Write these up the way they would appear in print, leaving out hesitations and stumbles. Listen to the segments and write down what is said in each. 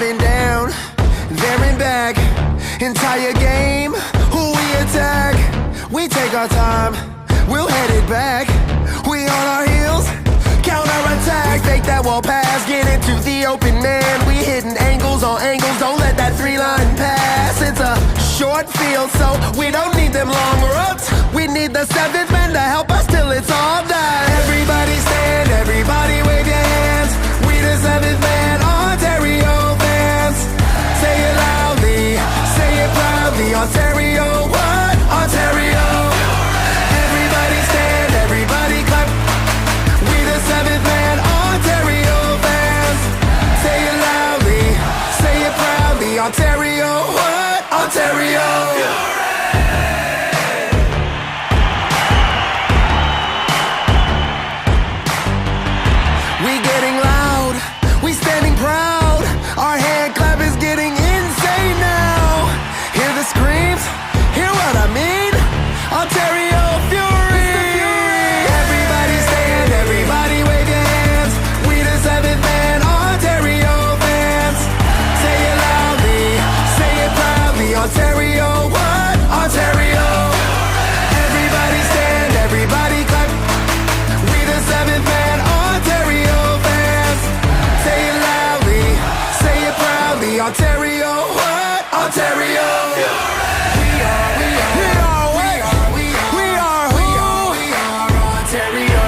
Up and down, there and back. Entire game, who we attack. We take our time, we'll head it back. We on our heels, counter-attack. Fake that wall pass, get into the open man. We hitting angles on angles, don't let that three-line pass. It's a short field, so we don't need them long runs. We need the seventh man to help us till it's all done. Everybody stand, everybody wave your hands. We the seventh man, Ontario fans. Say it loudly, say it proudly. Ontario, what? Ontario. Everybody stand, everybody clap. We the seventh man, Ontario fans. Say it loudly, say it proudly. Ontario, what? Ontario. We getting loud, we standing proud. Our hand clap is getting insane now. Hear the screams, hear what I mean? Ontario Fury. Everybody stand, everybody wave your hands. We the seventh man, Ontario fans. Say it loudly, say it proudly. Ontario, what? Ontario. Everybody stand, everybody clap. We the seventh man, Ontario fans. Say it loudly, say it proudly. Ontario, what? Ontario. We are Ontario.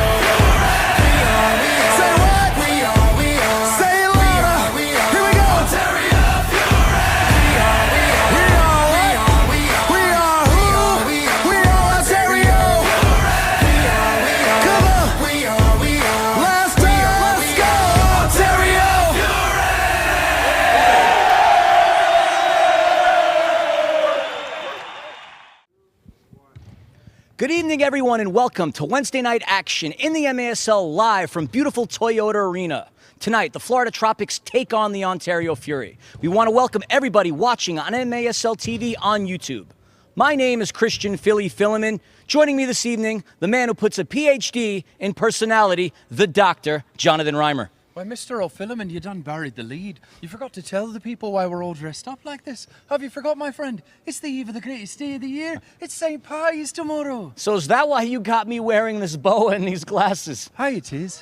Say what? Say it louder. Here we go. Ontario Fury. We are Ontario. Come on. Let's go. Ontario. Good evening, everyone, and welcome to Wednesday night action in the MASL live from beautiful Toyota Arena. Tonight, the Florida Tropics take on the Ontario Fury. We want to welcome everybody watching on MASL TV on YouTube. My name is Christian Philly Filliman. Joining me this evening, the man who puts a PhD in personality, the Dr. Jonathan Reimer. Why, Mr. O'Filliman, you done buried the lead. You forgot to tell the people why we're all dressed up like this. Have you forgot, my friend? It's the eve of the greatest day of the year. It's St. Pius tomorrow. So is that why you got me wearing this boa and these glasses? Hi, it is.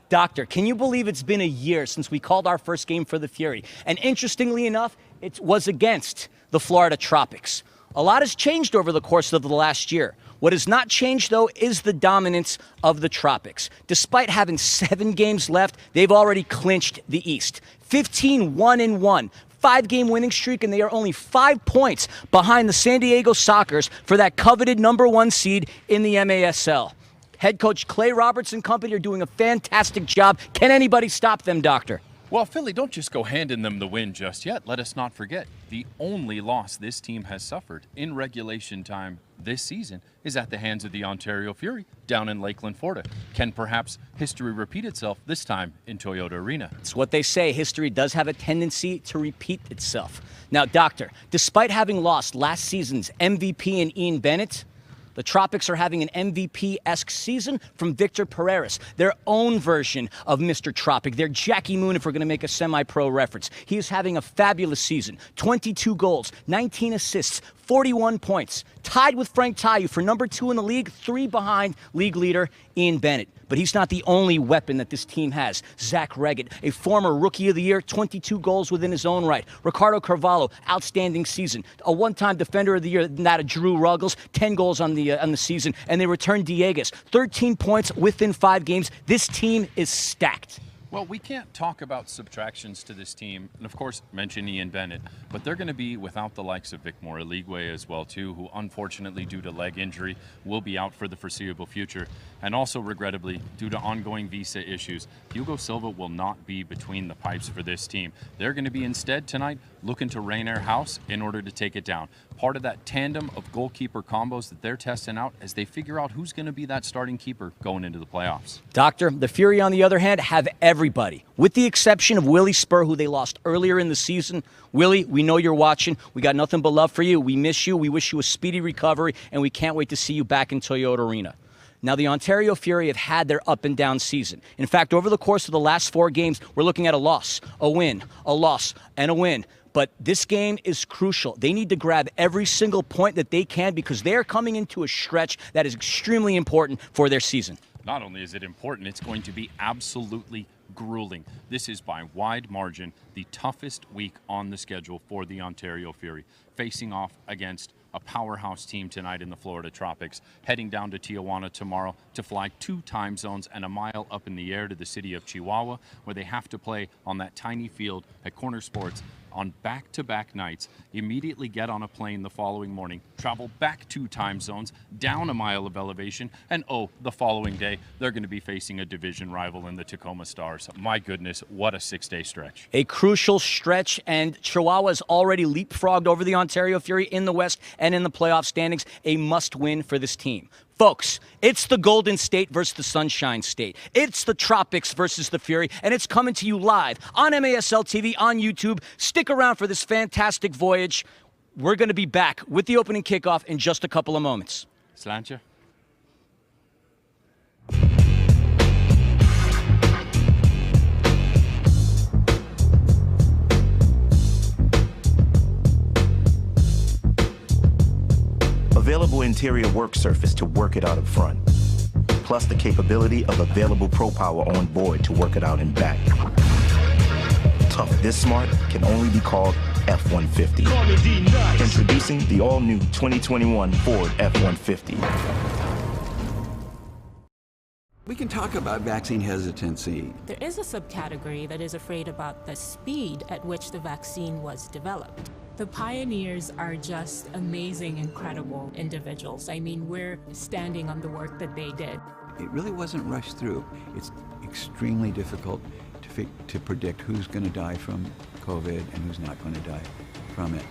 Doctor, can you believe it's been a year since we called our first game for the Fury? And interestingly enough, it was against the Florida Tropics. A lot has changed over the course of the last year. What has not changed, though, is the dominance of the Tropics. Despite having 7 games left, they've already clinched the East. 15-1-1. 5-game winning streak, and they are only 5 points behind the San Diego Sockers for that coveted #1 seed in the MASL. Head coach Clay Roberts and company are doing a fantastic job. Can anybody stop them, Doctor? Well, Philly, don't just go handing them the win just yet. Let us not forget, the only loss this team has suffered in regulation time this season is at the hands of the Ontario Fury down in Lakeland, Florida. Can perhaps history repeat itself this time in Toyota Arena? It's what they say. History does have a tendency to repeat itself. Now, Doctor, despite having lost last season's MVP in Ian Bennett, the Tropics are having an MVP-esque season from Victor Pereira, their own version of Mr. Tropic. They're Jackie Moon, if we're going to make a semi-pro reference. He is having a fabulous season. 22 goals, 19 assists, 41 points. Tied with Frank Tayu for #2 in the league, 3 behind league leader Ian Bennett. But he's not the only weapon that this team has. Zach Reggett, a former Rookie of the Year, 22 goals within his own right. Ricardo Carvalho, outstanding season. A one-time Defender of the Year, that of Drew Ruggles, 10 goals on the season. And they return Diegas, 13 points within 5 games. This team is stacked. Well, we can't talk about subtractions to this team, and of course mention Ian Bennett, but they're going to be without the likes of Vic Moraligwe as well too, who unfortunately due to leg injury will be out for the foreseeable future, and also regrettably due to ongoing visa issues, Hugo Silva will not be between the pipes for this team. They're going to be instead tonight looking to Rainier House in order to take it down. Part of that tandem of goalkeeper combos that they're testing out as they figure out who's going to be that starting keeper going into the playoffs. Doctor, the Fury, on the other hand, have everybody, with the exception of Willie Spur, who they lost earlier in the season. Willie, we know you're watching. We got nothing but love for you. We miss you. We wish you a speedy recovery, and we can't wait to see you back in Toyota Arena. Now, the Ontario Fury have had their up and down season. In fact, over the course of the last 4 games, we're looking at a loss, a win, a loss, and a win. But this game is crucial. They need to grab every single point that they can because they're coming into a stretch that is extremely important for their season. Not only is it important, it's going to be absolutely grueling. This is by wide margin the toughest week on the schedule for the Ontario Fury, facing off against a powerhouse team tonight in the Florida Tropics, heading down to Tijuana tomorrow to fly 2 time zones and a mile up in the air to the city of Chihuahua, where they have to play on that tiny field at Corner Sports on back-to-back nights, immediately get on a plane the following morning, travel back 2 time zones, down a mile of elevation, and the following day, they're going to be facing a division rival in the Tacoma Stars. My goodness, what a 6-day stretch. A crucial stretch, and Chihuahua's already leapfrogged over the Ontario Fury in the West and in the playoff standings. A must-win for this team. Folks, it's the Golden State versus the Sunshine State. It's the Tropics versus the Fury, and it's coming to you live on MASL TV, on YouTube. Stick around for this fantastic voyage. We're going to be back with the opening kickoff in just a couple of moments. Sláinte. Available interior work surface to work it out up front, plus the capability of available Pro Power on board to work it out in back. Tough this smart can only be called F-150. Introducing the all-new 2021 Ford F-150. We can talk about vaccine hesitancy. There is a subcategory that is afraid about the speed at which the vaccine was developed. The pioneers are just amazing, incredible individuals. I mean, we're standing on the work that they did. It really wasn't rushed through. It's extremely difficult to predict who's going to die from COVID and who's not going to die from it.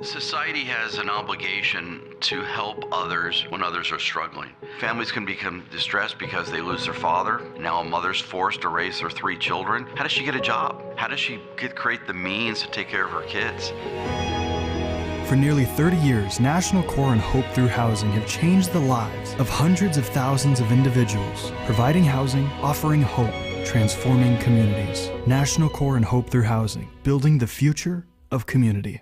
Society has an obligation to help others when others are struggling. Families can become distressed because they lose their father. Now a mother's forced to raise their 3 children. How does she get a job? How does she create the means to take care of her kids? For nearly 30 years, National Core and Hope Through Housing have changed the lives of hundreds of thousands of individuals, providing housing, offering hope, transforming communities. National Core and Hope Through Housing, building the future of community.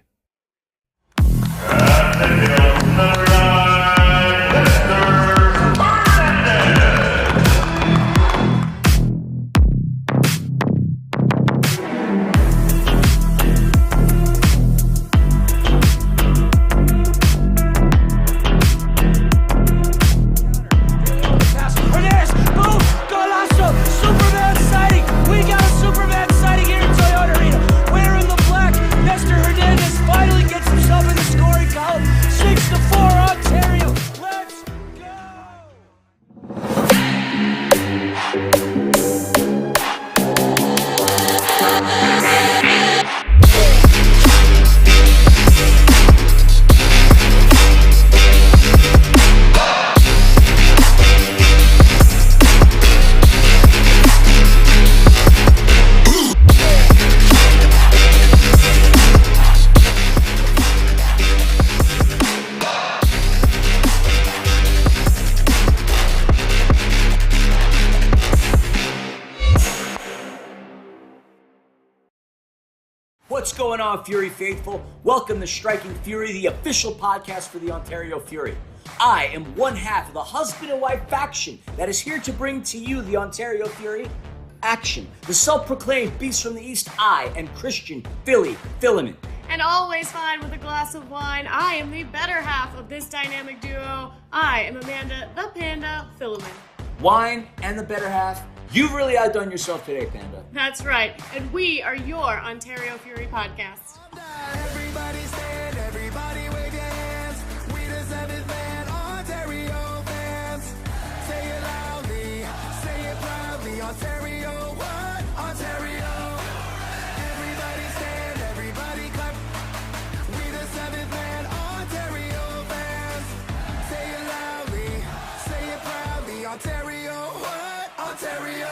What's going on, Fury faithful? Welcome to Striking Fury, the official podcast for the Ontario Fury. I am one half of the husband and wife faction that is here to bring to you the Ontario Fury action. The self-proclaimed beast from the East, I am Christian Philly Filament. And always fine with a glass of wine, I am the better half of this dynamic duo. I am Amanda the Panda Filament. Wine and the better half, You've really outdone yourself today, Panda. That's right. And we are your Ontario Fury podcast. Everybody stand, everybody wave your hands. We the seventh band, Ontario fans. Say it loudly, say it proudly. Ontario, what? Ontario. Everybody stand, everybody clap. We the seventh band, Ontario fans. Say it loudly, say it proudly. Ontario, what? Ontario.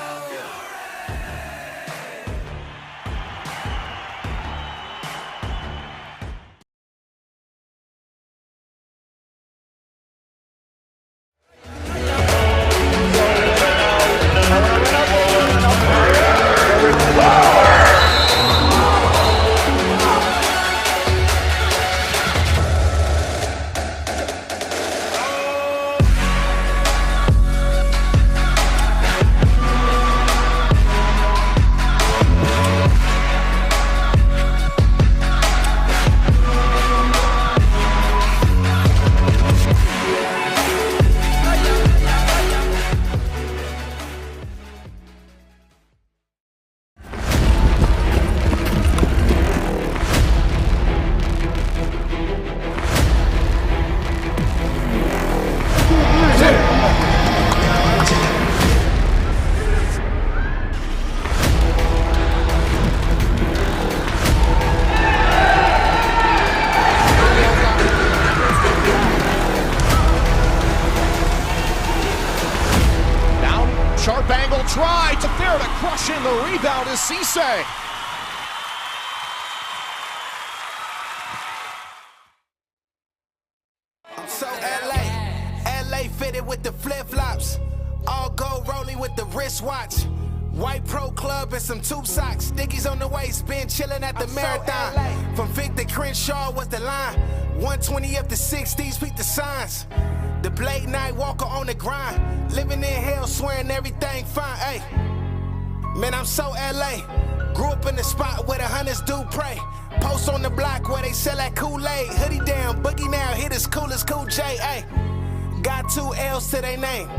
Sharp angle try to there to crush in. The rebound is Cisse. I'm so LA fitted with the flip-flops. All gold rolling with the wristwatch. White Pro Club and some tube socks. Dickies on the waist, been chilling at the marathon. From Victor Crenshaw was the line. 120 up to 60s, beat the signs. The Blade Night Walker on the grind. Living in hell, swearing everything fine. Ay, man, I'm so LA. Grew up in the spot where the hunters do pray. Post on the block where they sell that Kool-Aid. Hoodie down, boogie now, hit as cool as Cool J. Ay, got 2 L's to their name.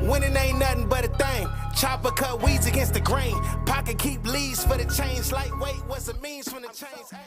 Winning ain't nothing but a thing. Chopper cut weeds against the grain. Pocket keep leads for the change. Lightweight was a means from the chains. Ay.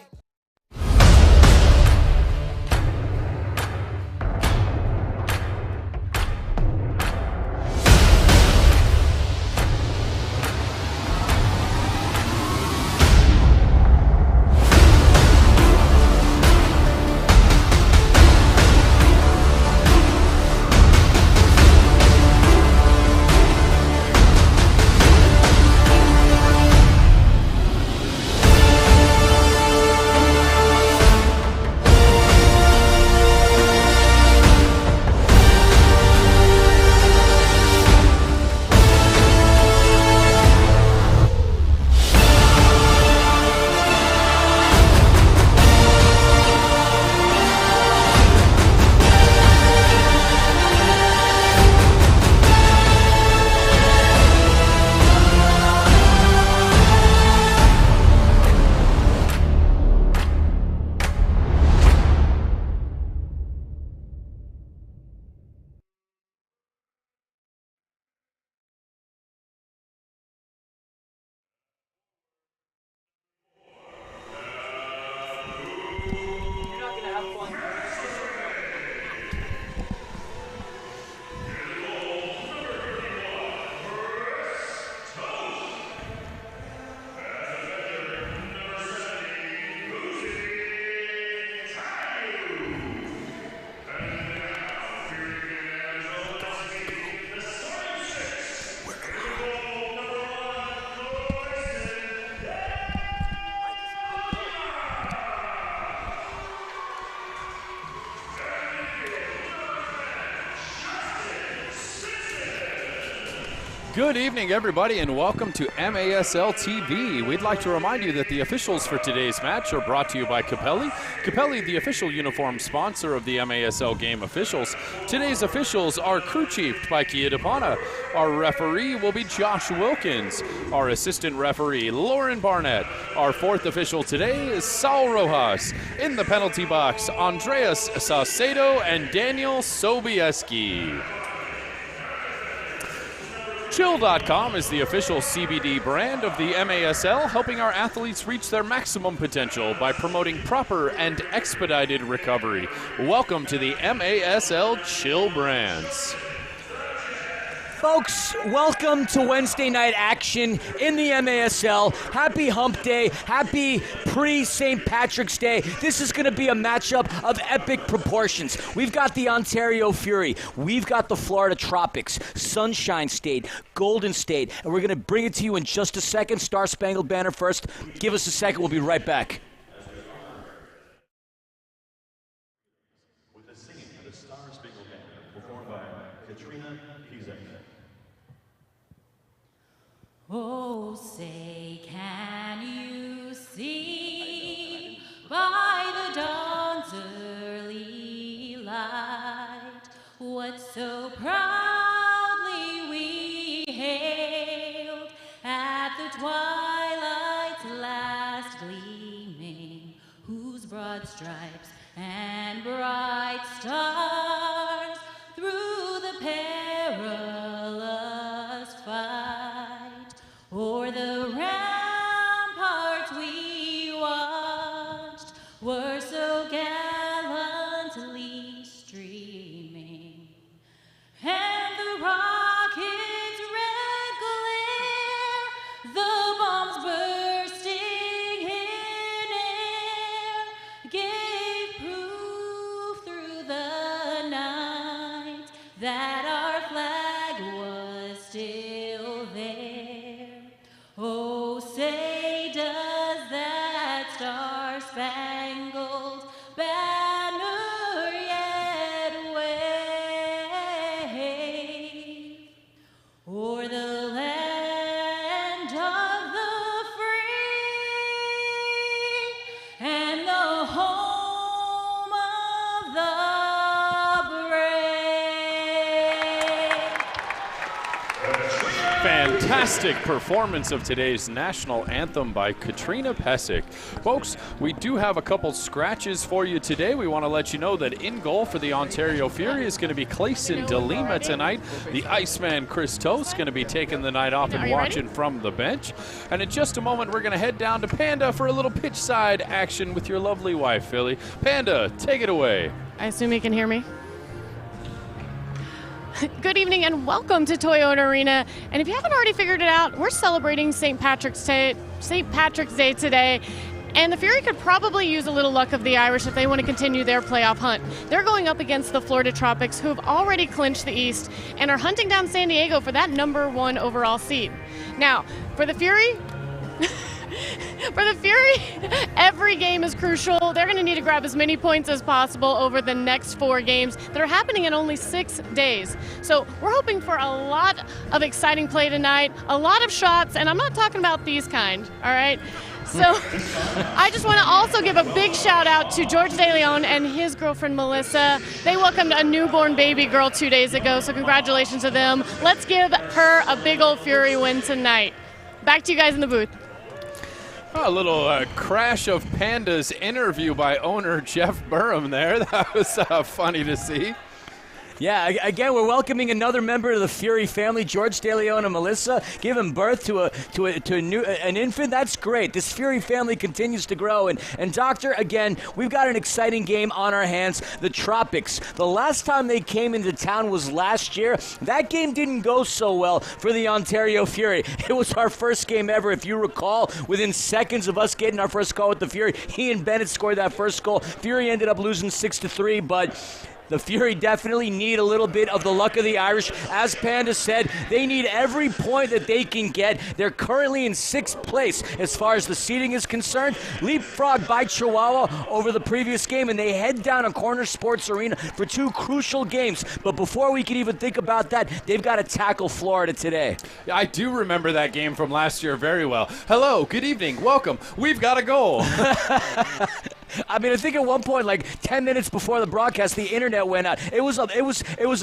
Good evening, everybody, and welcome to MASL TV. We'd like to remind you that the officials for today's match are brought to you by Capelli. Capelli, the official uniform sponsor of the MASL game officials. Today's officials are crew chiefed by Kia DePana. Our referee will be Josh Wilkins. Our assistant referee, Lauren Barnett. Our fourth official today is Saul Rojas. In the penalty box, Andreas Saucedo and Daniel Sobieski. Chill.com is the official CBD brand of the MASL, helping our athletes reach their maximum potential by promoting proper and expedited recovery. Welcome to the MASL Chill Brands. Folks, welcome to Wednesday night action in the MASL. Happy Hump Day. Happy pre-St. Patrick's Day. This is going to be a matchup of epic proportions. We've got the Ontario Fury. We've got the Florida Tropics, Sunshine State, Golden State. And we're going to bring it to you in just a second. Star Spangled Banner first. Give us a second. We'll be right back. Oh, say, can you see by the dawn's early light what so proudly we hailed at the twilight's last gleaming, whose broad stripes and bright stars through the perilous fight o'er the ramparts we watched were so gallantly streaming, and the rocket's red glare, the bombs bursting in air, gave proof through the night that our flag was still there. Oh, say does that star-spangled banner yet wave o'er the land of the free and the home of the brave? Fantastic performance of today's national anthem by Katrina Pesic. Folks, we do have a couple scratches for you today. We want to let you know that in goal for the Ontario Fury is going to be Clayson DeLima tonight. The Iceman Chris Toast going to be taking the night off and watching from the bench. And in just a moment, we're going to head down to Panda for a little pitch side action with your lovely wife, Philly. Panda, take it away. I assume you can hear me. Good evening and welcome to Toyota Arena. And if you haven't already figured it out, we're celebrating St. Patrick's Day today. And the Fury could probably use a little luck of the Irish if they want to continue their playoff hunt. They're going up against the Florida Tropics, who have already clinched the East and are hunting down San Diego for that #1 overall seed. Now, for the Fury, every game is crucial. They're going to need to grab as many points as possible over the next 4 games that are happening in only 6 days. So we're hoping for a lot of exciting play tonight, a lot of shots, and I'm not talking about these kind, all right? So I just want to also give a big shout out to George De Leon and his girlfriend Melissa. They welcomed a newborn baby girl 2 days ago, so congratulations to them. Let's give her a big old Fury win tonight. Back to you guys in the booth. A little crash of Panda's interview by owner Jeff Burham there. That was funny to see. Yeah, again, we're welcoming another member of the Fury family, George De Leon and Melissa, giving birth to an infant. That's great. This Fury family continues to grow. And Doctor, again, we've got an exciting game on our hands. The Tropics. The last time they came into town was last year. That game didn't go so well for the Ontario Fury. It was our first game ever. If you recall, within seconds of us getting our first call with the Fury, Ian Bennett scored that first goal. Fury ended up losing 6-3, but the Fury definitely need a little bit of the luck of the Irish. As Panda said, they need every point that they can get. They're currently in 6th place as far as the seeding is concerned. Leapfrog by Chihuahua over the previous game, and they head down to Corner Sports Arena for 2 crucial games. But before we can even think about that, they've got to tackle Florida today. I do remember that game from last year very well. Hello, good evening, welcome. We've got a goal. I mean, I think at one point, like 10 minutes before the broadcast, the internet went out. It was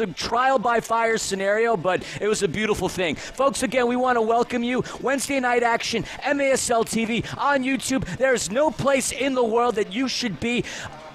a trial by fire scenario, but it was a beautiful thing. Folks, again, we want to welcome you. Wednesday night action, MASL TV on YouTube. There's no place in the world that you should be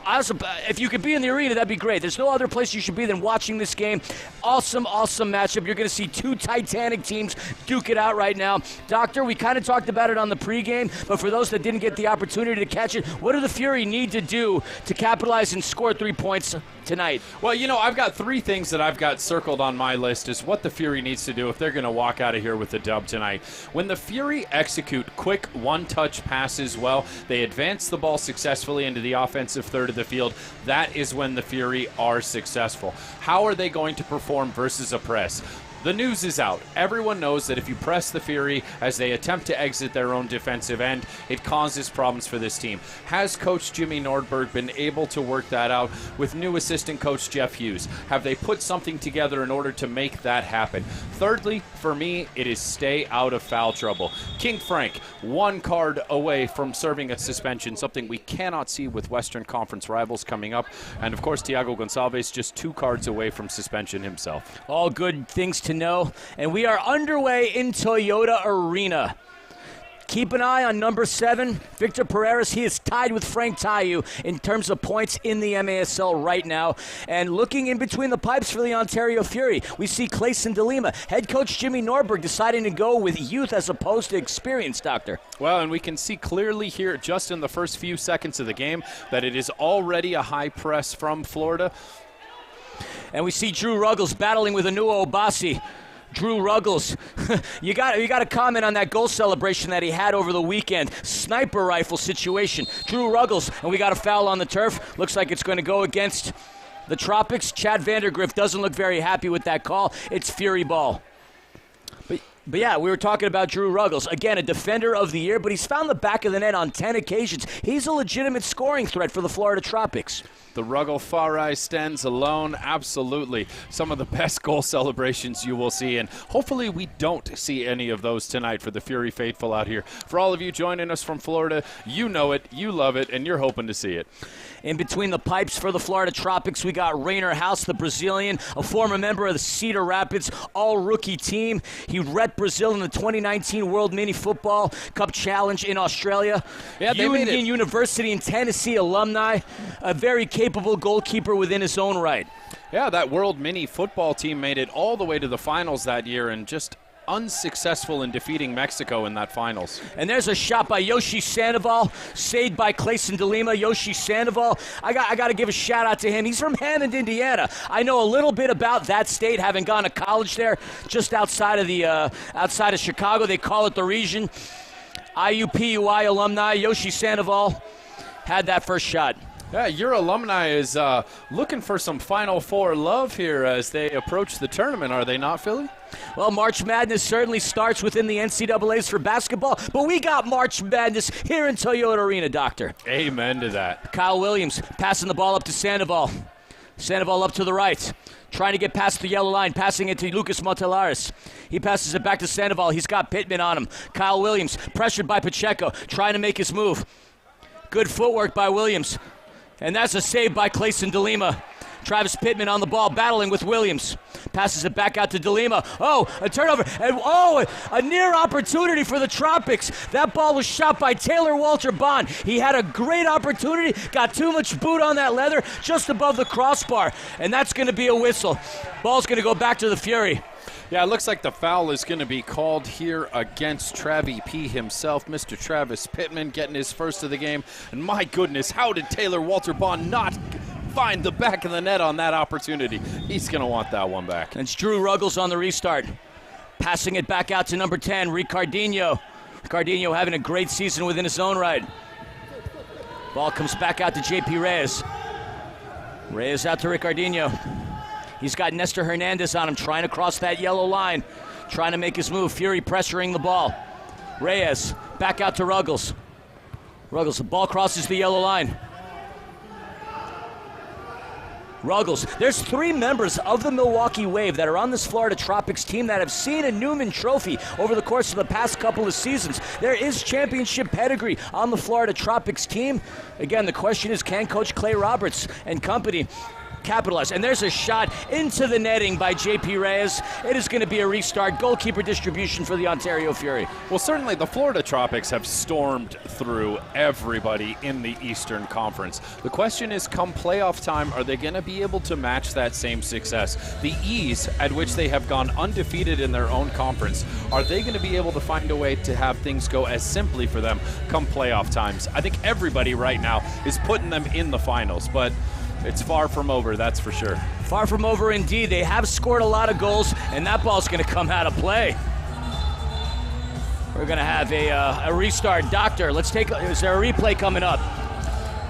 if you could be in the arena, that'd be great. There's no other place you should be than watching this game. Awesome matchup. You're going to see two Titanic teams duke it out right now. Doctor, we kind of talked about it on the pregame, but for those that didn't get the opportunity to catch it, what do the Fury need to do to capitalize and score 3 points tonight? Well, I've got 3 things that I've got circled on my list is what the Fury needs to do if they're going to walk out of here with the dub tonight. When the Fury execute quick one-touch passes well, they advance the ball successfully into the offensive third of the field. That is when the Fury are successful. How are they going to perform versus a press? The news is out. Everyone knows that if you press the Fury as they attempt to exit their own defensive end, it causes problems for this team. Has Coach Jimmy Nordberg been able to work that out with new assistant coach Jeff Hughes? Have they put something together in order to make that happen? Thirdly, for me, it is stay out of foul trouble. King Frank, 1 card away from serving a suspension, something we cannot see with Western Conference rivals coming up. And, of course, Thiago Gonçalves just 2 cards away from suspension himself. All good things to know, and we are underway in Toyota Arena. Keep an eye on number 7, Victor Pereira. He is tied with Frank Tayu in terms of points in the MASL right now. And looking in between the pipes for the Ontario Fury, we see Clayson DeLima. Head coach Jimmy Nordberg deciding to go with youth as opposed to experience, Doctor. Well, and we can see clearly here just in the first few seconds of the game that it is already a high press from Florida. And we see Drew Ruggles battling with Anuo Obasi. Drew Ruggles, you got to comment on that goal celebration that he had over the weekend. Sniper rifle situation. Drew Ruggles, and we got a foul on the turf. Looks like it's going to go against the Tropics. Chad Vandergriff doesn't look very happy with that call. It's Fury ball. But yeah, we were talking about Drew Ruggles. Again, a defender of the year, but he's found the back of the net on 10 occasions. He's a legitimate scoring threat for the Florida Tropics. The Ruggles Farai stands alone. Absolutely. Some of the best goal celebrations you will see, and hopefully we don't see any of those tonight for the Fury faithful out here. For all of you joining us from Florida, you know it, you love it, and you're hoping to see it. In between the pipes for the Florida Tropics, we got Rainer House, the Brazilian, a former member of the Cedar Rapids all-rookie team. He rep Brazil in the 2019 World Mini Football Cup Challenge in Australia. Yeah, they made it. Union University in Tennessee alumni, a very capable goalkeeper within his own right. Yeah, that World Mini Football team made it all the way to the finals that year and just unsuccessful in defeating Mexico in that finals. And there's a shot by Yoshi Sandoval, saved by Clayson DeLima. Yoshi Sandoval, I got to give a shout out to him. He's from Hammond, Indiana. I know a little bit about that state, having gone to college there, just outside of Chicago. They call it the region. IUPUI alumni Yoshi Sandoval had that first shot. Yeah, your alumni is looking for some Final Four love here as they approach the tournament, are they not, Philly? Well, March Madness certainly starts within the NCAAs for basketball, but we got March Madness here in Toyota Arena, Doctor. Amen to that. Kyle Williams passing the ball up to Sandoval. Sandoval up to the right, trying to get past the yellow line, passing it to Lucas Montelares. He passes it back to Sandoval. He's got Pittman on him. Kyle Williams, pressured by Pacheco, trying to make his move. Good footwork by Williams. And that's a save by Clayson DeLima. Travis Pittman on the ball, battling with Williams. Passes it back out to DeLima. Oh, a turnover. And a near opportunity for the Tropics. That ball was shot by Taylor Walter Bond. He had a great opportunity, got too much boot on that leather, just above the crossbar. And that's going to be a whistle. Ball's going to go back to the Fury. Yeah, it looks like the foul is going to be called here against Travi P himself. Mr. Travis Pittman getting his first of the game. And my goodness, how did Taylor Walter Bond not find the back of the net on that opportunity? He's going to want that one back. And it's Drew Ruggles on the restart. Passing it back out to number 10, Ricardinho. Ricardinho having a great season within his own right. Ball comes back out to JP Reyes. Reyes out to Ricardinho. He's got Nestor Hernandez on him, trying to cross that yellow line, trying to make his move. Fury pressuring the ball. Reyes back out to Ruggles. Ruggles, the ball crosses the yellow line. Ruggles. There's 3 members of the Milwaukee Wave that are on this Florida Tropics team that have seen a Newman Trophy over the course of the past couple of seasons. There is championship pedigree on the Florida Tropics team. Again, the question is, can Coach Clay Roberts and company capitalize. And there's a shot into the netting by J.P. Reyes. It is going to be a restart. Goalkeeper distribution for the Ontario Fury. Well, certainly the Florida Tropics have stormed through everybody in the Eastern Conference. The question is, come playoff time, are they going to be able to match that same success? The ease at which they have gone undefeated in their own conference, are they going to be able to find a way to have things go as simply for them come playoff times? I think everybody right now is putting them in the finals, but it's far from over, that's for sure. Far from over indeed. They have scored a lot of goals, and that ball's going to come out of play. We're going to have a restart. Doctor, is there a replay coming up?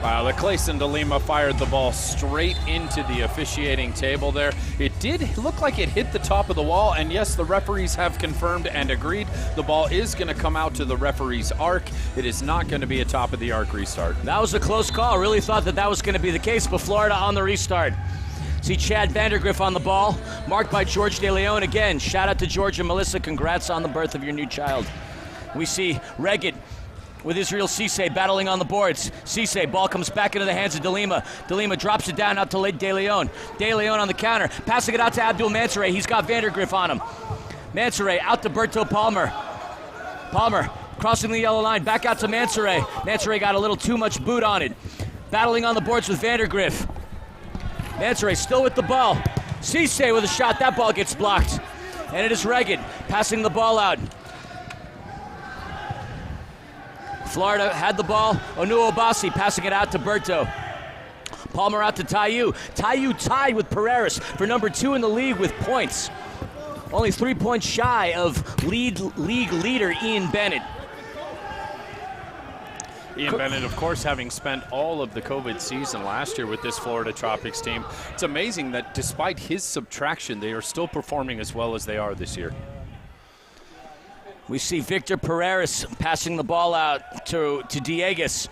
Wow, the Clayson de Lima fired the ball straight into the officiating table there. It did look like it hit the top of the wall, and yes, the referees have confirmed and agreed the ball is going to come out to the referee's arc. It is not going to be a top of the arc restart. That was a close call. Really thought that was going to be the case, but Florida on the restart. See Chad Vandergriff on the ball, marked by George De Leon. Again, shout out to George and Melissa. Congrats on the birth of your new child. We see Reggett with Israel Cisse battling on the boards. Cisse, ball comes back into the hands of De Lima. De Lima drops it down out to De Leon. De Leon on the counter, passing it out to Abdul Mansoure. He's got Vandergriff on him. Mansoure out to Berto Palmer. Palmer crossing the yellow line, back out to Mansoure. Mansoure got a little too much boot on it. Battling on the boards with Vandergriff. Mansoure still with the ball. Cisse with a shot, that ball gets blocked. And it is Reggett passing the ball out. Florida had the ball. Onu Obasi passing it out to Berto. Palmer out to Tayu. Tayu tied with Pereira for number 2 in the league with points. Only 3 points shy of league leader Ian Bennett. Ian Bennett, of course, having spent all of the COVID season last year with this Florida Tropics team. It's amazing that despite his subtraction, they are still performing as well as they are this year. We see Victor Pereira passing the ball out to Diegues.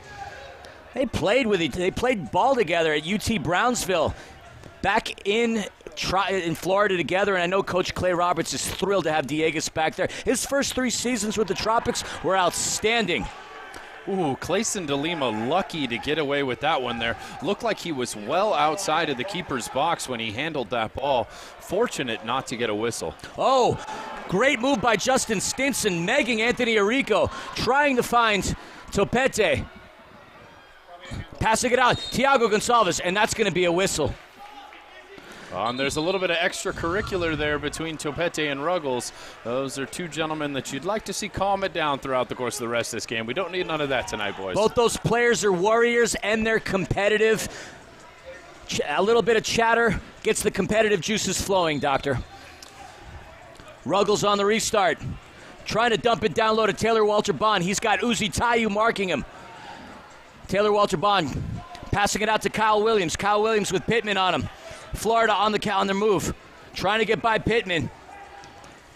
They played ball together at UT Brownsville, back in Florida together, and I know Coach Clay Roberts is thrilled to have Diegues back there. His first 3 seasons with the Tropics were outstanding. Ooh, Clayson de Lima lucky to get away with that one there. Looked like he was well outside of the keeper's box when he handled that ball. Fortunate not to get a whistle. Oh, great move by Justin Stinson, megging Anthony Arrico, trying to find Topete. Passing it out, Thiago Gonçalves, and that's going to be a whistle. And there's a little bit of extracurricular there between Topete and Ruggles. Those are 2 gentlemen that you'd like to see calm it down throughout the course of the rest of this game. We don't need none of that tonight, boys. Both those players are warriors, and they're competitive. A little bit of chatter gets the competitive juices flowing, Doctor. Ruggles on the restart. Trying to dump it down low to Taylor Walter-Bond. He's got Uzi Tayu marking him. Taylor Walter-Bond passing it out to Kyle Williams. Kyle Williams with Pittman on him. Florida on their move. Trying to get by Pittman.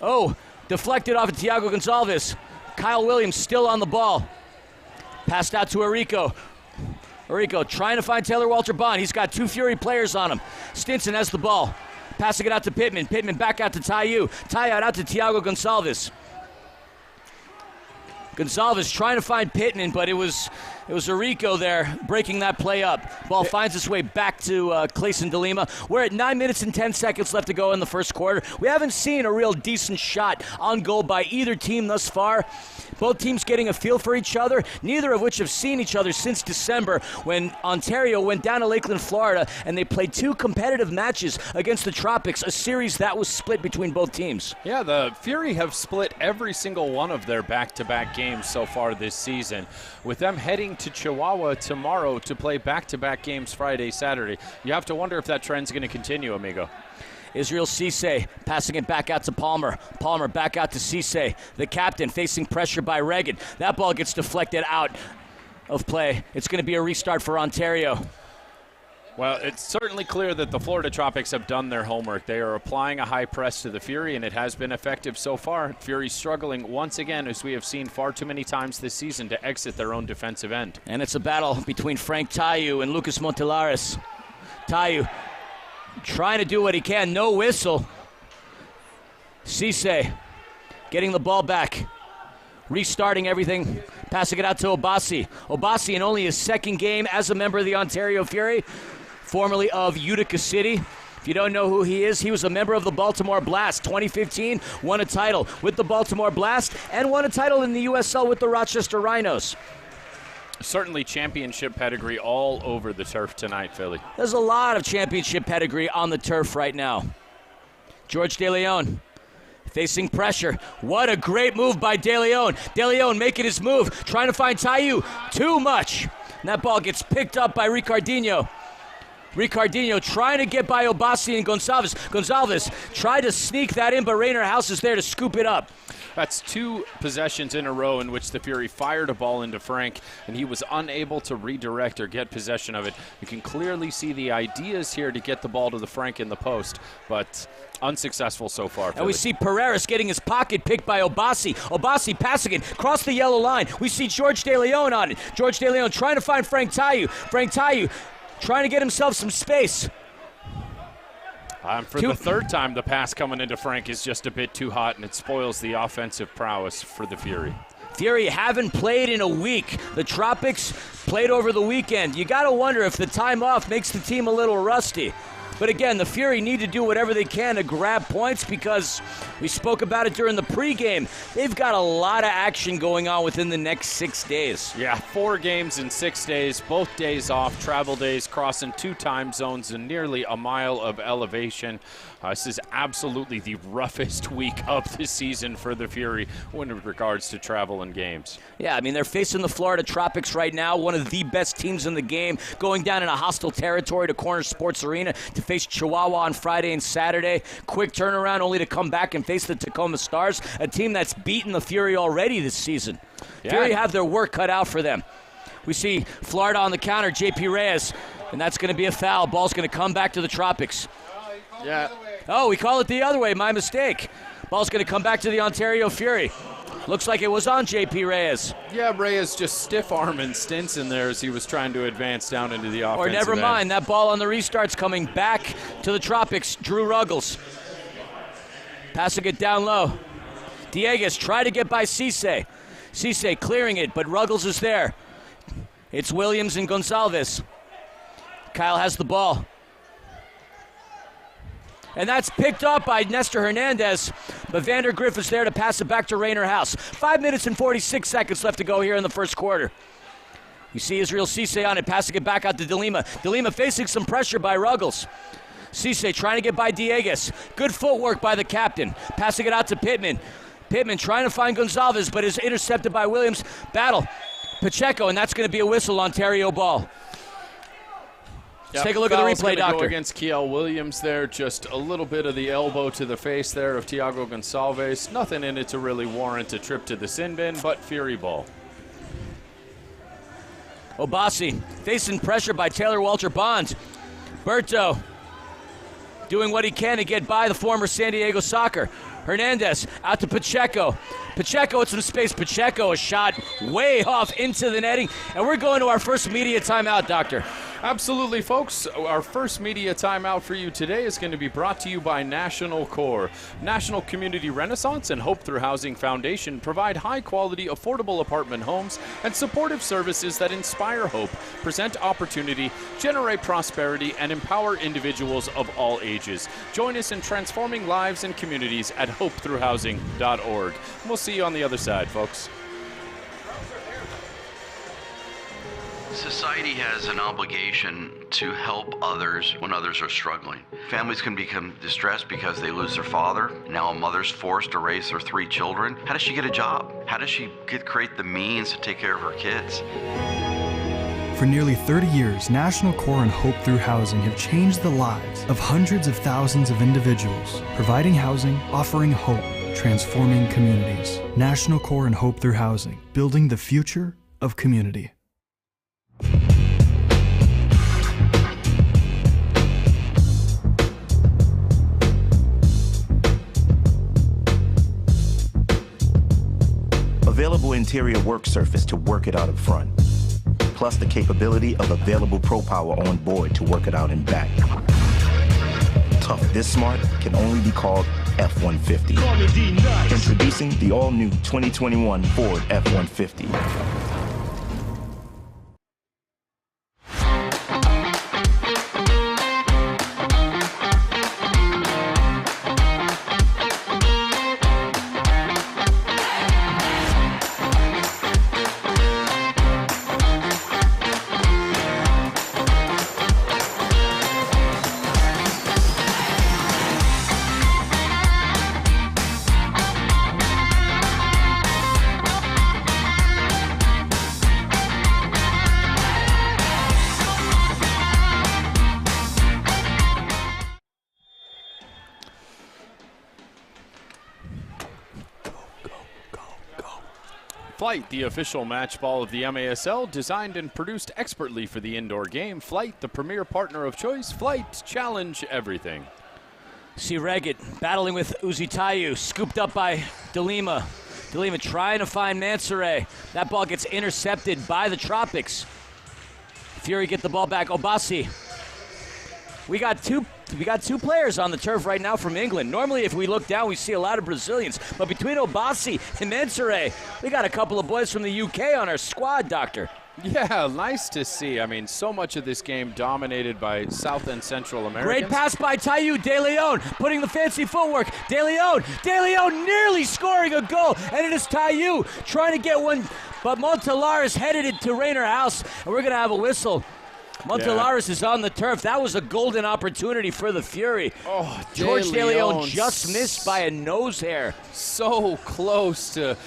Oh, deflected off of Thiago Gonçalves. Kyle Williams still on the ball. Passed out to Arrico. Arrico trying to find Taylor Walter-Bond. He's got 2 Fury players on him. Stinson has the ball. Passing it out to Pittman. Pittman back out to Tayu. Tayu out to Thiago Gonçalves. Gonçalves trying to find Pittman, but it was Arrico there breaking that play up. Ball finds its way back to Clayson de Lima. We're at 9 minutes and 10 seconds left to go in the first quarter. We haven't seen a real decent shot on goal by either team thus far. Both teams getting a feel for each other, neither of which have seen each other since December when Ontario went down to Lakeland, Florida, and they played 2 competitive matches against the Tropics, a series that was split between both teams. Yeah, the Fury have split every single one of their back-to-back games so far this season, with them heading to Chihuahua tomorrow to play back-to-back games Friday, Saturday. You have to wonder if that trend's going to continue, amigo. Israel Cisse passing it back out to Palmer. Palmer back out to Cisse. The captain facing pressure by Reggett. That ball gets deflected out of play. It's going to be a restart for Ontario. Well, it's certainly clear that the Florida Tropics have done their homework. They are applying a high press to the Fury, and it has been effective so far. Fury struggling once again, as we have seen far too many times this season, to exit their own defensive end. And it's a battle between Frank Tayu and Lucas Montelares. Tayu trying to do what he can. No whistle. Cisse getting the ball back. Restarting everything. Passing it out to Obasi. Obasi in only his 2nd game as a member of the Ontario Fury. formerly of Utica City. If you don't know who he is, he was a member of the Baltimore Blast. 2015, won a title with the Baltimore Blast and won a title in the USL with the Rochester Rhinos. Certainly championship pedigree all over the turf tonight, Philly. There's a lot of championship pedigree on the turf right now. George De Leon facing pressure. What a great move by De Leon. De Leon making his move, trying to find Tayu. Too much. And that ball gets picked up by Ricardinho. Ricardinho trying to get by Obasi and Gonçalves. Gonçalves tried to sneak that in, but Rainer House is there to scoop it up. That's 2 possessions in a row in which the Fury fired a ball into Frank, and he was unable to redirect or get possession of it. You can clearly see the ideas here to get the ball to the Frank in the post, but unsuccessful so far. And we see Pereira's getting his pocket picked by Obasi. Obasi passing it across the yellow line. We see George De Leon on it. George De Leon trying to find Frank Tayu. Frank Tayu trying to get himself some space. For the third time, the pass coming into Frank is just a bit too hot, and it spoils the offensive prowess for the Fury. Fury haven't played in a week. The Tropics played over the weekend. You got to wonder if the time off makes the team a little rusty. But again, the Fury need to do whatever they can to grab points because we spoke about it during the pregame. They've got a lot of action going on within the next 6 days. Yeah, 4 games in 6 days, both days off, travel days, crossing 2 time zones and nearly a mile of elevation. This is absolutely the roughest week of the season for the Fury in regards to travel and games. Yeah, I mean, they're facing the Florida Tropics right now, one of the best teams in the game, going down in a hostile territory to Corner Sports Arena to face Chihuahua on Friday and Saturday. Quick turnaround only to come back and face the Tacoma Stars, a team that's beaten the Fury already this season. Yeah. Fury have their work cut out for them. We see Florida on the counter, JP Reyes, and that's going to be a foul. Ball's going to come back to the Tropics. Yeah. Oh, we call it the other way. My mistake. Ball's going to come back to the Ontario Fury. Looks like it was on JP Reyes. Yeah, Reyes just stiff-arming Stinson there as he was trying to advance down into the offensive Or never mind, that ball on the restart's coming back to the Tropics. Drew Ruggles. Passing it down low. Dieguez tried to get by Cisse. Cisse clearing it, but Ruggles is there. It's Williams and Gonçalves. Kyle has the ball. And that's picked up by Nestor Hernandez, but Vander Griff is there to pass it back to Rainer House. 5 minutes and 46 seconds left to go here in the first quarter. You see Israel Cisse on it, passing it back out to DeLima. DeLima facing some pressure by Ruggles. Cisse trying to get by Dieguez. Good footwork by the captain, passing it out to Pittman. Pittman trying to find Gonçalves, but is intercepted by Williams. Battle, Pacheco, and that's going to be a whistle, Ontario ball. Let's take a look at the replay, Doctor. Go against Kiel Williams there. Just a little bit of the elbow to the face there of Thiago Gonçalves. Nothing in it to really warrant a trip to the sin bin, but Fury ball. Obasi facing pressure by Taylor Walter Bond. Berto doing what he can to get by the former San Diego Soccer. Hernandez out to Pacheco. Pacheco with some space. Pacheco, a shot way off into the netting. And we're going to our first media timeout, Doctor. Absolutely, folks. Our first media timeout for you today is going to be brought to you by National Core. National Community Renaissance and Hope Through Housing Foundation provide high-quality, affordable apartment homes and supportive services that inspire hope, present opportunity, generate prosperity, and empower individuals of all ages. Join us in transforming lives and communities at hopethroughhousing.org. We'll see you on the other side, folks. Society has an obligation to help others when others are struggling. Families can become distressed because they lose their father. Now a mother's forced to raise their 3 children. How does she get a job? How does she create the means to take care of her kids? For nearly 30 years, National Core and Hope Through Housing have changed the lives of hundreds of thousands of individuals, providing housing, offering hope, transforming communities. National Core and Hope Through Housing, building the future of community. Available interior work surface to work it out up front, plus the capability of available Pro Power on board to work it out in back. Tough this smart can only be called F-150. Introducing the all-new 2021 Ford F-150. Flight, the official match ball of the MASL, designed and produced expertly for the indoor game. Flight, the premier partner of choice. Flight, challenge everything. See Reggett battling with Uzitayu, scooped up by DeLima. DeLima trying to find Mansoure. That ball gets intercepted by the Tropics. Fury get the ball back. Obasi. We got two players on the turf right now from England. Normally, if we look down, we see a lot of Brazilians. But between Obasi and Mansoure, we got a couple of boys from the UK on our squad, Doctor. Yeah, nice to see. I mean, so much of this game dominated by South and Central Americans. Great pass by Tayu. De Leon putting the fancy footwork. De Leon nearly scoring a goal. And it is Tayu trying to get one. But Montelares headed it to Rainer House. And we're going to have a whistle. Montelares is on the turf. That was a golden opportunity for the Fury. Oh, George De Leon just missed by a nose hair. So close to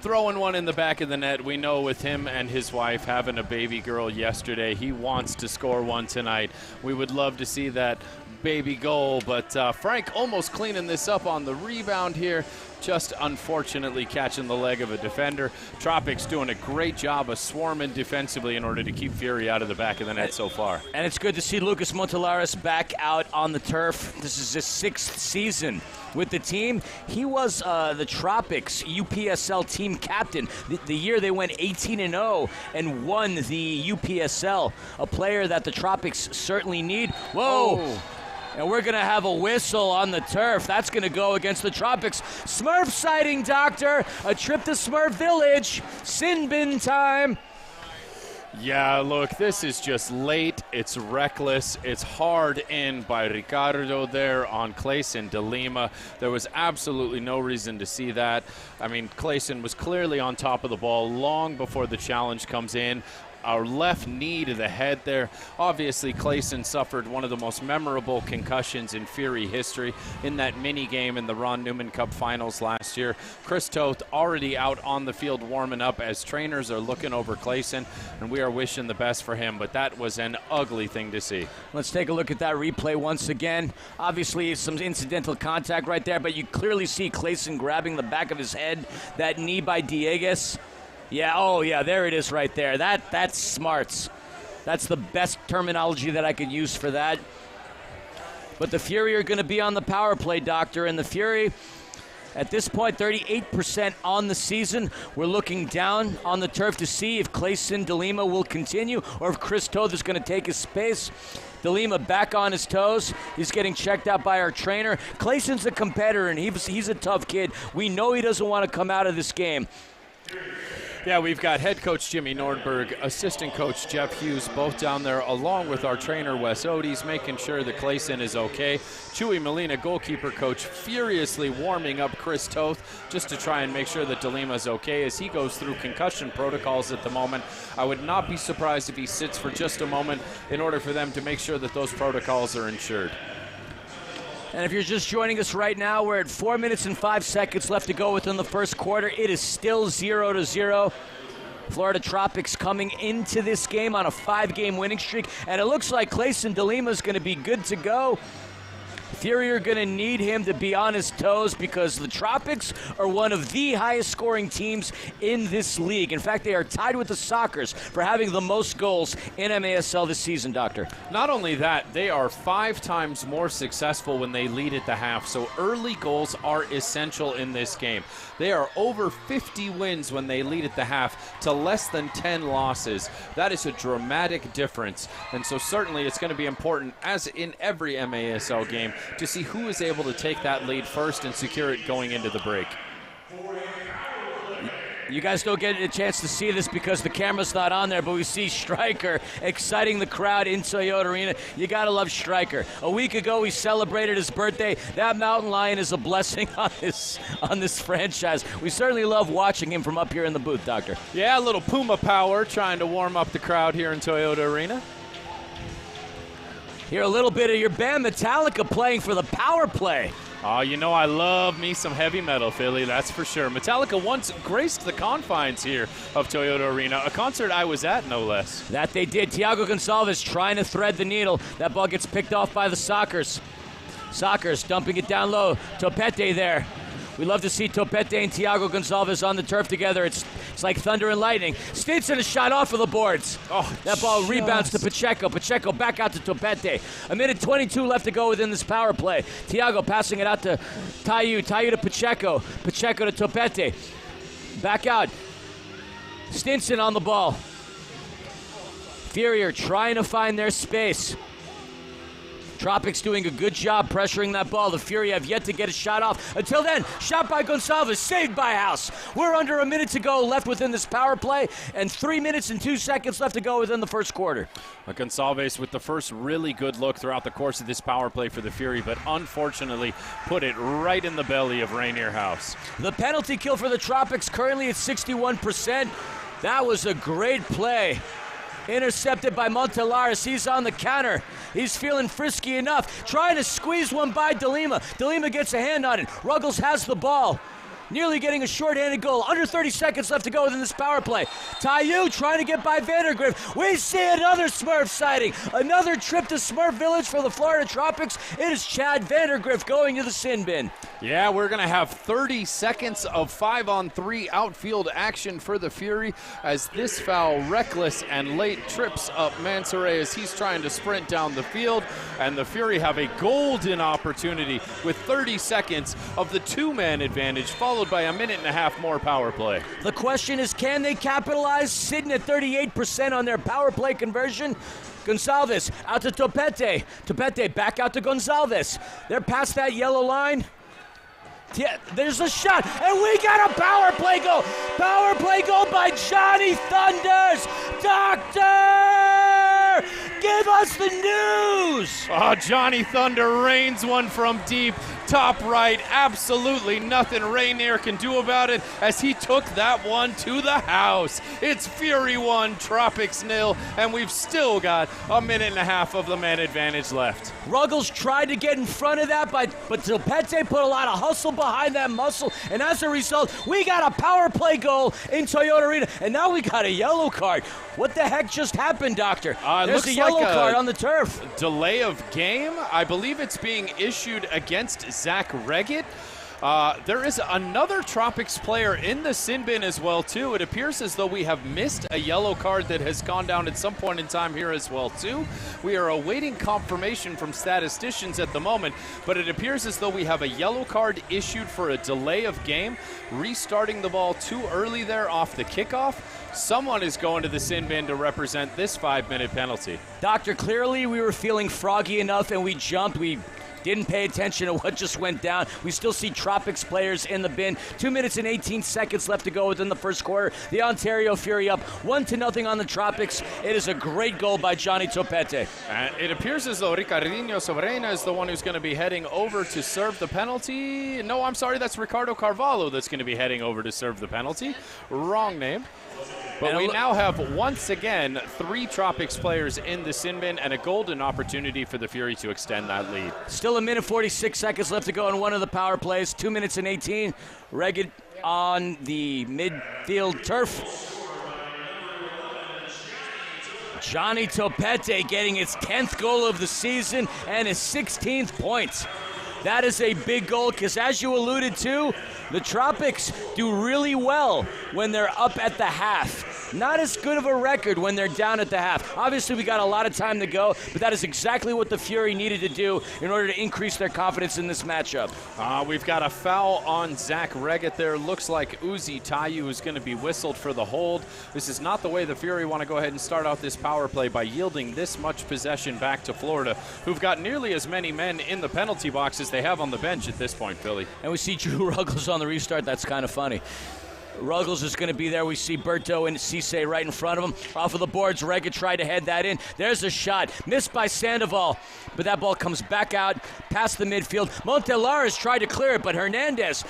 throwing one in the back of the net. We know with him and his wife having a baby girl yesterday, he wants to score one tonight. We would love to see that baby goal, but Frank almost cleaning this up on the rebound here. Just unfortunately catching the leg of a defender. Tropics doing a great job of swarming defensively in order to keep Fury out of the back of the net so far. And it's good to see Lucas Montelares back out on the turf. This is his 6th season with the team. He was the Tropics UPSL team captain the year they went 18-0 and won the UPSL, a player that the Tropics certainly need. Whoa! Oh. And we're going to have a whistle on the turf. That's going to go against the Tropics. Smurf sighting, Doctor. A trip to Smurf Village. Sin bin time. Yeah, look, this is just late. It's reckless. It's hard in by Ricardo there on Clayson de Lima. There was absolutely no reason to see that. I mean, Clayson was clearly on top of the ball long before the challenge comes in. Our left knee to the head there. Obviously, Clayson suffered one of the most memorable concussions in Fury history in that mini game in the Ron Newman Cup finals last year. Chris Toth already out on the field warming up as trainers are looking over Clayson, and we are wishing the best for him, but that was an ugly thing to see. Let's take a look at that replay once again. Obviously, some incidental contact right there, but you clearly see Clayson grabbing the back of his head. That knee by Dieguez. Yeah, oh yeah, there it is right there. That's smarts. That's the best terminology that I could use for that. But the Fury are going to be on the power play, Doctor, and the Fury, at this point, 38% on the season. We're looking down on the turf to see if Clayson de Lima will continue or if Chris Toth is going to take his space. De Lima back on his toes. He's getting checked out by our trainer. Clayson's a competitor, and he's a tough kid. We know he doesn't want to come out of this game. Yeah, we've got head coach Jimmy Nordberg, assistant coach Jeff Hughes, both down there, along with our trainer Wes Odes, making sure that Clayson is okay. Chewy Molina, goalkeeper coach, furiously warming up Chris Toth just to try and make sure that De Lima's okay as he goes through concussion protocols at the moment. I would not be surprised if he sits for just a moment in order for them to make sure that those protocols are ensured. And if you're just joining us right now, we're at 4 minutes and 5 seconds left to go within the first quarter. It is still 0-0. Florida Tropics coming into this game on a 5-game winning streak. And it looks like Clayson de Lima is going to be good to go. Fury are going to need him to be on his toes because the Tropics are one of the highest scoring teams in this league. In fact, they are tied with the Sockers for having the most goals in MASL this season, Doctor. Not only that, they are 5 times more successful when they lead at the half, so early goals are essential in this game. They are over 50 wins when they lead at the half to less than 10 losses. That is a dramatic difference, and so certainly it's going to be important, as in every MASL game, to see who is able to take that lead first and secure it going into the break. You guys don't get a chance to see this because the camera's not on there, but we see Stryker exciting the crowd in Toyota Arena. You gotta love Stryker. A week ago, we celebrated his birthday. That mountain lion is a blessing on this franchise. We certainly love watching him from up here in the booth, Doctor. Yeah, a little Puma power trying to warm up the crowd here in Toyota Arena. Hear a little bit of your band Metallica playing for the power play. Oh, you know I love me some heavy metal, Philly, that's for sure. Metallica once graced the confines here of Toyota Arena, a concert I was at, no less. That they did. Thiago Gonçalves trying to thread the needle. That ball gets picked off by the Sockers. Sockers dumping it down low. Topete there. We love to see Topete and Thiago Gonçalves on the turf together. It's like thunder and lightning. Stinson is shot off of the boards. Oh, that ball rebounds to Pacheco. Pacheco back out to Topete. 1:22 left to go within this power play. Thiago passing it out to Tayu. Tayu to Pacheco. Pacheco to Topete. Back out. Stinson on the ball. Fury are trying to find their space. Tropics doing a good job pressuring that ball. The Fury have yet to get a shot off. Until then, shot by Gonçalves, saved by House. We're under a minute to go left within this power play, and 3 minutes and 2 seconds left to go within the first quarter. Gonçalves with the first really good look throughout the course of this power play for the Fury, but unfortunately put it right in the belly of Rainier House. The penalty kill for the Tropics currently at 61%. That was a great play. Intercepted by Montelares. He's on the counter. He's feeling frisky enough. Trying to squeeze one by DeLima. DeLima gets a hand on it. Ruggles has the ball. Nearly getting a short-handed goal. Under 30 seconds left to go within this power play. Tayu trying to get by Vandergrift. We see another Smurf sighting. Another trip to Smurf Village for the Florida Tropics. It is Chad Vandergrift going to the sin bin. Yeah, we're going to have 30 seconds of 5-on-3 outfield action for the Fury as this foul, reckless and late, trips up Mansour as he's trying to sprint down the field. And the Fury have a golden opportunity with 30 seconds of the two-man advantage, followed by a minute and a half more power play. The question is, can they capitalize? Sitting at 38% on their power play conversion. Gonçalves out to Topete. Topete back out to Gonçalves. They're past that yellow line. Yeah, there's a shot, and we got a power play goal. Power play goal by Johnny Thunders. Doctor, give us the news. Oh, Johnny Thunder rains one from deep. Top right, absolutely nothing Rainier can do about it as he took that one to the house. It's Fury 1, Tropics 0, and we've still got a minute and a half of the man advantage left. Ruggles tried to get in front of that, but Topete put a lot of hustle behind that muscle, and as a result, we got a power play goal in Toyota Arena, and now we got a yellow card. What the heck just happened, Doctor? There's a yellow card on the turf. Delay of game. I believe it's being issued against Zach Reggett. There is another Tropics player in the sin bin as well, too. It appears as though we have missed a yellow card that has gone down at some point in time here as well, too. We are awaiting confirmation from statisticians at the moment, but it appears as though we have a yellow card issued for a delay of game, restarting the ball too early there off the kickoff. Someone is going to the sin bin to represent this 5-minute penalty. Doctor, clearly we were feeling froggy enough and we jumped. We didn't pay attention to what just went down. We still see Tropics players in the bin. 2 minutes and 18 seconds left to go within the first quarter. The Ontario Fury up 1-0 on the Tropics. It is a great goal by Johnny Topete. And it appears as though Ricardinho Sobrena is the one who's going to be heading over to serve the penalty. No, I'm sorry, that's Ricardo Carvalho that's going to be heading over to serve the penalty. Wrong name. But we now have, once again, 3 Tropics players in the sin bin and a golden opportunity for the Fury to extend that lead. Still 1:46 seconds left to go in one of the power plays. 2 minutes and 18. Reggett on the midfield turf. Johnny Topete getting his 10th goal of the season and his 16th point. That is a big goal because, as you alluded to, the Tropics do really well when they're up at the half. Not as good of a record when they're down at the half. Obviously, we got a lot of time to go, but that is exactly what the Fury needed to do in order to increase their confidence in this matchup. We've got a foul on Zach Reggett there. Looks like Uzi Tayu is going to be whistled for the hold. This is not the way the Fury want to go ahead and start out this power play by yielding this much possession back to Florida, who've got nearly as many men in the penalty box as they have on the bench at this point, Philly. And we see Drew Ruggles on the restart. That's kind of funny. Ruggles is going to be there. We see Berto and Cisse right in front of him. Off of the boards, Reggett tried to head that in. There's a shot. Missed by Sandoval. But that ball comes back out past the midfield. Montelares tried to clear it, but Hernandez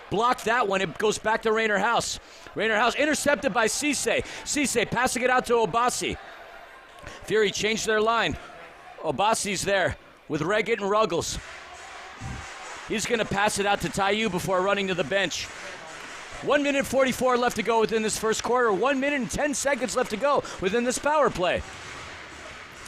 blocked that one. It goes back to Rainier House. Rainier House intercepted by Cisse. Cisse passing it out to Obasi. Fury changed their line. Obasi's there with Reggett and Ruggles. He's going to pass it out to Tayu before running to the bench. 1 minute 44 left to go within this first quarter. 1 minute and 10 seconds left to go within this power play.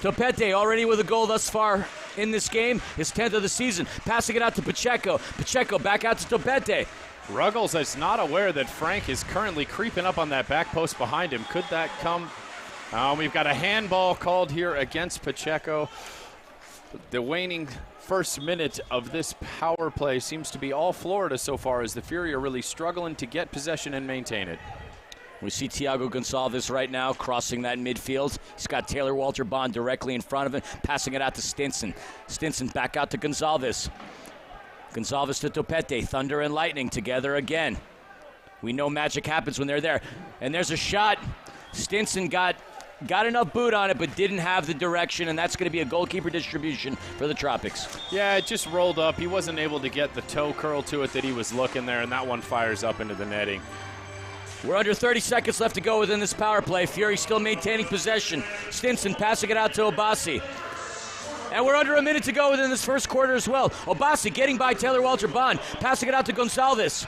Topete already with a goal thus far in this game, his 10th of the season. Passing it out to Pacheco. Pacheco back out to Topete. Ruggles is not aware that Frank is currently creeping up on that back post behind him. Could that come? We've got a handball called here against Pacheco. The waning first minute of this power play seems to be all Florida so far, as the Fury are really struggling to get possession and maintain it. We see Thiago Gonçalves right now crossing that midfield. He's got Taylor Walter Bond directly in front of him, passing it out to Stinson. Stinson back out to Gonçalves. Gonçalves to Topete. Thunder and lightning together again. We know magic happens when they're there. And there's a shot. Stinson got enough boot on it, but didn't have the direction, and that's going to be a goalkeeper distribution for the Tropics. Yeah, it just rolled up. He wasn't able to get the toe curl to it that he was looking there, and that one fires up into the netting. We're under 30 seconds left to go within this power play. Fury still maintaining possession. Stinson passing it out to Obasi. And we're under a minute to go within this first quarter as well. Obasi getting by Taylor Walter Bond, passing it out to Gonçalves.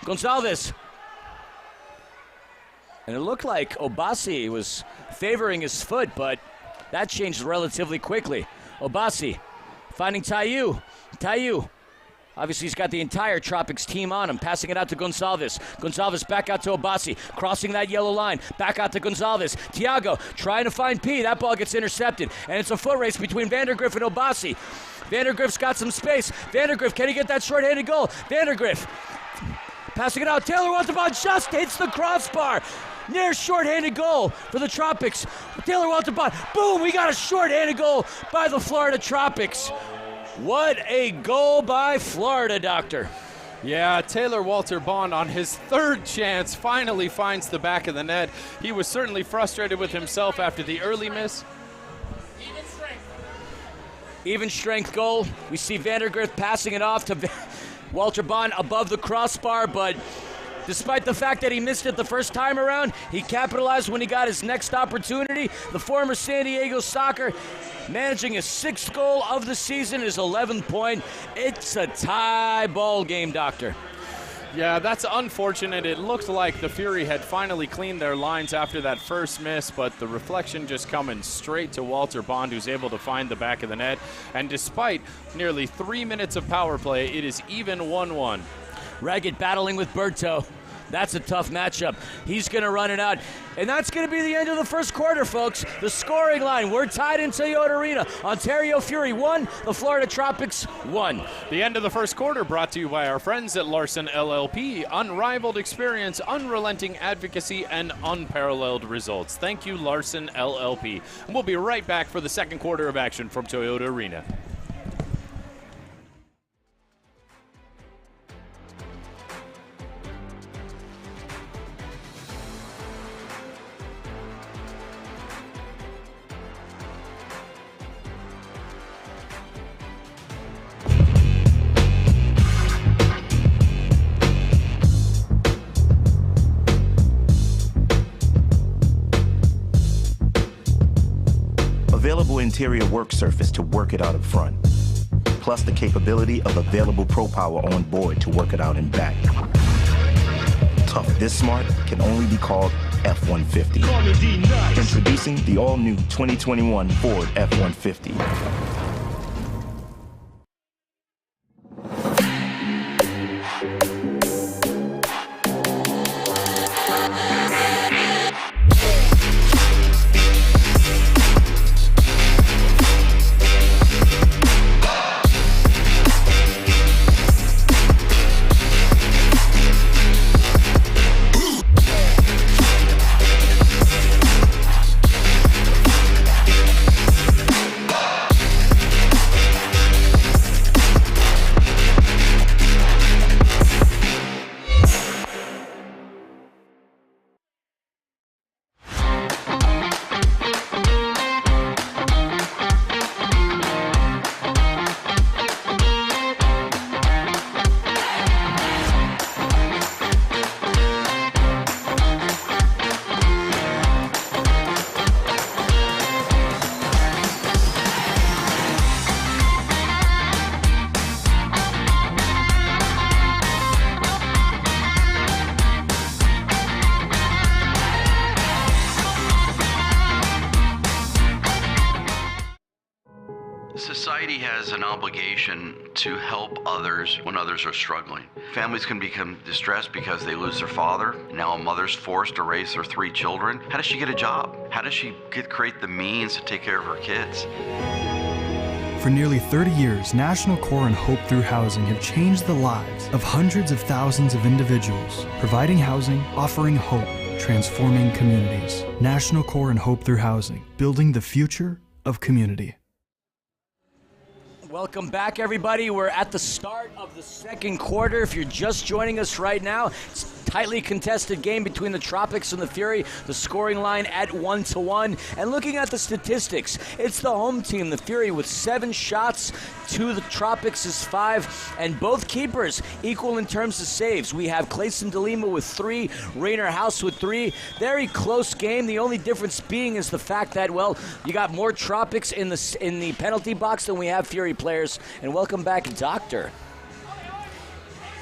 Gonçalves. And it looked like Obasi was favoring his foot, but that changed relatively quickly. Obasi finding Tayu. Tayu. Obviously, he's got the entire Tropics team on him. Passing it out to Gonçalves. Gonçalves back out to Obasi. Crossing that yellow line. Back out to Gonçalves. Thiago trying to find P. That ball gets intercepted. And it's a foot race between Vandergriff and Obasi. Vandergriff's got some space. Vandergriff, can he get that short-handed goal? Vandergriff passing it out. Taylor Walterbond just hits the crossbar. Near short-handed goal for the Tropics. Taylor Walterbond. Boom, we got a short-handed goal by the Florida Tropics. What a goal by Florida, Doctor. Yeah, Taylor Walter Bond on his third chance finally finds the back of the net. He was certainly frustrated with himself after the early miss. Even strength goal. We see Vandergriff passing it off to Walter Bond above the crossbar, but despite the fact that he missed it the first time around, he capitalized when he got his next opportunity. The former San Diego Soccer managing his 6th goal of the season, his 11th point. It's a tie ball game, Doctor. Yeah, that's unfortunate. It looked like the Fury had finally cleaned their lines after that first miss, but the reflection just coming straight to Walter Bond, who's able to find the back of the net. And despite nearly 3 minutes of power play, it is even 1-1. Ragged battling with Berto. That's a tough matchup. He's going to run it out. And that's going to be the end of the first quarter, folks. The scoring line. We're tied in Toyota Arena. Ontario Fury 1, the Florida Tropics 1. The end of the first quarter brought to you by our friends at Larson LLP. Unrivaled experience, unrelenting advocacy, and unparalleled results. Thank you, Larson LLP. And we'll be right back for the second quarter of action from Toyota Arena. Available interior work surface to work it out up front, plus the capability of available Pro Power on board to work it out in back. Tough this smart can only be called F-150. Introducing the all-new 2021 Ford F-150. Society has an obligation to help others when others are struggling. Families can become distressed because they lose their father. Now a mother's forced to raise their 3 children. How does she get a job? How does she create the means to take care of her kids? For nearly 30 years, National Core and Hope Through Housing have changed the lives of hundreds of thousands of individuals, providing housing, offering hope, transforming communities. National Core and Hope Through Housing, building the future of community. Welcome back, everybody. We're at the start of the second quarter. If you're just joining us right now, it's a tightly contested game between the Tropics and the Fury. The scoring line at 1-1. And looking at the statistics, it's the home team, the Fury, with 7 shots to the Tropics is 5, and both keepers equal in terms of saves. We have Clayson DeLima with 3, Rainer House with 3. Very close game. The only difference being is the fact that, well, you got more Tropics in the penalty box than we have Fury players. And welcome back, Doctor.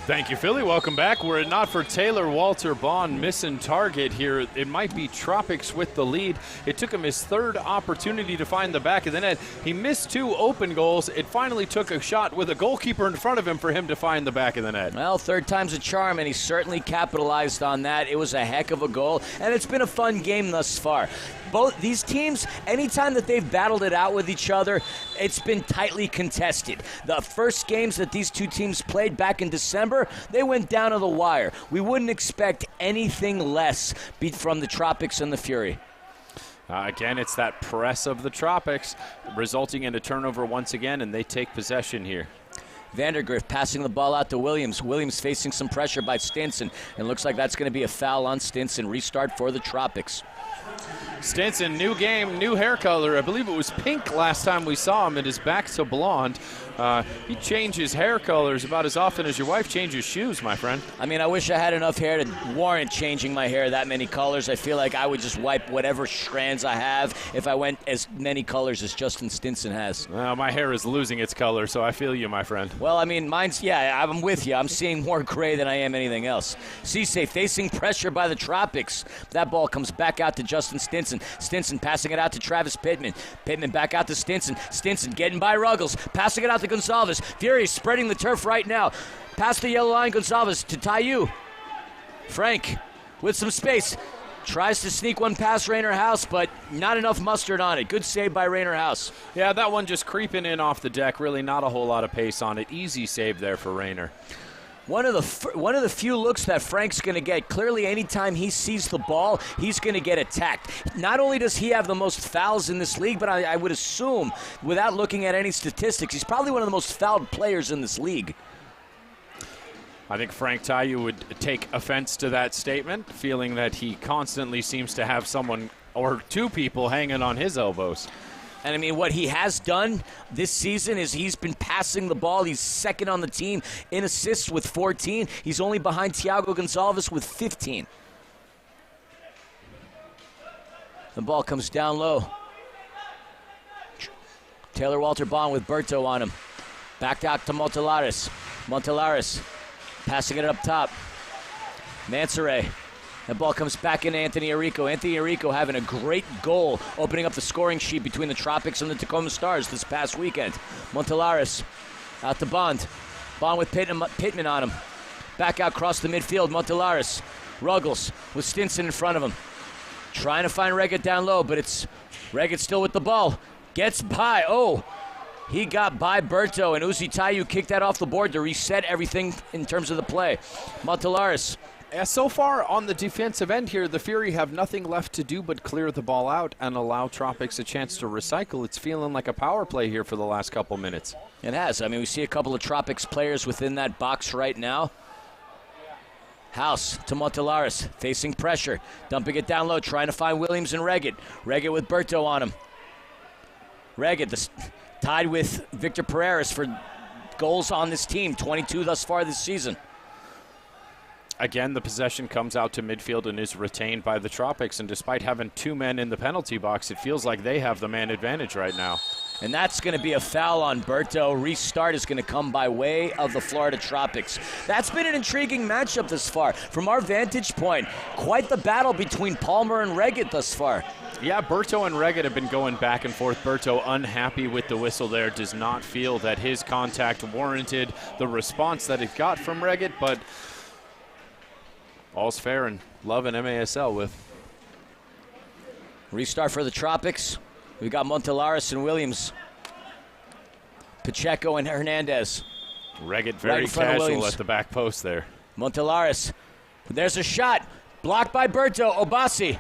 Thank you, Philly. Welcome back. Were it not for Taylor Walter Bond missing target here, it might be Tropics with the lead. It took him his 3rd opportunity to find the back of the net. He missed 2 open goals. It finally took a shot with a goalkeeper in front of him for him to find the back of the net. Well, 3rd time's a charm, and he certainly capitalized on that. It was a heck of a goal, and it's been a fun game thus far. Both these teams, anytime that they've battled it out with each other, it's been tightly contested. The first games that these two teams played back in December, they went down to the wire. We wouldn't expect anything less from the Tropics and the Fury. Again, it's that press of the Tropics, resulting in a turnover once again, and they take possession here. Vandergrift passing the ball out to Williams. Williams facing some pressure by Stinson, and looks like that's going to be a foul on Stinson. Restart for the Tropics. Stinson, new game, new hair color. I believe it was pink last time we saw him. It is back to blonde. He changes hair colors about as often as your wife changes shoes, my friend. I mean, I wish I had enough hair to warrant changing my hair that many colors. I feel like I would just wipe whatever strands I have if I went as many colors as Justin Stinson has. Well, my hair is losing its color, so I feel you, my friend. Well, I mean, mine's, yeah, I'm with you. I'm seeing more gray than I am anything else. Cisse facing pressure by the Tropics. That ball comes back out to Justin Stinson. Stinson passing it out to Travis Pittman. Pittman back out to Stinson. Stinson getting by Ruggles. Passing it out to Gonzalez. Fury spreading the turf right now. Past the yellow line, Gonzalez to Tayu. Frank with some space. Tries to sneak one past Rainer House, but not enough mustard on it. Good save by Rainer House. Yeah, that one just creeping in off the deck. Really not a whole lot of pace on it. Easy save there for Rainer. One of the few looks that Frank's going to get. Clearly, anytime he sees the ball, he's going to get attacked. Not only does he have the most fouls in this league, but I would assume, without looking at any statistics, he's probably one of the most fouled players in this league. I think Frank Tayu would take offense to that statement, feeling that he constantly seems to have someone or 2 people hanging on his elbows. And, I mean, what he has done this season is he's been passing the ball. He's second on the team in assists with 14. He's only behind Thiago Gonçalves with 15. The ball comes down low. Taylor Walter Bond with Berto on him. Backed out to Montelares. Montelares passing it up top. Mansoret. That ball comes back into Anthony Arico. Anthony Arico having a great goal, opening up the scoring sheet between the Tropics and the Tacoma Stars this past weekend. Montelares out to Bond. Bond with Pittman on him. Back out across the midfield, Montelares. Ruggles with Stinson in front of him. Trying to find Reggett down low, but it's Reggett still with the ball. Gets by. Oh, he got by Berto, and Uzi Tayu kicked that off the board to reset everything in terms of the play. Montelares. So far on the defensive end here, the Fury have nothing left to do but clear the ball out and allow Tropics a chance to recycle. It's feeling like a power play here for the last couple minutes. It has. I mean, we see a couple of Tropics players within that box right now. House to Montelares, facing pressure, dumping it down low, trying to find Williams and Reggett. Reggett with Berto on him. Reggett tied with Victor Pereira for goals on this team, 22 thus far this season. Again, the possession comes out to midfield and is retained by the Tropics, and despite having 2 men in the penalty box, it feels like they have the man advantage right now. And that's going to be a foul on Berto. Restart is going to come by way of the Florida Tropics. That's been an intriguing matchup thus far. From our vantage point, quite the battle between Palmer and Reggett thus far. Yeah, Berto and Reggett have been going back and forth. Berto unhappy with the whistle there, does not feel that his contact warranted the response that it got from Reggett, but all's fair and love and MASL with. Restart for the Tropics. We've got Montelares and Williams. Pacheco and Hernandez. Reggett very casual at the back post there. Montelares. There's a shot. Blocked by Berto. Obasi.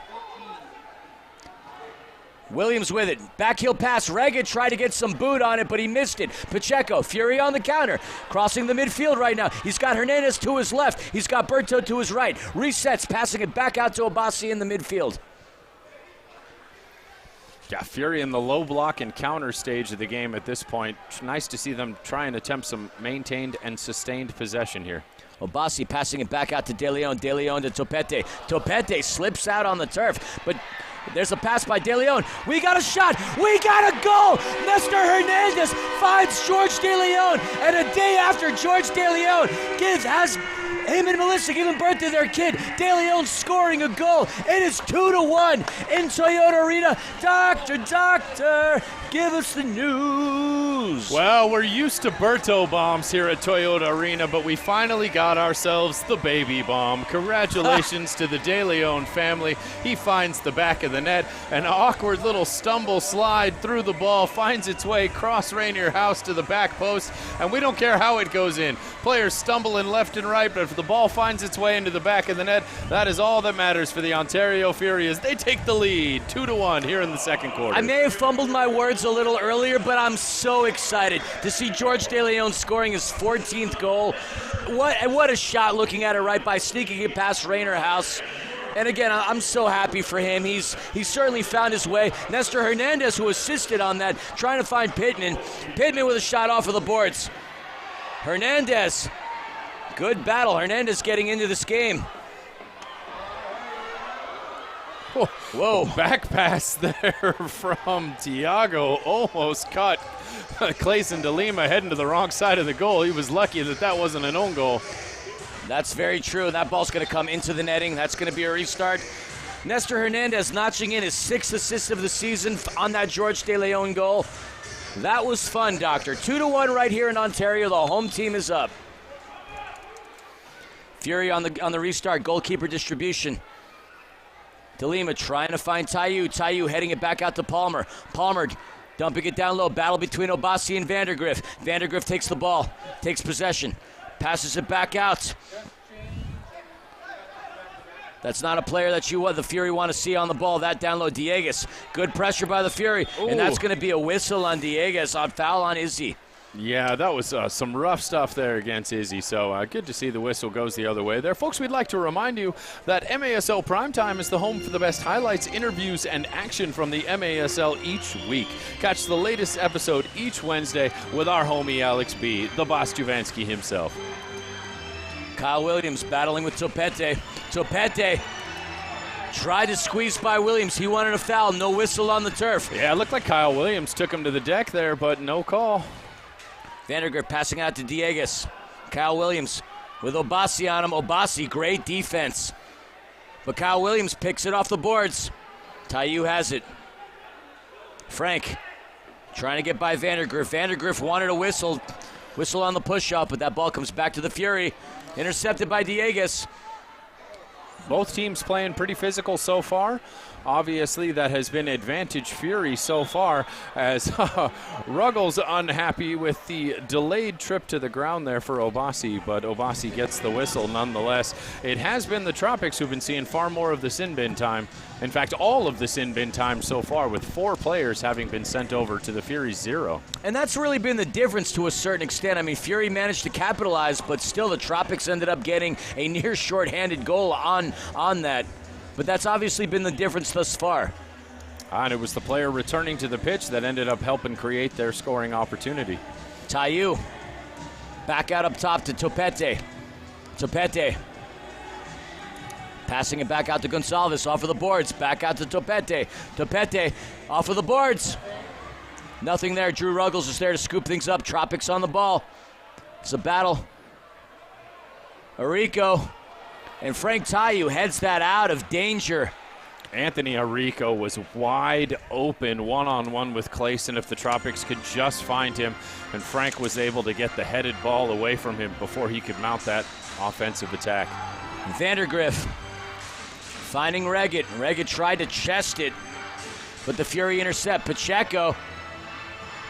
Williams with it. Backheel pass. Reggett tried to get some boot on it, but he missed it. Pacheco. Fury on the counter. Crossing the midfield right now. He's got Hernandez to his left. He's got Berto to his right. Resets. Passing it back out to Obasi in the midfield. Yeah, Fury in the low block and counter stage of the game at this point. Nice to see them try and attempt some maintained and sustained possession here. Obasi passing it back out to De Leon. De Leon to Topete. Topete slips out on the turf, but there's a pass by De Leon. We got a shot. We got a goal. Nestor Hernandez finds George De Leon. And a day after George De Leon has him and Melissa giving birth to their kid, De Leon scoring a goal. It is 2-1 in Toyota Arena. Doctor, give us the news. Well, we're used to Berto bombs here at Toyota Arena, but we finally got ourselves the baby bomb. Congratulations to the De Leon family. He finds the back of the net. An awkward little stumble slide through the ball, finds its way across Rainier House to the back post, and we don't care how it goes in. Players stumbling left and right, but if the ball finds its way into the back of the net, that is all that matters for the Ontario Fury as they take the lead 2-1 here in the second quarter. I may have fumbled my words a little earlier, but I'm so excited to see George De Leon scoring his 14th goal. What a shot, looking at it right by, sneaking it past Rainier House. And again, I'm so happy for him. He's certainly found his way. Nestor Hernandez, who assisted on that, trying to find Pittman. Pittman with a shot off of the boards. Hernandez, good battle. Hernandez getting into this game. Whoa. Back pass there from Tiago, almost caught Clayson de Lima heading to the wrong side of the goal. He was lucky that wasn't an own goal. That's very true. That ball's going to come into the netting. That's going to be a restart. Nestor Hernandez notching in his 6th assist of the season on that George De Leon goal. That was fun, Doctor. 2-1 right here in Ontario. The home team is up. Fury on the restart. Goalkeeper distribution. De Lima trying to find Tayu. Tayu heading it back out to Palmer. Palmer dumping it down low. Battle between Obasi and Vandergriff. Vandergriff takes the ball. Takes possession. Passes it back out. That's not a player that the Fury want to see on the ball. That down low, Dieguez. Good pressure by the Fury. Ooh. And that's going to be a whistle on Dieguez, on foul on Izzy. Yeah, that was some rough stuff there against Izzy, so good to see the whistle goes the other way there. Folks, we'd like to remind you that MASL Primetime is the home for the best highlights, interviews, and action from the MASL each week. Catch the latest episode each Wednesday with our homie Alex B., the boss Juvansky himself. Kyle Williams battling with Topete. Topete tried to squeeze by Williams. He wanted a foul. No whistle on the turf. Yeah, it looked like Kyle Williams took him to the deck there, but no call. Vandergriff passing out to Dieguez. Kyle Williams with Obasi on him. Obasi, great defense. But Kyle Williams picks it off the boards. Tayu has it. Frank trying to get by Vandergriff. Vandergriff wanted a whistle. Whistle on the push-up, but that ball comes back to the Fury. Intercepted by Dieguez. Both teams playing pretty physical so far. Obviously, that has been advantage Fury so far, as Ruggles unhappy with the delayed trip to the ground there for Obasi, but Obasi gets the whistle nonetheless. It has been the Tropics who've been seeing far more of the sin bin time. In fact, all of the sin bin time so far, with 4 players having been sent over to the Fury's 0. And that's really been the difference to a certain extent. I mean, Fury managed to capitalize, but still the Tropics ended up getting a near shorthanded goal on that. But that's obviously been the difference thus far. And it was the player returning to the pitch that ended up helping create their scoring opportunity. Tayu back out up top to Topete. Topete passing it back out to Gonsalves, off of the boards. Back out to Topete. Topete off of the boards. Nothing there. Drew Ruggles is there to scoop things up. Tropics on the ball. It's a battle. Arico. And Frank Tayu heads that out of danger. Anthony Arrico was wide open one-on-one with Clayson if the Tropics could just find him, and Frank was able to get the headed ball away from him before he could mount that offensive attack. Vandergriff finding Reggett. Reggett tried to chest it, but the Fury intercept. Pacheco.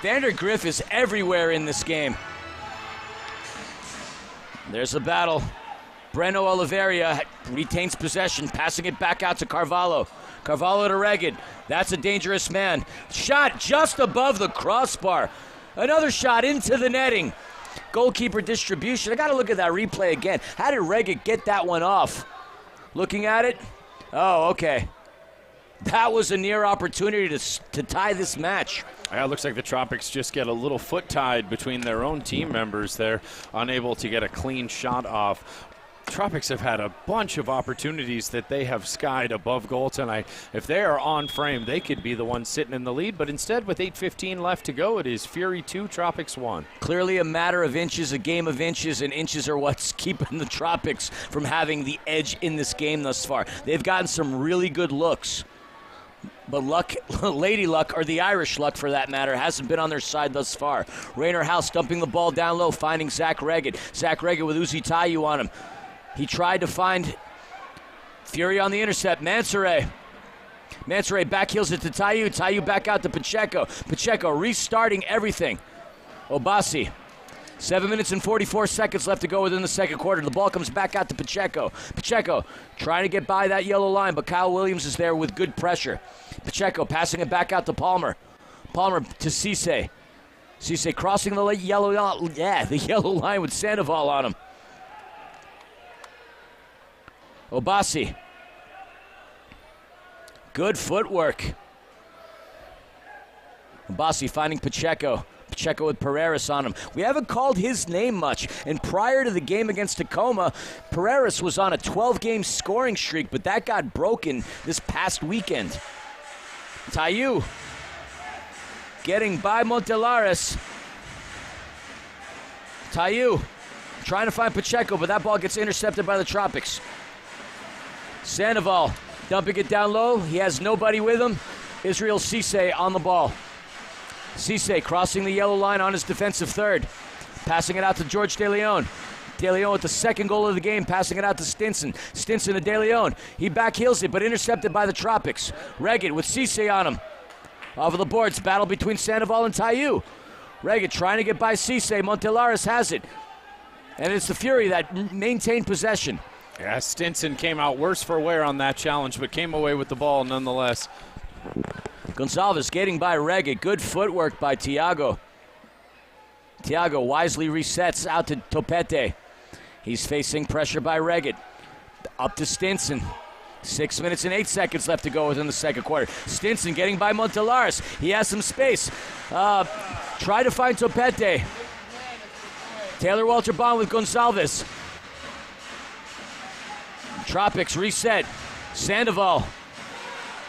Vandergriff is everywhere in this game. There's a battle. Breno Oliveira retains possession, passing it back out to Carvalho. Carvalho to Reggett. That's a dangerous man. Shot just above the crossbar. Another shot into the netting. Goalkeeper distribution. I got to look at that replay again. How did Reggett get that one off? Looking at it. Oh, okay. That was a near opportunity to tie this match. Yeah, it looks like the Tropics just get a little foot tied between their own team members there, unable to get a clean shot off. Tropics have had a bunch of opportunities that they have skied above goal tonight. If they are on frame, they could be the ones sitting in the lead, but instead with 8:15 left to go, it is Fury 2, Tropics 1. Clearly a matter of inches, a game of inches, and inches are what's keeping the Tropics from having the edge in this game thus far. They've gotten some really good looks, but luck, Lady Luck, or the Irish Luck for that matter, hasn't been on their side thus far. Rainer House dumping the ball down low, finding Zach Reggett. Zach Reggett with Uzi Tayu on him. He tried to find Fury on the intercept. Mansoure back heels it to Tayu. Tayu back out to Pacheco. Pacheco restarting everything. Obasi. 7 minutes and 44 seconds left to go within the second quarter. The ball comes back out to Pacheco. Pacheco trying to get by that yellow line, but Kyle Williams is there with good pressure. Pacheco passing it back out to Palmer. Palmer to Cisse. Cisse crossing the yellow line with Sandoval on him. Obasi. Good footwork. Obasi finding Pacheco. Pacheco with Pereiras on him. We haven't called his name much. And prior to the game against Tacoma, Pereiras was on a 12-game scoring streak, but that got broken this past weekend. Tayu getting by Montelares. Tayu trying to find Pacheco, but that ball gets intercepted by the Tropics. Sandoval dumping it down low. He has nobody with him. Israel Cisse on the ball. Cisse crossing the yellow line on his defensive third. Passing it out to George De Leon. De Leon with the second goal of the game, passing it out to Stinson. Stinson to De Leon. He backheels it, but intercepted by the Tropics. Reggett with Cisse on him. Off of the boards, battle between Sandoval and Tayu. Reggett trying to get by Cisse. Montelares has it. And it's the Fury that maintained possession. Yeah, Stinson came out worse for wear on that challenge, but came away with the ball nonetheless. Gonzalez getting by Reggett. Good footwork by Thiago. Thiago wisely resets out to Topete. He's facing pressure by Reggett. Up to Stinson. 6 minutes and 8 seconds left to go within the second quarter. Stinson getting by Montelares. He has some space. Try to find Topete. Taylor Walter Bond with Gonzalez. Tropics reset. Sandoval.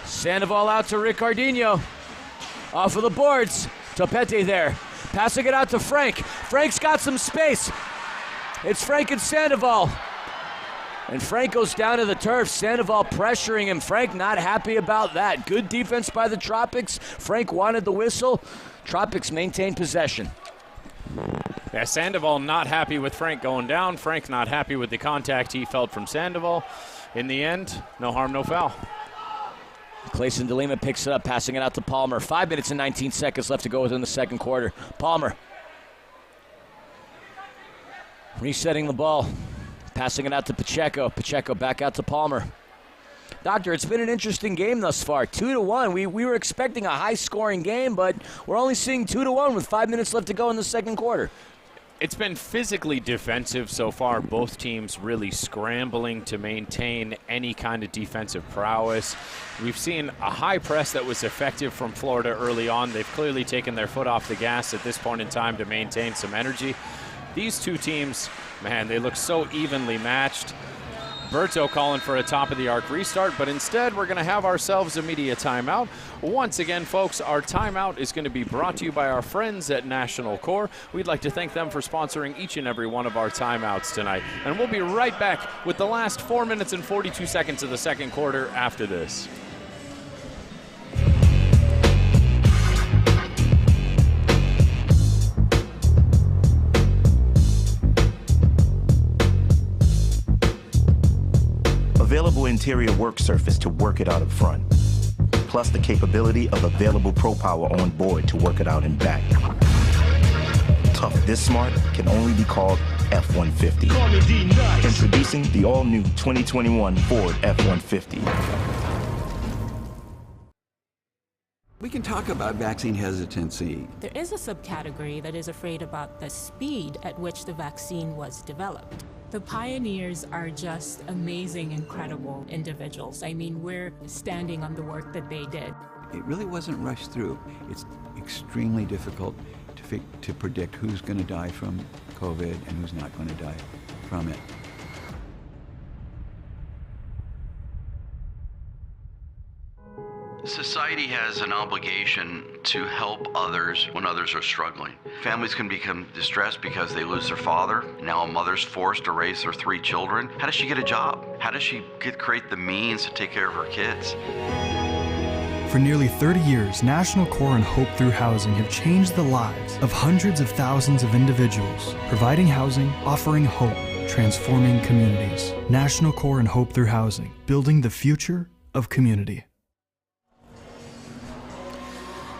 Sandoval out to Ricardinho. Off of the boards. Topete there. Passing it out to Frank. Frank's got some space. It's Frank and Sandoval. And Frank goes down to the turf. Sandoval pressuring him. Frank not happy about that. Good defense by the Tropics. Frank wanted the whistle. Tropics maintain possession. Yeah, Sandoval not happy with Frank going down. Frank not happy with the contact he felt from Sandoval. In the end, no harm, no foul. Clayson DeLima picks it up, passing it out to Palmer. 5 minutes and 19 seconds left to go within the second quarter. Palmer resetting the ball, passing it out to Pacheco. Pacheco back out to Palmer. Doctor, it's been an interesting game thus far. 2-1. We were expecting a high-scoring game, but we're only seeing 2-1 with 5 minutes left to go in the second quarter. It's been physically defensive so far. Both teams really scrambling to maintain any kind of defensive prowess. We've seen a high press that was effective from Florida early on. They've clearly taken their foot off the gas at this point in time to maintain some energy. These two teams, man, they look so evenly matched. Berto calling for a top-of-the-arc restart, but instead we're going to have ourselves a media timeout. Once again, folks, our timeout is going to be brought to you by our friends at National Core. We'd like to thank them for sponsoring each and every one of our timeouts tonight. And we'll be right back with the last 4 minutes and 42 seconds of the second quarter after this. available interior work surface to work it out up front, plus the capability of available Pro Power on board to work it out in back. Tough this smart can only be called F-150. Introducing the all-new 2021 Ford F-150. We can talk about vaccine hesitancy. There is a subcategory that is afraid about the speed at which the vaccine was developed. The pioneers are just amazing, incredible individuals. I mean, we're standing on the work that they did. It really wasn't rushed through. It's extremely difficult to predict who's going to die from COVID and who's not going to die from it. Society has an obligation to help others when others are struggling. Families can become distressed because they lose their father. Now a mother's forced to raise their 3 children. How does she get a job? How does she create the means to take care of her kids? For nearly 30 years, National Core and Hope Through Housing have changed the lives of hundreds of thousands of individuals, providing housing, offering hope, transforming communities. National Core and Hope Through Housing, building the future of community.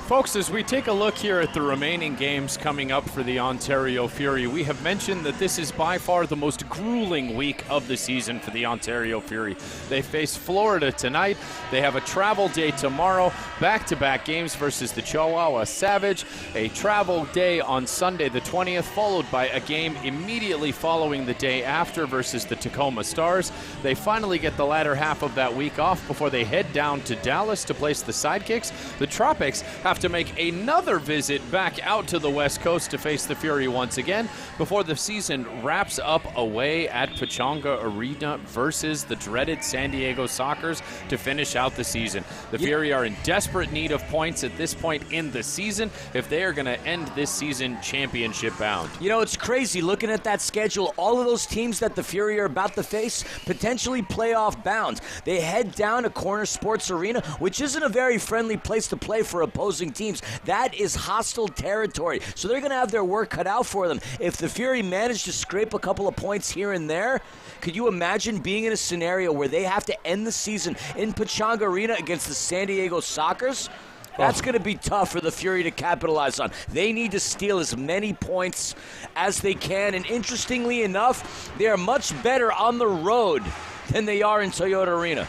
Folks, as we take a look here at the remaining games coming up for the Ontario Fury, we have mentioned that this is by far the most grueling week of the season for the Ontario Fury. They face Florida tonight. They have a travel day tomorrow, back-to-back games versus the Chihuahua Savage, a travel day on Sunday the 20th, followed by a game immediately following the day after versus the Tacoma Stars. They finally get the latter half of that week off before they head down to Dallas to place the Sidekicks. The Tropics have to make another visit back out to the West Coast to face the Fury once again before the season wraps up away at Pechanga Arena versus the dreaded San Diego Sockers to finish out the season. The Fury are in desperate need of points at this point in the season if they are going to end this season championship bound. You know, it's crazy looking at that schedule. All of those teams that the Fury are about to face potentially playoff bound. They head down to Corner Sports Arena, which isn't a very friendly place to play for opposing teams. That is hostile territory. So they're going to have their work cut out for them. If the Fury manage to scrape a couple of points here and there, could you imagine being in a scenario where they have to end the season in Pechanga Arena against the San Diego Sockers? That's going to be tough for the Fury to capitalize on. They need to steal as many points as they can. And interestingly enough, they are much better on the road than they are in Toyota Arena.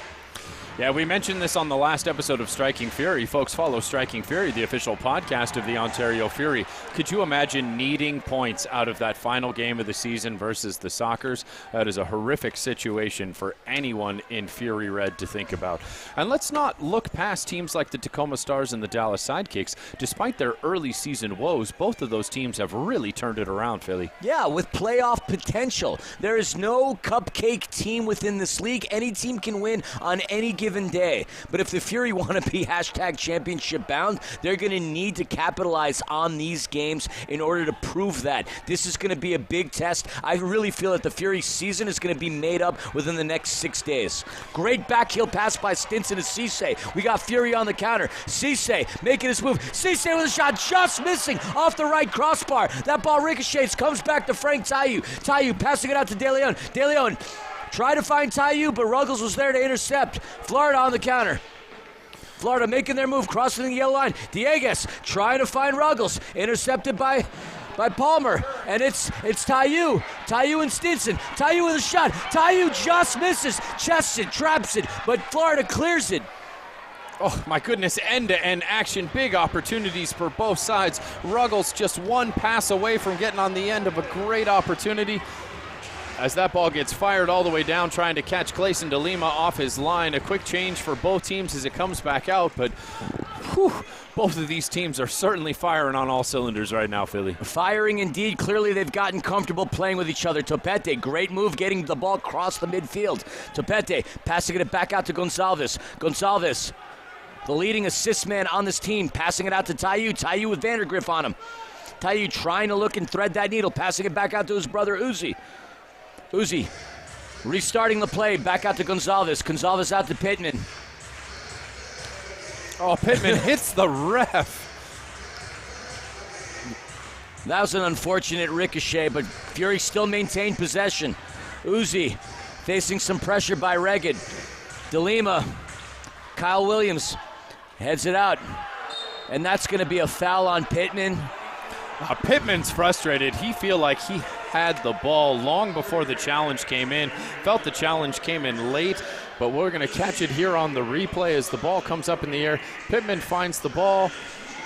Yeah, we mentioned this on the last episode of Striking Fury. Folks, follow Striking Fury, the official podcast of the Ontario Fury. Could you imagine needing points out of that final game of the season versus the Sockers? That is a horrific situation for anyone in Fury Red to think about. And let's not look past teams like the Tacoma Stars and the Dallas Sidekicks. Despite their early season woes, both of those teams have really turned it around, Philly. Yeah, with playoff potential. There is no cupcake team within this league. Any team can win on any given day. But if the Fury want to be hashtag championship bound, they're going to need to capitalize on these games in order to prove that. This is going to be a big test. I really feel that the Fury season is going to be made up within the next 6 days. Great backheel pass by Stinson to Cisse. We got Fury on the counter. Cisse making his move. Cisse with a shot just missing off the right crossbar. That ball ricochets, comes back to Frank Taillou. Taillou passing it out to De Leon. De Leon try to find Taillou, but Ruggles was there to intercept. Florida on the counter. Florida making their move, crossing the yellow line. Dieguez trying to find Ruggles. Intercepted by Palmer. And it's Taillou. Taillou and Stinson. Taillou with a shot. Taillou just misses. Chests it, traps it, but Florida clears it. Oh, my goodness, end-to-end action, big opportunities for both sides. Ruggles just one pass away from getting on the end of a great opportunity. As that ball gets fired all the way down, trying to catch Clayson DeLima off his line. A quick change for both teams as it comes back out, but both of these teams are certainly firing on all cylinders right now, Philly. Firing indeed. Clearly they've gotten comfortable playing with each other. Topete, great move getting the ball across the midfield. Topete passing it back out to Gonzalez. Gonzalez, the leading assist man on this team, passing it out to Taillou. Taillou with Vandergriff on him. Taillou trying to look and thread that needle, passing it back out to his brother Uzi. Uzi restarting the play, back out to Gonzalez. Gonzalez out to Pittman. Oh, Pittman hits the ref. That was an unfortunate ricochet, but Fury still maintained possession. Uzi facing some pressure by Regged. DeLima, Kyle Williams heads it out. And that's going to be a foul on Pittman. Pittman's frustrated. He feel like he had the ball long before the challenge came in. Felt the challenge came in late, but we're going to catch it here on the replay as the ball comes up in the air. Pittman finds the ball.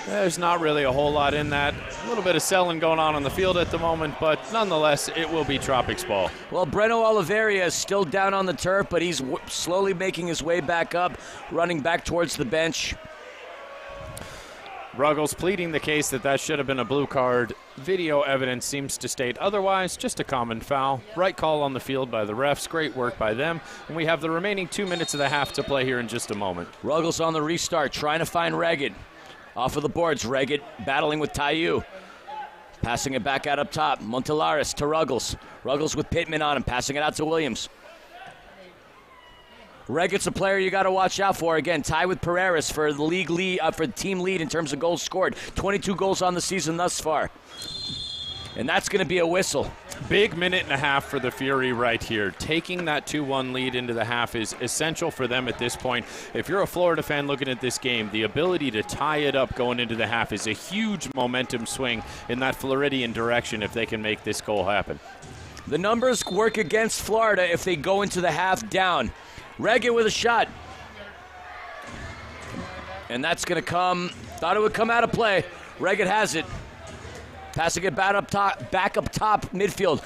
There's not really a whole lot in that. A little bit of selling going on the field at the moment, but nonetheless, it will be Tropics ball. Well, Breno Oliveria is still down on the turf, but he's slowly making his way back up, running back towards the bench. Ruggles pleading the case that should have been a blue card. Video evidence seems to state otherwise, just a common foul. Right call on the field by the refs, great work by them. And we have the remaining 2 minutes of the half to play here in just a moment. Ruggles on the restart, trying to find Regged. Off of the boards, Regged battling with Tayu. Passing it back out up top, Montelares to Ruggles. Ruggles with Pittman on him, passing it out to Williams. Regged's a player you got to watch out for. Again, tie with Pereira's for the league lead, for the team lead in terms of goals scored. 22 goals on the season thus far. And that's going to be a whistle. Big minute and a half for the Fury right here. Taking that 2-1 lead into the half is essential for them at this point. If you're a Florida fan looking at this game, the ability to tie it up going into the half is a huge momentum swing in that Floridian direction if they can make this goal happen. The numbers work against Florida if they go into the half down. Regged with a shot. And that's going to come, thought it would come out of play. Regged has it. Passing it back up top midfield.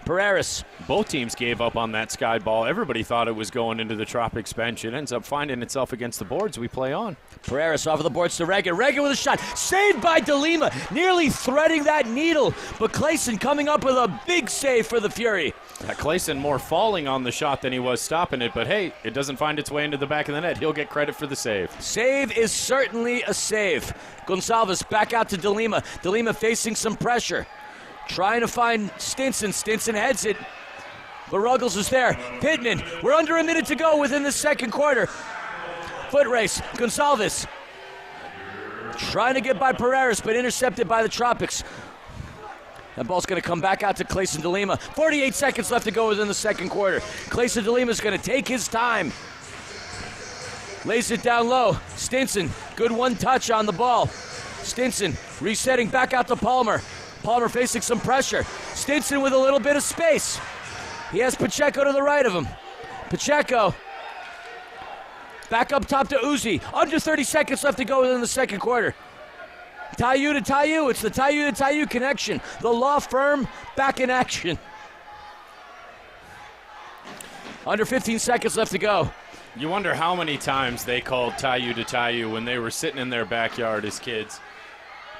Pereira's. Both teams gave up on that sky ball. Everybody thought it was going into the Tropics bench. It ends up finding itself against the boards. We play on. Pereira's off of the boards to Regged. Regged with a shot. Saved by DeLima. Nearly threading that needle. But Clayson coming up with a big save for the Fury. Clayson more falling on the shot than he was stopping it. But hey, it doesn't find its way into the back of the net. He'll get credit for the save. Save is certainly a save. Gonçalves back out to DeLima. DeLima facing some pressure. Trying to find Stinson. Stinson heads it. But Ruggles is there. Pittman, we're under a minute to go within the second quarter. Foot race. Gonçalves trying to get by Pereira's, but intercepted by the Tropics. That ball's going to come back out to Clayson DeLima. 48 seconds left to go within the second quarter. Clayson DeLima's going to take his time. Lays it down low. Stinson, good one touch on the ball. Stinson resetting back out to Palmer. Palmer facing some pressure. Stinson with a little bit of space. He has Pacheco to the right of him. Pacheco back up top to Uzi. Under 30 seconds left to go within the second quarter. Tayu to Tayu. It's the Tayu to Tayu connection. The law firm back in action. Under 15 seconds left to go. You wonder how many times they called Tayu to Tayu when they were sitting in their backyard as kids.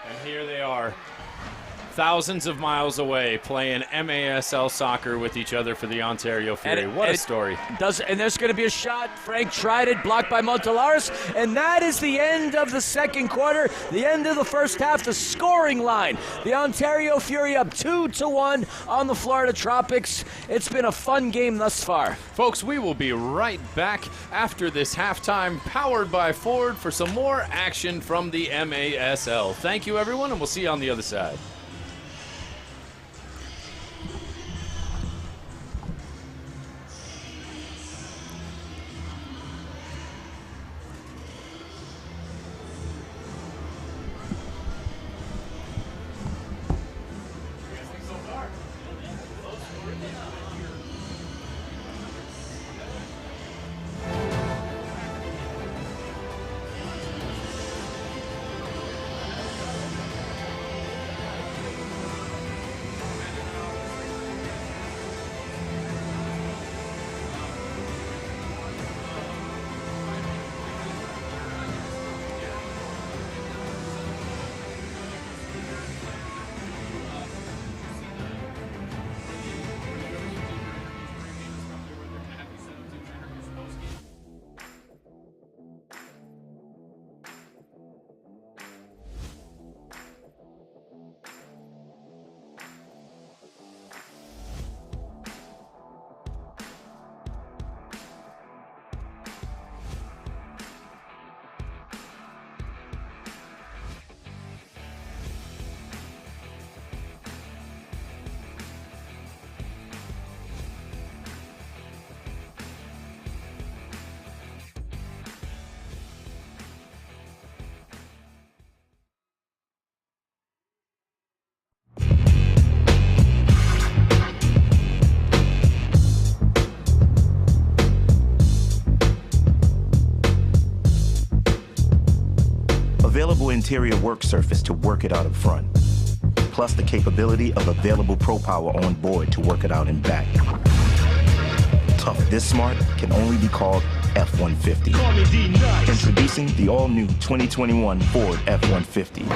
And here they are, thousands of miles away, playing MASL soccer with each other for the Ontario Fury. What a story. And there's going to be a shot. Frank tried it, blocked by Montelares. And that is the end of the second quarter, the end of the first half, the scoring line. The Ontario Fury up 2-1 on the Florida Tropics. It's been a fun game thus far. Folks, we will be right back after this halftime, powered by Ford, for some more action from the MASL. Thank you, everyone, and we'll see you on the other side. Available interior work surface to work it out in front. Plus the capability of available Pro Power on board to work it out in back. Tough this smart can only be called F-150. Introducing the all-new 2021 Ford F-150.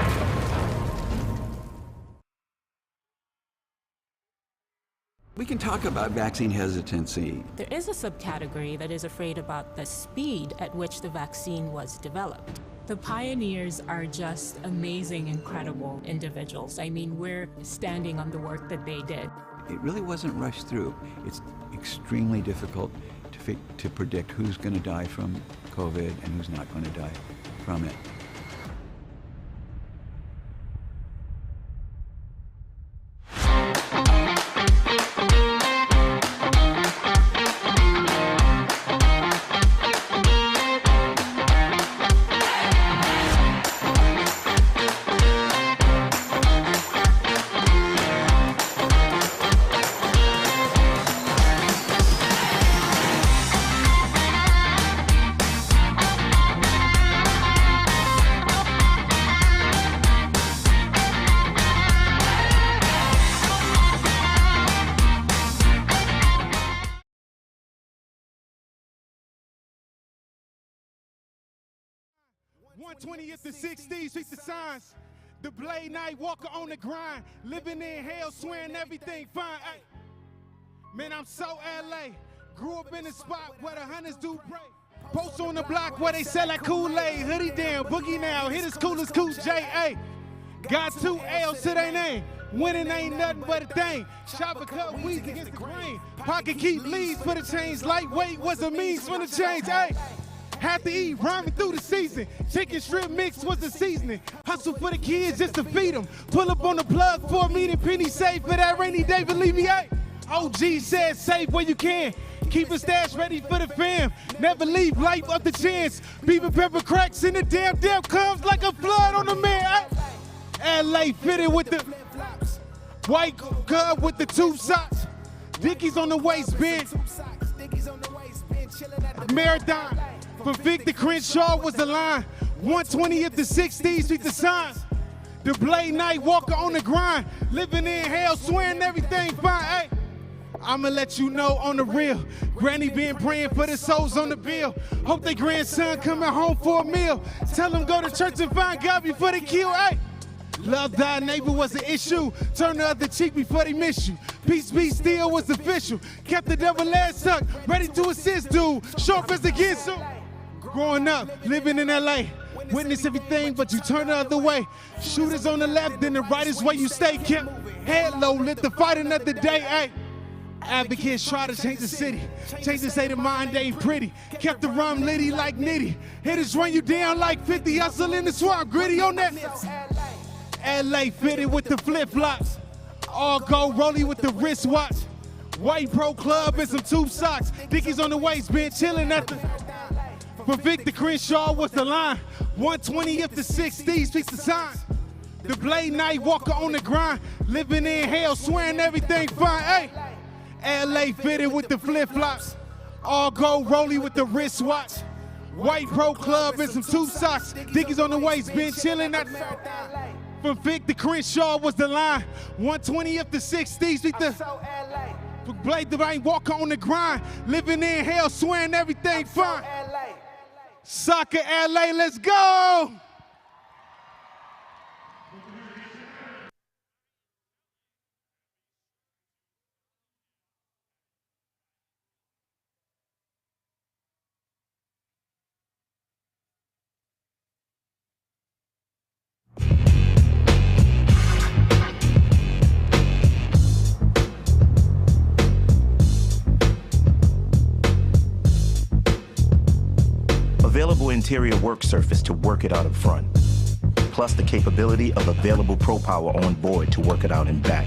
We can talk about vaccine hesitancy. There is a subcategory that is afraid about the speed at which the vaccine was developed. The pioneers are just amazing, incredible individuals. I mean, we're standing on the work that they did. It really wasn't rushed through. It's extremely difficult to predict who's going to die from COVID and who's not going to die from it. '20th to '60s, speak the signs. The Blade Night Walker on the grind, living in hell, swearing everything fine. Ay. Man, I'm so LA. Grew up in a spot where the hunters do pray. Post on the block where they sell like Kool-Aid. Hoodie down, boogie now, hit as cool as Coach J. Ay. Got 2 L's to their name. Winning ain't nothing but a thing. Shop a cup weeds against the grain. Pocket keep leads for the change. Lightweight was a means for the change. Ay. Had to eat ramen through the season. Chicken strip mix was the seasoning. Hustle for the kids just to feed them. Pull up on the plug for a meeting. Penny safe for that rainy day, believe me, ay. OG said save where you can. Keep a stash ready for the fam. Never leave life up the chance. Beaver pepper cracks in the damn comes like a flood on the man. Ay. LA fitted with the white glove with the 2 socks. Dickies on the waistband. Marathon. From Vic to Crenshaw was the line. 120th to '60s, speak the signs. The Blade Night Walker on the grind. Living in hell, swearing everything fine. Hey, I'ma let you know on the real. Granny been praying for the souls on the bill. Hope their grandson coming home for a meal. Tell them go to church and find God before they kill. Hey, love thy neighbor was an issue. Turn the other cheek before they miss you. Peace be still was official. Kept the devil ass tucked, ready to assist, dude. Sharp as against him. Growing up, living in LA, witness everything, but you turn the other way. Shooters on the left, then the right is where you stay. Kept head low, lit the fight another day. Ay. Advocates try to change the city, change the state of mind ain't pretty. Kept the rum litty like nitty. Hitters run you down like 50. Hustle in the swamp, gritty on that. LA fitted with the flip flops. All gold rolly with the wristwatch. White Pro Club and some 2 socks. Dickies on the waistband, chilling at the. From Vic to Crenshaw was the line. 120th to '60s, speaks the signs. The Blade Night Walker on the grind. Living in hell, swearing everything fine. Hey, LA fitted with the flip flops. All gold rolly with the wristwatch. White Pro Club and some 2 socks. Dickies on the waistband, chilling at. From Vic to Crenshaw was the line. 120th to '60s, speaks the. Blade Night Walker on the grind. Living in hell, swearing everything fine. Soccer LA, let's go! Available interior work surface to work it out in front. Plus the capability of available Pro Power on board to work it out in back.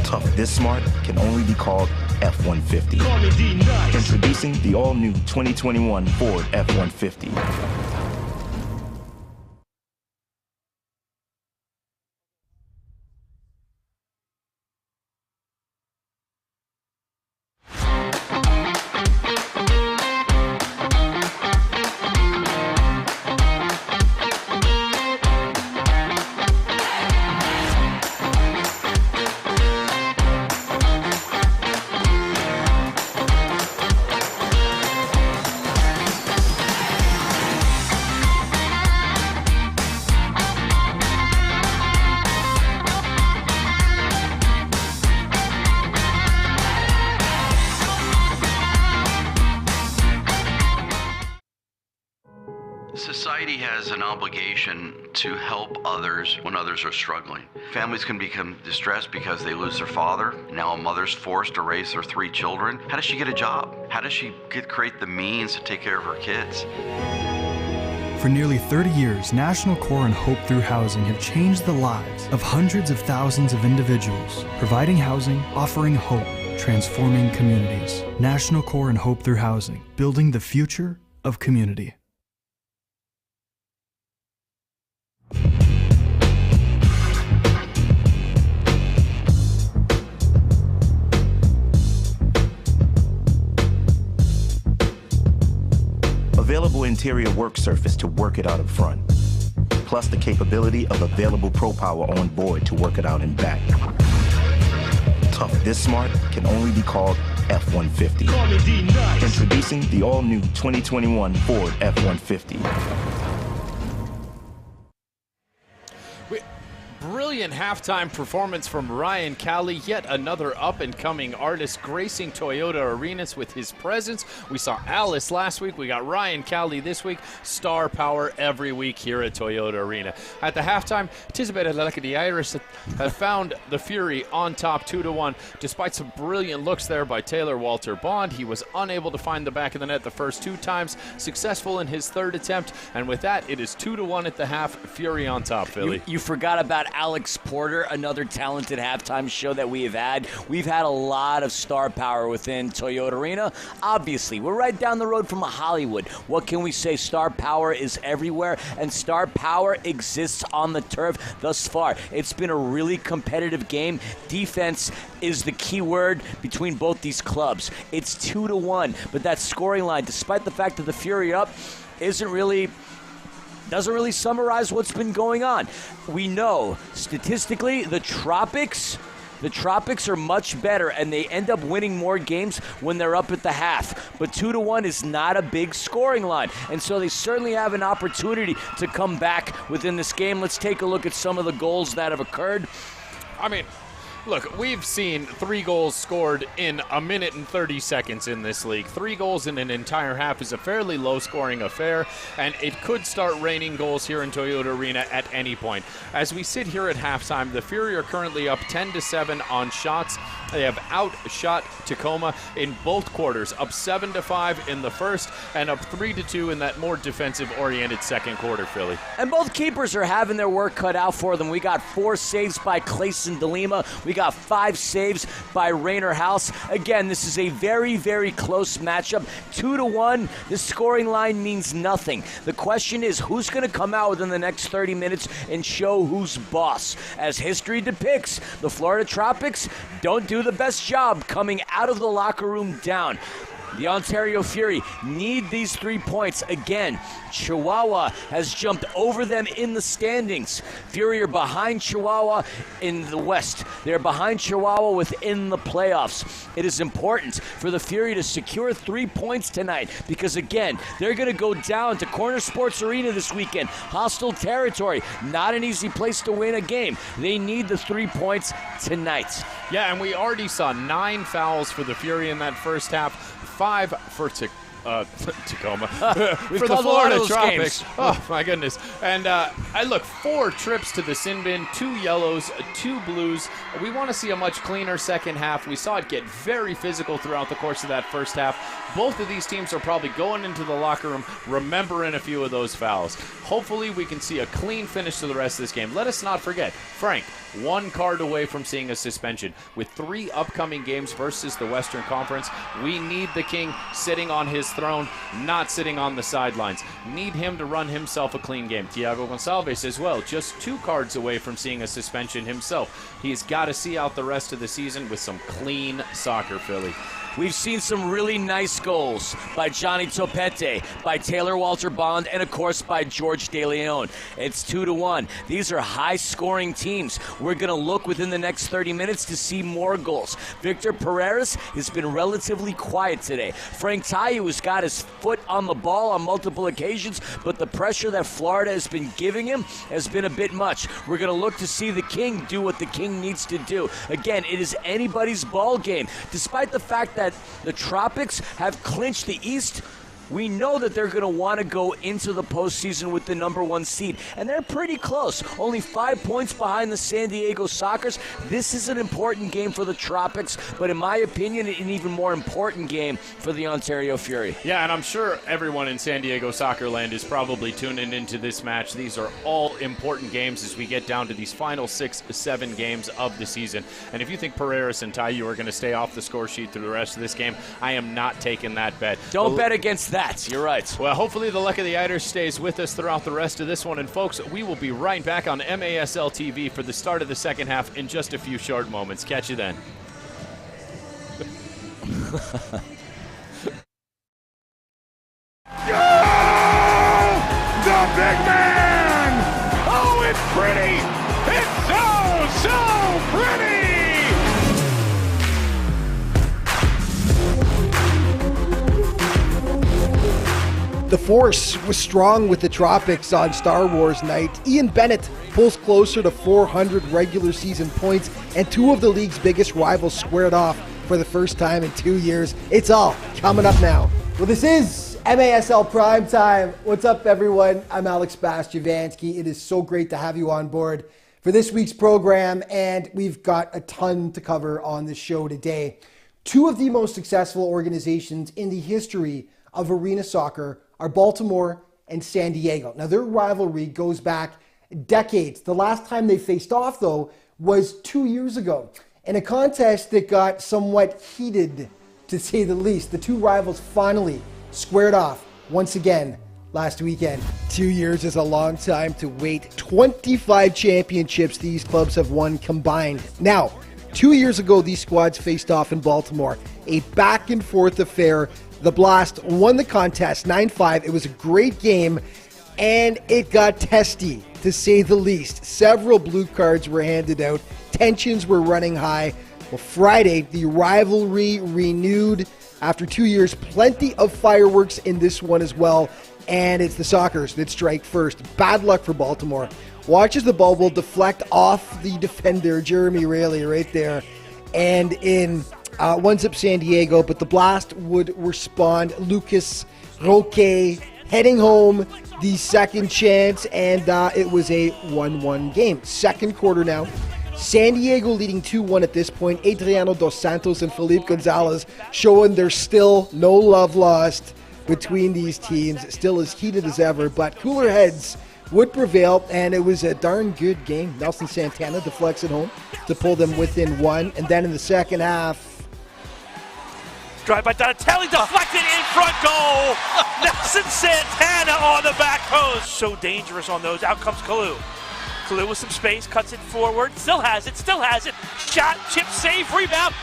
Tough this smart can only be called F-150. Introducing the all-new 2021 Ford F-150. Society has an obligation to help others when others are struggling. Families can become distressed because they lose their father. Now a mother's forced to raise their 3 children. How does she get a job? How does she create the means to take care of her kids? For nearly 30 years, National Core and Hope Through Housing have changed the lives of hundreds of thousands of individuals, providing housing, offering hope, transforming communities. National Core and Hope Through Housing, building the future of community. Available interior work surface to work it out up front, plus the capability of available Pro Power on board to work it out in back. Tough this smart can only be called F-150. Introducing the all-new 2021 Ford F-150. Brilliant halftime performance from Ryan Cowley, yet another up-and-coming artist gracing Toyota arenas with his presence. We saw Alice last week. We got Ryan Cowley this week. Star power every week here at Toyota Arena. At the halftime, Tisabetta Leleka, the Irish, had found the Fury on top 2-1. Despite some brilliant looks there by Taylor Walter Bond, he was unable to find the back of the net the first 2 times. Successful in his 3rd attempt, and with that, it is 2-1 at the half. Fury on top, Philly. You forgot about Alex Porter, another talented halftime show that we have had. We've had a lot of star power within Toyota Arena. Obviously, we're right down the road from Hollywood. What can we say? Star power is everywhere, and star power exists on the turf thus far. It's been a really competitive game. Defense is the key word between both these clubs. It's 2-1, but that scoring line, despite the fact that the Fury up, doesn't really summarize what's been going on. We know statistically the Tropics are much better, and they end up winning more games when they're up at the half. But 2-1 is not a big scoring line, and so they certainly have an opportunity to come back within this game. Let's take a look at some of the goals that have occurred. I mean, look, we've seen 3 goals scored in a minute and 30 seconds in this league. 3 goals in an entire half is a fairly low-scoring affair, and it could start raining goals here in Toyota Arena at any point. As we sit here at halftime, the Fury are currently up 10-7 on shots. They have outshot Tacoma in both quarters, up 7-5 in the first and up 3-2 in that more defensive-oriented second quarter, Philly. And both keepers are having their work cut out for them. We got 4 saves by Clayson DeLima. We got 5 saves by Rainer House. Again, this is a very, very close matchup. 2-1, the scoring line means nothing. The question is, who's going to come out within the next 30 minutes and show who's boss? As history depicts, the Florida Tropics don't do the best job coming out of the locker room down. The Ontario Fury need these 3 points. Again, Chihuahua has jumped over them in the standings. Fury are behind Chihuahua in the West. They're behind Chihuahua within the playoffs. It is important for the Fury to secure 3 points tonight because, again, they're going to go down to Corner Sports Arena this weekend. Hostile territory. Not an easy place to win a game. They need the 3 points tonight. Yeah, and we already saw 9 fouls for the Fury in that first half. 5 for Tacoma. For the Florida Tropics. Oh, my goodness. And I look, 4 trips to the sin bin, 2 yellows, 2 blues. We want to see a much cleaner second half. We saw it get very physical throughout the course of that first half. Both of these teams are probably going into the locker room remembering a few of those fouls. Hopefully we can see a clean finish to the rest of this game. Let us not forget, Frank, 1 card away from seeing a suspension. With 3 upcoming games versus the Western Conference, we need the King sitting on his throne, not sitting on the sidelines. Need him to run himself a clean game. Thiago Gonçalves as well, just 2 cards away from seeing a suspension himself. He's got to see out the rest of the season with some clean soccer, Philly. We've seen some really nice goals by Johnny Topete, by Taylor Walter Bond, and of course by George De Leon. It's 2-1. These are high-scoring teams. We're going to look within the next 30 minutes to see more goals. Victor Pereira's has been relatively quiet today. Frank Tayu has got his foot on the ball on multiple occasions, but the pressure that Florida has been giving him has been a bit much. We're going to look to see the King do what the King needs to do. Again, it is anybody's ball game. Despite the fact that the Tropics have clinched the East, we know that they're going to want to go into the postseason with the number 1 seed, and they're pretty close. Only 5 points behind the San Diego Sockers. This is an important game for the Tropics, but in my opinion, an even more important game for the Ontario Fury. Yeah, and I'm sure everyone in San Diego Soccer Land is probably tuning into this match. These are all important games as we get down to these final 6-7 games of the season. And if you think Pereiras and Taiyu are going to stay off the score sheet through the rest of this game, I am not taking that bet. Don't bet against that. You're right. Well, hopefully the luck of the Iders stays with us throughout the rest of this one. And folks, we will be right back on MASL TV for the start of the second half in just a few short moments. Catch you then. The big man! Oh, it's pretty! It's so pretty! The force was strong with the Tropics on Star Wars night. Ian Bennett pulls closer to 400 regular season points, and 2 of the league's biggest rivals squared off for the first time in 2 years. It's all coming up now. Well, this is MASL Primetime. What's up, everyone? I'm Alex Bastiavansky. It is so great to have you on board for this week's program, and we've got a ton to cover on the show today. 2 of the most successful organizations in the history of arena soccer are Baltimore and San Diego. Now, their rivalry goes back decades. The last time they faced off, though, was 2 years ago in a contest that got somewhat heated, to say the least. The 2 rivals finally squared off once again last weekend. 2 years is a long time to wait. 25 championships these clubs have won combined. Now, 2 years ago, these squads faced off in Baltimore. A back-and-forth affair. The Blast won the contest 9-5. It was a great game, and it got testy, to say the least. Several blue cards were handed out. Tensions were running high. Well, Friday, the rivalry renewed after 2 years. Plenty of fireworks in this one as well, and it's the Sockers that strike first. Bad luck for Baltimore. Watch as the ball will deflect off the defender, Jeremy Raley, right there, and in one's up San Diego, but the Blast would respond. Lucas Roque heading home the second chance, and it was a 1-1 game. Second quarter now. San Diego leading 2-1 at this point. Adriano Dos Santos and Felipe Gonzalez showing there's still no love lost between these teams. Still as heated as ever, but cooler heads would prevail, and it was a darn good game. Nelson Santana deflects at home to pull them within 1, and then in the second half, drive by Donatelli, deflected in front goal. Nelson Santana on the back post. So dangerous on those. Out comes Kalu. Kalu with some space, cuts it forward. Still has it. Shot, chip, save, rebound,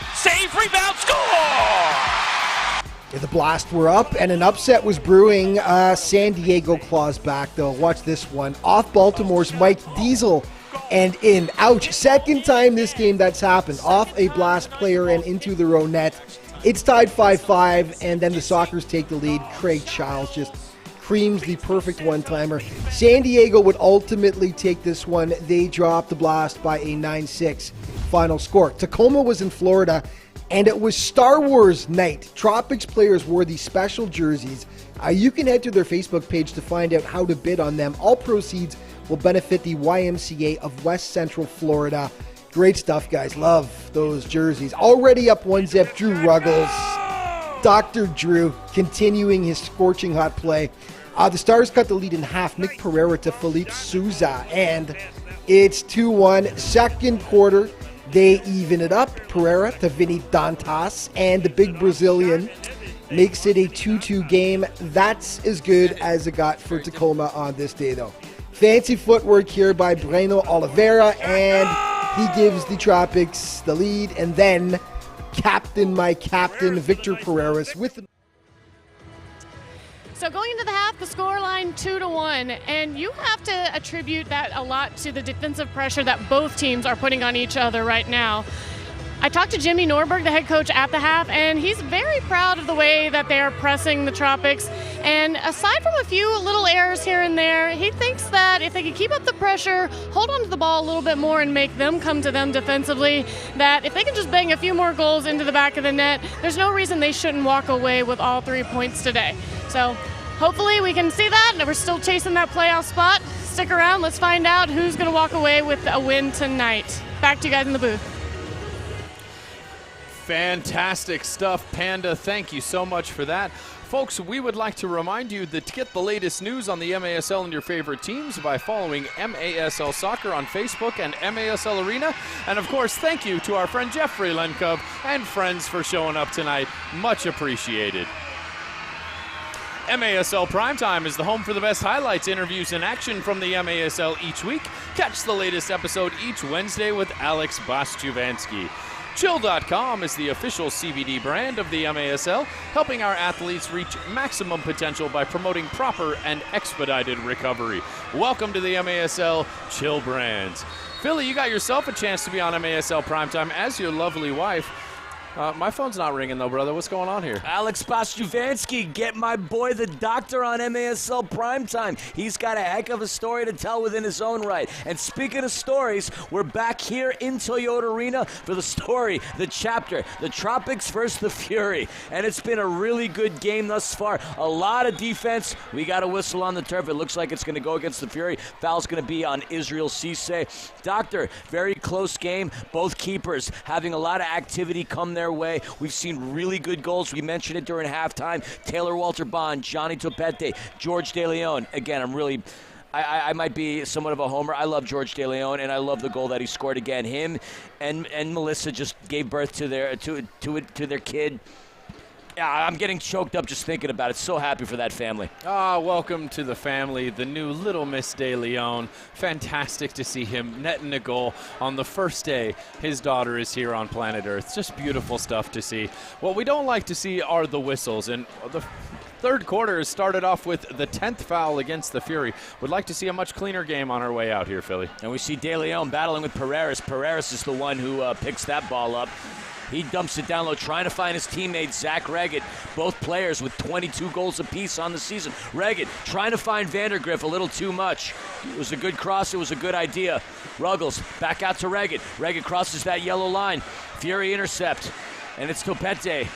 score! The Blast were up, and an upset was brewing. San Diego claws back, though. Watch this one. Off Baltimore's Mike Diesel and in. Ouch. Second time this game that's happened. Off a Blast player and into their own net. It's tied 5-5, and then the Sockers take the lead. Craig Childs just creams the perfect one-timer. San Diego would ultimately take this one. They dropped the Blast by a 9-6 final score. Tacoma was in Florida, and it was Star Wars night. Tropics players wore these special jerseys. You can head to their Facebook page to find out how to bid on them. All proceeds will benefit the YMCA of West Central Florida. Great stuff, guys. Love those jerseys. Already up 1-0, Drew Ruggles. Dr. Drew continuing his scorching hot play. The Stars cut the lead in half. Nick Pereira to Felipe Souza, and it's 2-1. Second quarter, they even it up. Pereira to Vinny Dantas, and the big Brazilian makes it a 2-2 game. That's as good as it got for Tacoma on this day, though. Fancy footwork here by Breno Oliveira, and he gives the Tropics the lead, and then my captain, Victor Pereiras with the... So going into the half, the scoreline 2-1, and you have to attribute that a lot to the defensive pressure that both teams are putting on each other right now. I talked to Jimmy Norberg, the head coach, at the half, and he's very proud of the way that they are pressing the Tropics. And aside from a few little errors here and there, he thinks that if they could keep up the pressure, hold on to the ball a little bit more and make them come to them defensively, that if they can just bang a few more goals into the back of the net, there's no reason they shouldn't walk away with all 3 points today. So hopefully we can see that, and we're still chasing that playoff spot. Stick around. Let's find out who's going to walk away with a win tonight. Back to you guys in the booth. Fantastic stuff, Panda. Thank you so much for that. Folks, we would like to remind you that to get the latest news on the MASL and your favorite teams by following MASL Soccer on Facebook and MASL Arena. And of course, thank you to our friend Jeffrey Lenkov and friends for showing up tonight. Much appreciated. MASL Primetime is the home for the best highlights, interviews, and action from the MASL each week. Catch the latest episode each Wednesday with Alex Bostjuvansky. Chill.com is the official CBD brand of the MASL, helping our athletes reach maximum potential by promoting proper and expedited recovery. Welcome to the MASL Chill Brands. Philly, you got yourself a chance to be on MASL Primetime as your lovely wife. My phone's not ringing, though, brother. What's going on here? Alex Bostjuvansky, get my boy the doctor on MASL Primetime. He's got a heck of a story to tell within his own right. And speaking of stories, we're back here in Toyota Arena for the story, the chapter, the Tropics versus the Fury. And it's been a really good game thus far. A lot of defense. We got a whistle on the turf. It looks like it's going to go against the Fury. Foul's going to be on Israel Cisse. Doctor, very close game. Both keepers having a lot of activity come their way. We've seen really good goals. We mentioned it during halftime. Taylor Walter Bond, Johnny Topete, George De Leon. Again, I might be somewhat of a homer. I love George De Leon, and I love the goal that he scored again. Him and Melissa just gave birth to their kid. Yeah, I'm getting choked up just thinking about it. So happy for that family. Welcome to the family, the new little Miss De Leon. Fantastic to see him netting a goal on the first day his daughter is here on planet Earth. Just beautiful stuff to see. What we don't like to see are the whistles, and the third quarter has started off with the 10th foul against the Fury. Would like to see a much cleaner game on our way out here, Philly. And we see De Leon battling with Pereira. Pereira is the one who picks that ball up. He dumps it down low, trying to find his teammate, Zach Reggett. Both players with 22 goals apiece on the season. Reggett trying to find Vandergriff a little too much. It was a good cross. It was a good idea. Ruggles back out to Reggett. Reggett crosses that yellow line. Fury intercept. And it's Topete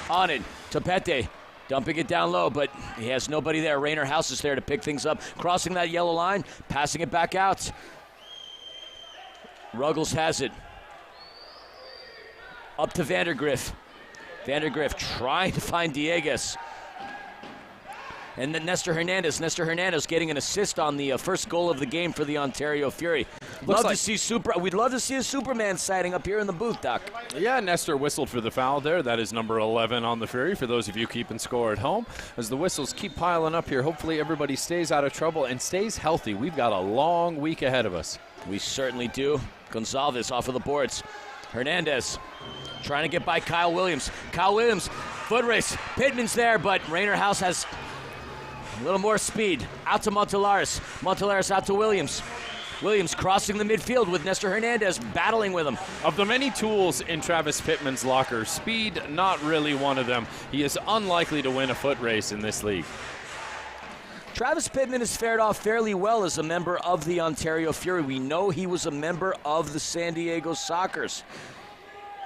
on it. Topete dumping it down low, but he has nobody there. Rainer House is there to pick things up. Crossing that yellow line, passing it back out. Ruggles has it. Up to Vandergriff. Vandergriff trying to find Dieguez. And then Nestor Hernandez. Nestor Hernandez getting an assist on the first goal of the game for the Ontario Fury. We'd love to see a Superman sighting up here in the booth, Doc. Yeah, Nestor whistled for the foul there. That is number 11 on the Fury for those of you keeping score at home. As the whistles keep piling up here, hopefully everybody stays out of trouble and stays healthy. We've got a long week ahead of us. We certainly do. Gonzalez off of the boards. Hernandez trying to get by Kyle Williams. Kyle Williams, foot race. Pittman's there, but Rainer House has a little more speed. Out to Montelares. Montelares out to Williams. Williams crossing the midfield with Nestor Hernandez battling with him. Of the many tools in Travis Pittman's locker, speed not really one of them. He is unlikely to win a foot race in this league. Travis Pittman has fared off fairly well as a member of the Ontario Fury. We know he was a member of the San Diego Sockers.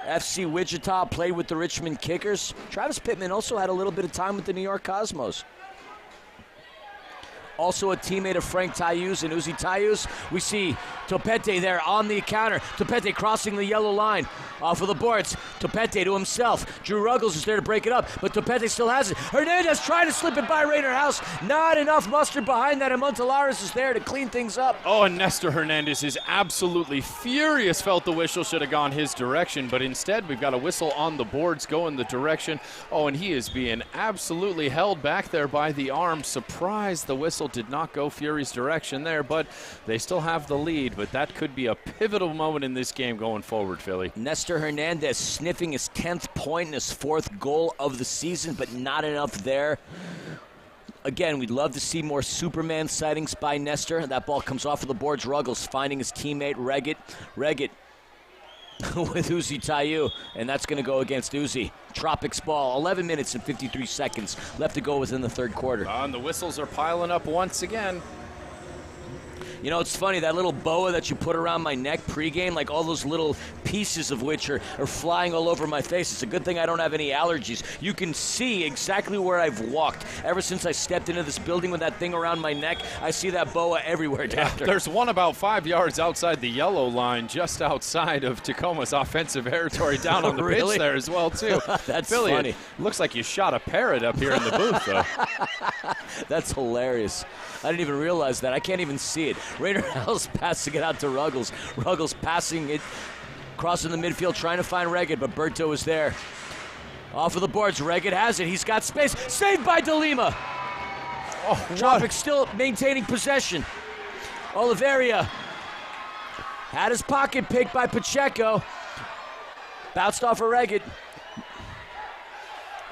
FC Wichita played with the Richmond Kickers. Travis Pittman also had a little bit of time with the New York Cosmos. Also a teammate of Frank Tayus and Uzi Tayus. We see Topete there on the counter. Topete crossing the yellow line off of the boards. Topete to himself. Drew Ruggles is there to break it up, but Topete still has it. Hernandez trying to slip it by Rainer House. Not enough mustard behind that, and Montelares is there to clean things up. Oh, and Nestor Hernandez is absolutely furious. Felt the whistle should have gone his direction, but instead we've got a whistle on the boards going the direction. Oh, and he is being absolutely held back there by the arm. Surprised the whistle did not go Fury's direction there, but they still have the lead. But that could be a pivotal moment in this game going forward, Philly. Nestor Hernandez sniffing his 10th point and his 4th goal of the season, but not enough there. Again, we'd love to see more Superman sightings by Nestor. That ball comes off of the boards. Ruggles finding his teammate Reggett. Reggett with Uzi Tayu, and that's going to go against Uzi. Tropics ball, 11 minutes and 53 seconds left to go within the third quarter. And the whistles are piling up once again. You know, it's funny, that little boa that you put around my neck pregame, like all those little pieces of which are flying all over my face. It's a good thing I don't have any allergies. You can see exactly where I've walked. Ever since I stepped into this building with that thing around my neck, I see that boa everywhere, Doctor. There's one about 5 yards outside the yellow line, just outside of Tacoma's offensive territory, down on the Really? pitch there as well, too. That's Philly, funny. It looks like you shot a parrot up here in the booth, though. That's hilarious. I didn't even realize that. I can't even see it. Rainer Hell's passing it out to Ruggles. Ruggles passing it, crossing the midfield, trying to find Reggett, but Berto is there. Off of the boards, Reggett has it. He's got space. Saved by DeLima. Oh, Tropics still maintaining possession. Oliveria had his pocket picked by Pacheco. Bounced off of Reggett.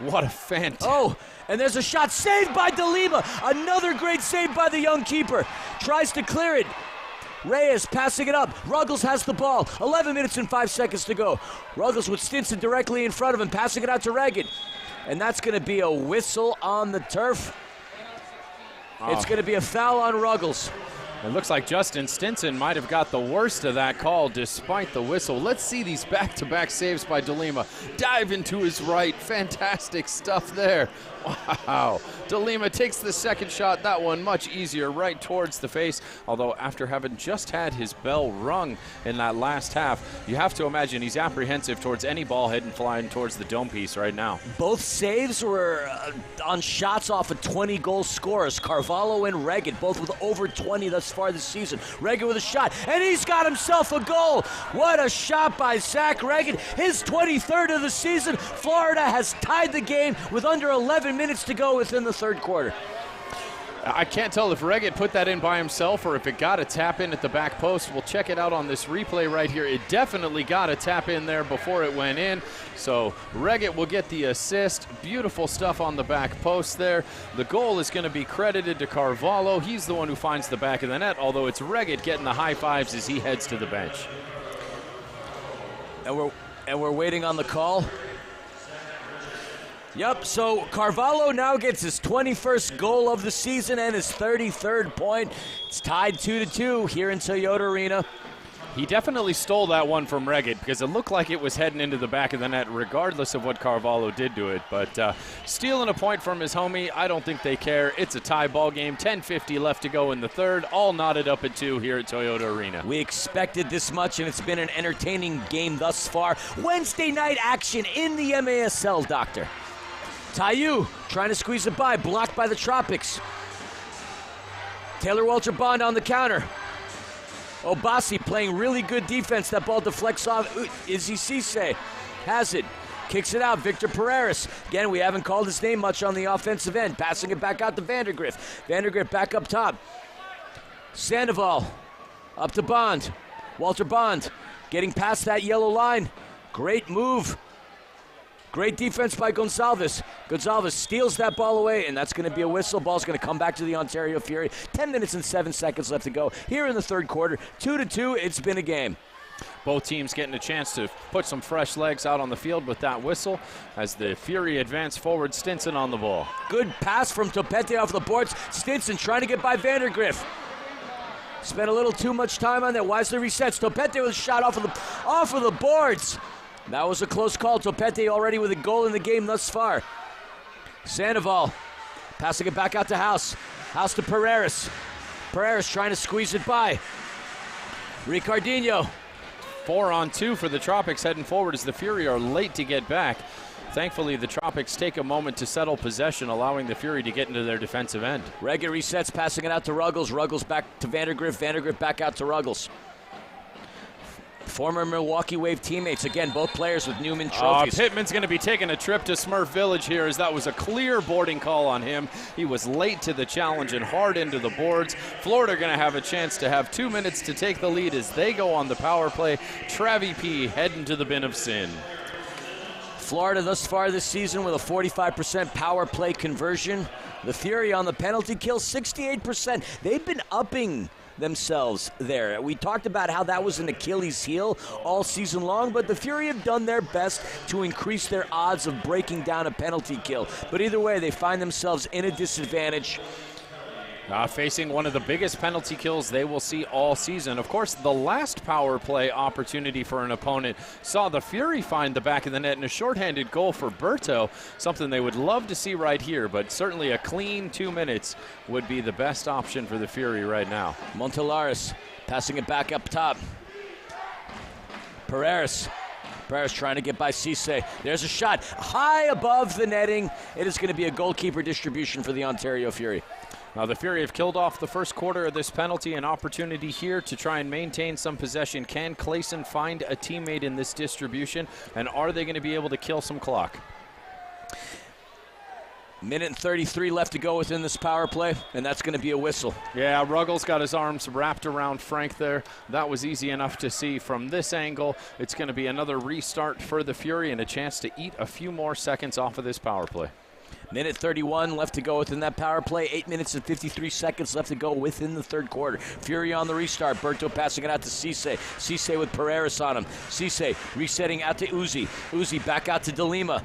What a fantastic. Oh, and there's a shot saved by DeLima. Another great save by the young keeper. Tries to clear it. Reyes passing it up. Ruggles has the ball. 11 minutes and 5 seconds to go. Ruggles with Stinson directly in front of him, passing it out to Reggett. And that's going to be a whistle on the turf. It's going to be a foul on Ruggles. It looks like Justin Stinson might have got the worst of that call despite the whistle. Let's see these back-to-back saves by DeLima. Dive into his right. Fantastic stuff there. Wow. DeLima takes the second shot. That one much easier, right towards the face. Although after having just had his bell rung in that last half, you have to imagine he's apprehensive towards any ball heading flying towards the dome piece right now. Both saves were on shots off of 20-goal scorers. Carvalho and Reggett, both with over 20 thus far this season. Reggett with a shot, and he's got himself a goal. What a shot by Zach Reggett. His 23rd of the season. Florida has tied the game with under 11 minutes to go within the third quarter. I can't tell if Reggett put that in by himself or if it got a tap in at the back post. We'll check it out on this replay right here. It definitely got a tap in there before it went in. So Reggett will get the assist. Beautiful stuff on the back post there. The goal is going to be credited to Carvalho. He's the one who finds the back of the net, although it's Reggett getting the high fives as he heads to the bench. And we're waiting on the call. Yep, so Carvalho now gets his 21st goal of the season and his 33rd point. It's tied 2-2 here in Toyota Arena. He definitely stole that one from Reggett because it looked like it was heading into the back of the net regardless of what Carvalho did to it. But stealing a point from his homie, I don't think they care. It's a tie ball game, 10:50 left to go in the third, all knotted up at 2 here at Toyota Arena. We expected this much, and it's been an entertaining game thus far. Wednesday night action in the MASL, Doctor. Tayu trying to squeeze it by, blocked by the Tropics. Taylor Walter Bond on the counter. Obasi playing really good defense. That ball deflects off. Izzy Cisse has it. Kicks it out. Victor Pereira. Again, we haven't called his name much on the offensive end. Passing it back out to Vandergrift. Vandergrift back up top. Sandoval up to Bond. Walter Bond getting past that yellow line. Great move. Great defense by Gonsalves. Gonsalves steals that ball away, and that's going to be a whistle. Ball's going to come back to the Ontario Fury. 10 minutes and 7 seconds left to go here in the third quarter. 2-2, it's been a game. Both teams getting a chance to put some fresh legs out on the field with that whistle as the Fury advance forward. Stinson on the ball. Good pass from Topete off the boards. Stinson trying to get by Vandergrift. Spent a little too much time on that. Wisely resets. Topete with a shot off of the boards. That was a close call. Topete already with a goal in the game thus far. Sandoval passing it back out to House. House to Pereira. Pereira trying to squeeze it by. Ricardinho. 4-on-2 for the Tropics heading forward as the Fury are late to get back. Thankfully, the Tropics take a moment to settle possession, allowing the Fury to get into their defensive end. Reggett resets, passing it out to Ruggles. Ruggles back to Vandergrift. Vandergrift back out to Ruggles. Former Milwaukee Wave teammates, again, both players with Newman trophies. Pittman's going to be taking a trip to Smurf Village here as that was a clear boarding call on him. He was late to the challenge and hard into the boards. Florida going to have a chance to have 2 minutes to take the lead as they go on the power play. Travie P heading to the bin of sin. Florida thus far this season with a 45% power play conversion. The Fury on the penalty kill, 68%. They've been upping themselves there. We talked about how that was an Achilles heel all season long, but the Fury have done their best to increase their odds of breaking down a penalty kill. But either way, they find themselves in a disadvantage. Facing one of the biggest penalty kills they will see all season. Of course, the last power play opportunity for an opponent saw the Fury find the back of the net in a shorthanded goal for Berto, something they would love to see right here, but certainly a clean 2 minutes would be the best option for the Fury right now. Montellares passing it back up top. Pereira trying to get by Cisse. There's a shot high above the netting. It is going to be a goalkeeper distribution for the Ontario Fury. Now the Fury have killed off the first quarter of this penalty. An opportunity here to try and maintain some possession. Can Clayson find a teammate in this distribution? And are they going to be able to kill some clock? Minute and 33 left to go within this power play, and that's going to be a whistle. Yeah, Ruggles got his arms wrapped around Frank there. That was easy enough to see from this angle. It's going to be another restart for the Fury and a chance to eat a few more seconds off of this power play. Minute 31 left to go within that power play. 8 minutes and 53 seconds left to go within the third quarter. Fury on the restart. Berto passing it out to Cisse. Cisse with Pereira on him. Cisse resetting out to Uzi. Uzi back out to DeLima.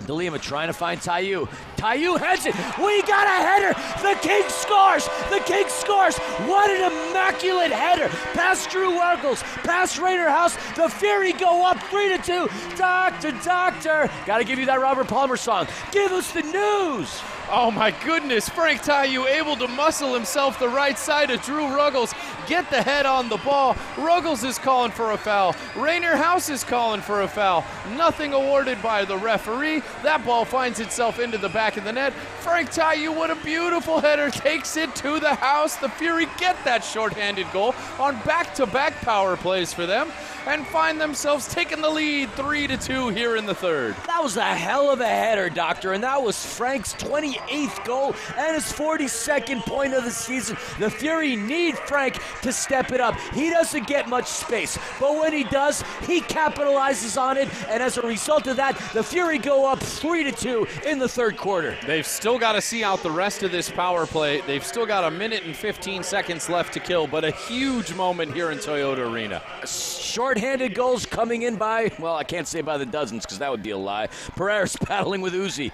DeLima trying to find Tayu. Tayu heads it. We got a header. The King scores. The King scores. What an immaculate header. Past Drew Ruggles. Past Rainer House. The Fury go up 3-2. Doctor. Got to give you that Robert Palmer song. Give us the news. Oh my goodness, Frank Tayu able to muscle himself the right side of Drew Ruggles, get the head on the ball. Ruggles is calling for a foul. Rainer House is calling for a foul. Nothing awarded by the referee. That ball finds itself into the back of the net. Frank Tayu, what a beautiful header, takes it to the house. The Fury get that shorthanded goal on back-to-back power plays for them and find themselves taking the lead 3-2 here in the third. That was a hell of a header, Doctor, and that was Frank's 28th goal and his 42nd point of the season. The Fury need Frank to step it up. He doesn't get much space, but when he does, he capitalizes on it, and as a result of that, the Fury go up 3-2 in the third quarter. They've still got to see out the rest of this power play. They've still got a minute and 15 seconds left to kill, but a huge moment here in Toyota Arena. Short-handed goals coming in by, well, I can't say by the dozens because that would be a lie. Pereira's battling with Uzi.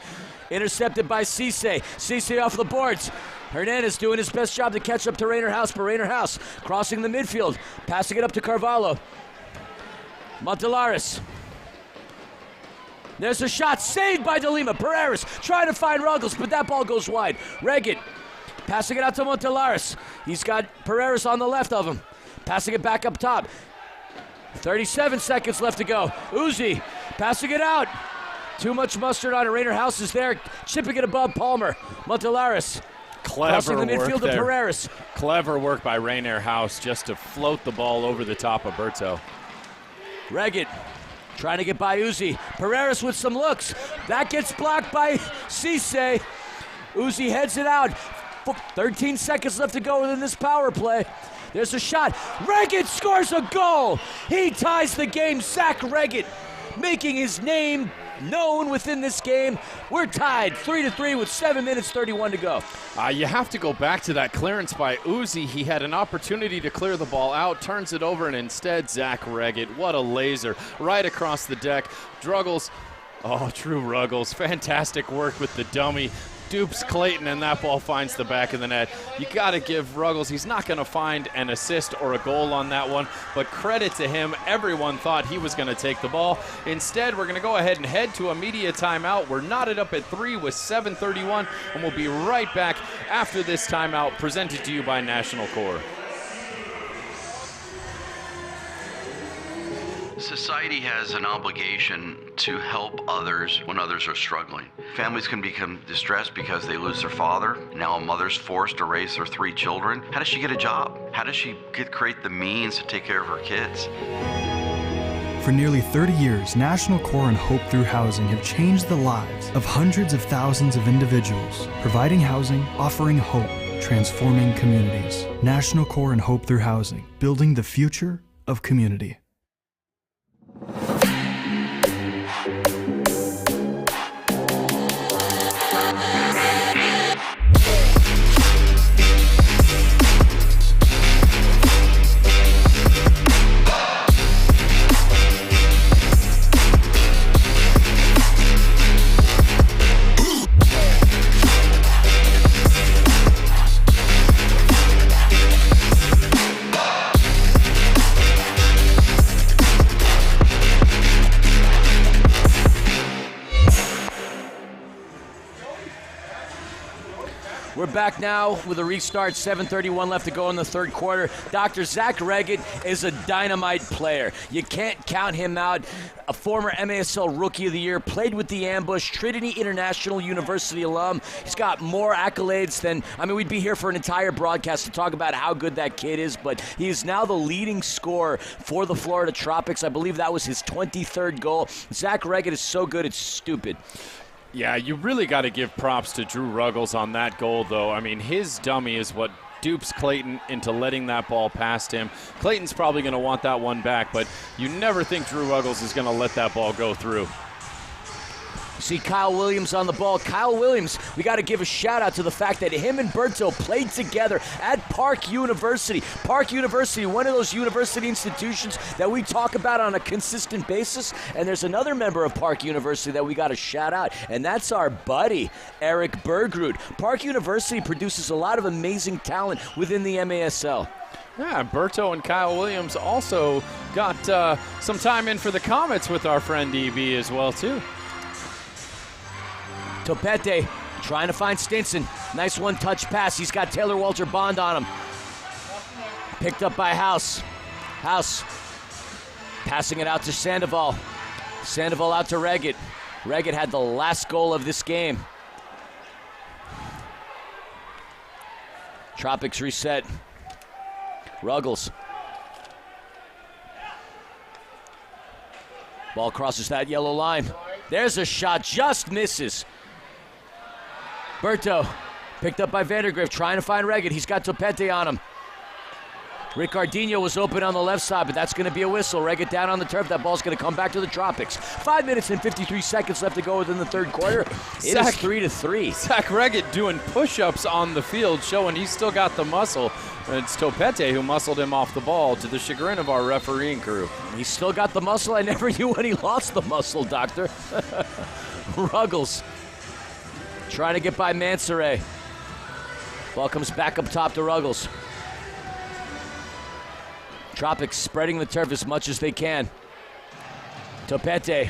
Intercepted by Cisse. Cisse off the boards. Hernandez doing his best job to catch up to Rainer House, but Rainer House crossing the midfield, passing it up to Carvalho. Montellares. There's a shot saved by DeLima. Pereira's trying to find Ruggles, but that ball goes wide. Regan passing it out to Montellares. He's got Pereira's on the left of him. Passing it back up top. 37 seconds left to go. Uzi passing it out. Too much mustard on it. Rainer House is there, chipping it above Palmer. Montellares crossing the midfield to Pereira's. Clever work by Rainer House just to float the ball over the top of Berto. Regan trying to get by Uzi. Pereira's with some looks. That gets blocked by Cisse. Uzi heads it out. 13 seconds left to go within this power play. There's a shot. Regan scores a goal. He ties the game. Zach Regan making his name known within this game. We're tied 3-3 with 7 minutes 31 to go. You have to go back to that clearance by Uzi. He had an opportunity to clear the ball out, turns it over, and instead Zach Regan. What a laser right across the deck. Druggles. Oh, Drew Ruggles. Fantastic work with the dummy. Dupes Clayton, and that ball finds the back of the net. You got to give Ruggles, he's not going to find an assist or a goal on that one, but credit to him. Everyone thought he was going to take the ball. Instead, we're going to go ahead and head to a media timeout. We're knotted up at 3 with 7:31, and we'll be right back after this timeout presented to you by National Core. Society has an obligation to help others when others are struggling. Families can become distressed because they lose their father. Now a mother's forced to raise their 3 children. How does she get a job? How does she create the means to take care of her kids? For nearly 30 years, National Core and Hope Through Housing have changed the lives of hundreds of thousands of individuals, providing housing, offering hope, transforming communities. National Core and Hope Through Housing, building the future of community. We're back now with a restart, 7:31 left to go in the third quarter. Dr. Zach Reggett is a dynamite player. You can't count him out. A former MASL Rookie of the Year, played with the Ambush, Trinity International University alum. He's got more accolades than, we'd be here for an entire broadcast to talk about how good that kid is, but he is now the leading scorer for the Florida Tropics. I believe that was his 23rd goal. Zach Reggett is so good, it's stupid. Yeah, you really got to give props to Drew Ruggles on that goal, though. I mean, his dummy is what dupes Clayton into letting that ball past him. Clayton's probably going to want that one back, but you never think Drew Ruggles is going to let that ball go through. See Kyle Williams on the ball. Kyle Williams, we got to give a shout out to the fact that him and Berto played together at Park University. Park University, one of those university institutions that we talk about on a consistent basis. And there's another member of Park University that we got to shout out, and that's our buddy, Eric Bergrud. Park University produces a lot of amazing talent within the MASL. Yeah, Berto and Kyle Williams also got some time in for the Comets with our friend EB as well, too. Topete trying to find Stinson. Nice one-touch pass. He's got Taylor Walter Bond on him. Picked up by House. House passing it out to Sandoval. Sandoval out to Reggett. Reggett had the last goal of this game. Tropics reset. Ruggles. Ball crosses that yellow line. There's a shot, just misses. Berto, picked up by Vandergrift, trying to find Reggett. He's got Topete on him. Ricardinho was open on the left side, but that's going to be a whistle. Reggett down on the turf. That ball's going to come back to the Tropics. 5 minutes and 53 seconds left to go within the third quarter. It is 3-3. Zach Reggett doing push-ups on the field, showing he's still got the muscle. It's Topete who muscled him off the ball, to the chagrin of our refereeing crew. He's still got the muscle. I never knew when he lost the muscle, Doctor. Ruggles trying to get by Mansoret. Ball comes back up top to Ruggles. Tropics spreading the turf as much as they can. Topete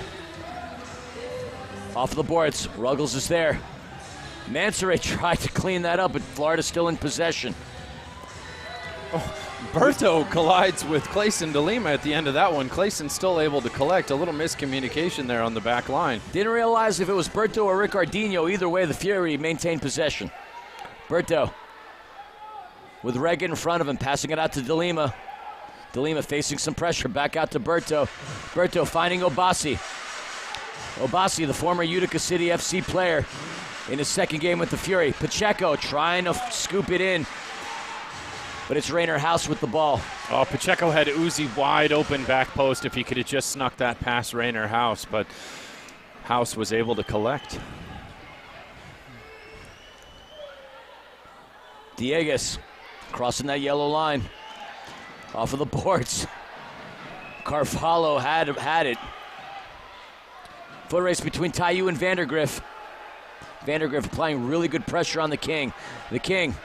off the boards. Ruggles is there. Mansoret tried to clean that up, but Florida's still in possession. Berto collides with Clayson DeLima at the end of that one. Clayson's still able to collect. A little miscommunication there on the back line. Didn't realize if it was Berto or Ricardinho. Either way, the Fury maintained possession. Berto with Reggett in front of him, passing it out to DeLima. DeLima facing some pressure, back out to Berto. Berto finding Obasi. Obasi, the former Utica City FC player, in his second game with the Fury. Pacheco trying to scoop it in, but it's Rainer House with the ball. Oh, Pacheco had Uzi wide open back post if he could have just snuck that past Rainer House, but House was able to collect. Dieguez crossing that yellow line. Off of the boards. Carvalho had it. Foot race between Tayu and Vandergriff. Vandergriff applying really good pressure on the King. The King.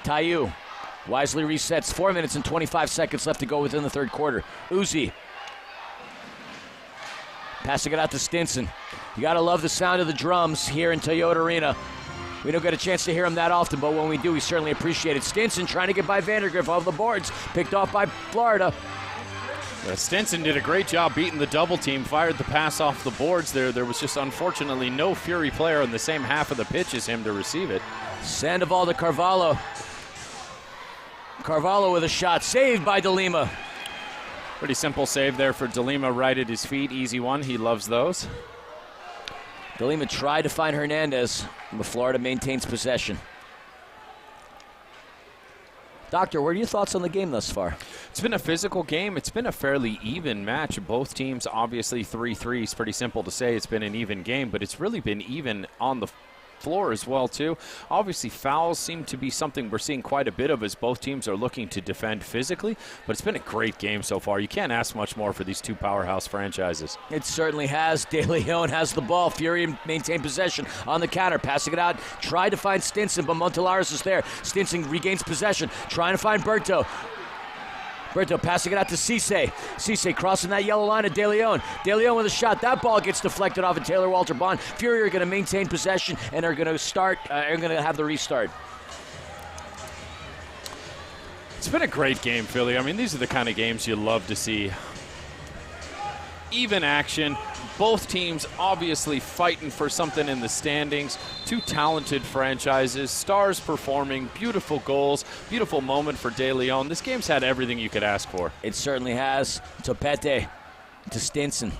Tayu wisely resets. 4 minutes and 25 seconds left to go within the third quarter. Uzi passing it out to Stinson. You gotta love the sound of the drums here in Toyota Arena. We don't get a chance to hear him that often, but when we do, we certainly appreciate it. Stinson trying to get by Vandergriff off the boards. Picked off by Florida. Stinson did a great job beating the double team, fired the pass off the boards there. There was just unfortunately no Fury player in the same half of the pitch as him to receive it. Sandoval to Carvalho. Carvalho with a shot, saved by DeLima. Pretty simple save there for DeLima, right at his feet. Easy one, he loves those. DeLima tried to find Hernandez, but Florida maintains possession. Doctor, what are your thoughts on the game thus far? It's been a physical game. It's been a fairly even match. Both teams, obviously 3-3 is pretty simple to say. It's been an even game, but it's really been even on the floor as well, too. Obviously, fouls seem to be something we're seeing quite a bit of as both teams are looking to defend physically, but it's been a great game so far. You can't ask much more for these two powerhouse franchises. It certainly has. De Leon has the ball. Fury maintained possession on the counter, passing it out. Tried to find Stinson, but Montelares is there. Stinson regains possession, trying to find Berto. Berto passing it out to Cisse. Cisse crossing that yellow line of De Leon. De Leon with a shot. That ball gets deflected off of Taylor Walter Bond. Fury are going to maintain possession and are going to have the restart. It's been a great game, Philly. I mean, these are the kind of games you love to see. Even action. Both teams obviously fighting for something in the standings. Two talented franchises, stars performing, beautiful goals, beautiful moment for De Leon. This game's had everything you could ask for. It certainly has. Topete to Stinson.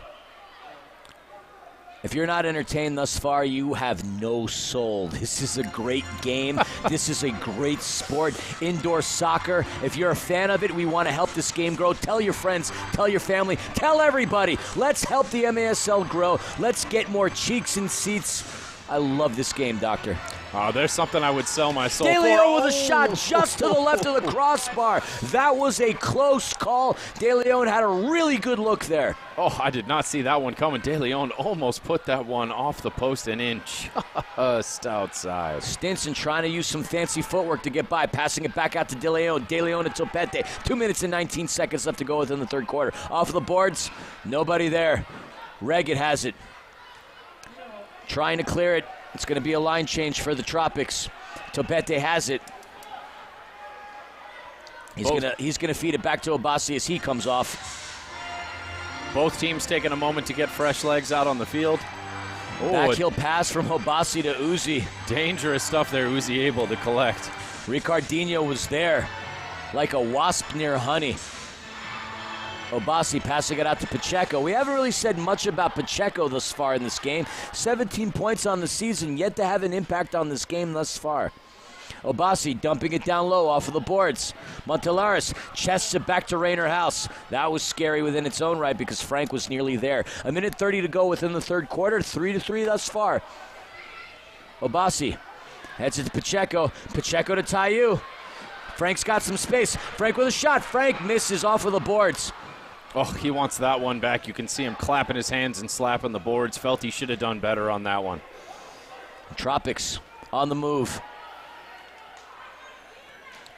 If you're not entertained thus far, you have no soul. This is a great game. This is a great sport. Indoor soccer. If you're a fan of it, we want to help this game grow. Tell your friends, tell your family, tell everybody. Let's help the MASL grow. Let's get more cheeks and seats. I love this game, Doctor. There's something I would sell my soul for. De Leon with a shot just to the left of the crossbar. That was a close call. De Leon had a really good look there. Oh, I did not see that one coming. De Leon almost put that one off the post and in just outside. Stinson trying to use some fancy footwork to get by, passing it back out to De Leon. De Leon and Topete. 2 minutes and 19 seconds left to go within the third quarter. Off the boards, nobody there. Reggett has it. Trying to clear it. It's going to be a line change for the Tropics. Topete has it. He's gonna feed it back to Obasi as he comes off. Both teams taking a moment to get fresh legs out on the field. Backheel pass from Obasi to Uzi. Dangerous stuff there, Uzi able to collect. Ricardinho was there like a wasp near honey. Obasi passing it out to Pacheco. We haven't really said much about Pacheco thus far in this game. 17 points on the season, yet to have an impact on this game thus far. Obasi dumping it down low off of the boards. Montelares chests it back to Rainer House. That was scary within its own right because Frank was nearly there. 1:30 to go within the third quarter. 3-3 thus far. Obasi heads it to Pacheco. Pacheco to Tayu. Frank's got some space. Frank with a shot. Frank misses off of the boards. Oh, he wants that one back. You can see him clapping his hands and slapping the boards. Felt he should have done better on that one. Tropics on the move.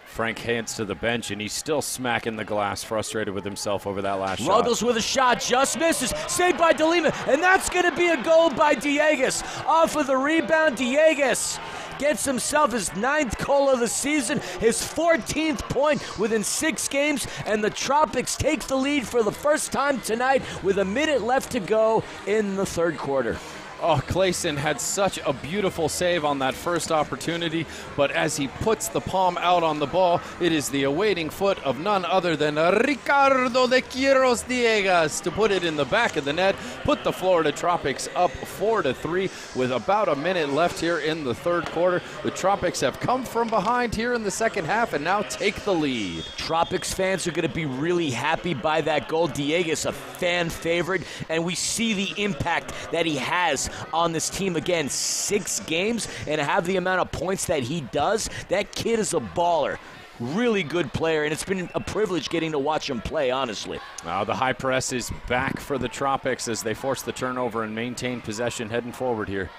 Frank heads to the bench, and he's still smacking the glass, frustrated with himself over that last shot. Ruggles with a shot, just misses. Saved by DeLima, and that's going to be a goal by Diegues. Off of the rebound, Diegues gets himself his 9th goal of the season, his 14th point within 6 games, and the Tropics take the lead for the first time tonight with a minute left to go in the third quarter. Oh, Clayson had such a beautiful save on that first opportunity, but as he puts the palm out on the ball, it is the awaiting foot of none other than Ricardo de Quiros Diegues to put it in the back of the net, put the Florida Tropics up 4-3 with about a minute left here in the third quarter. The Tropics have come from behind here in the second half and now take the lead. Tropics fans are going to be really happy by that goal. Diegues, a fan favorite, and we see the impact that he has on this team. Again, 6 games and have the amount of points that he does. That kid is a baller. Really good player, and it's been a privilege getting to watch him play, honestly. The high press is back for the Tropics as they force the turnover and maintain possession heading forward here.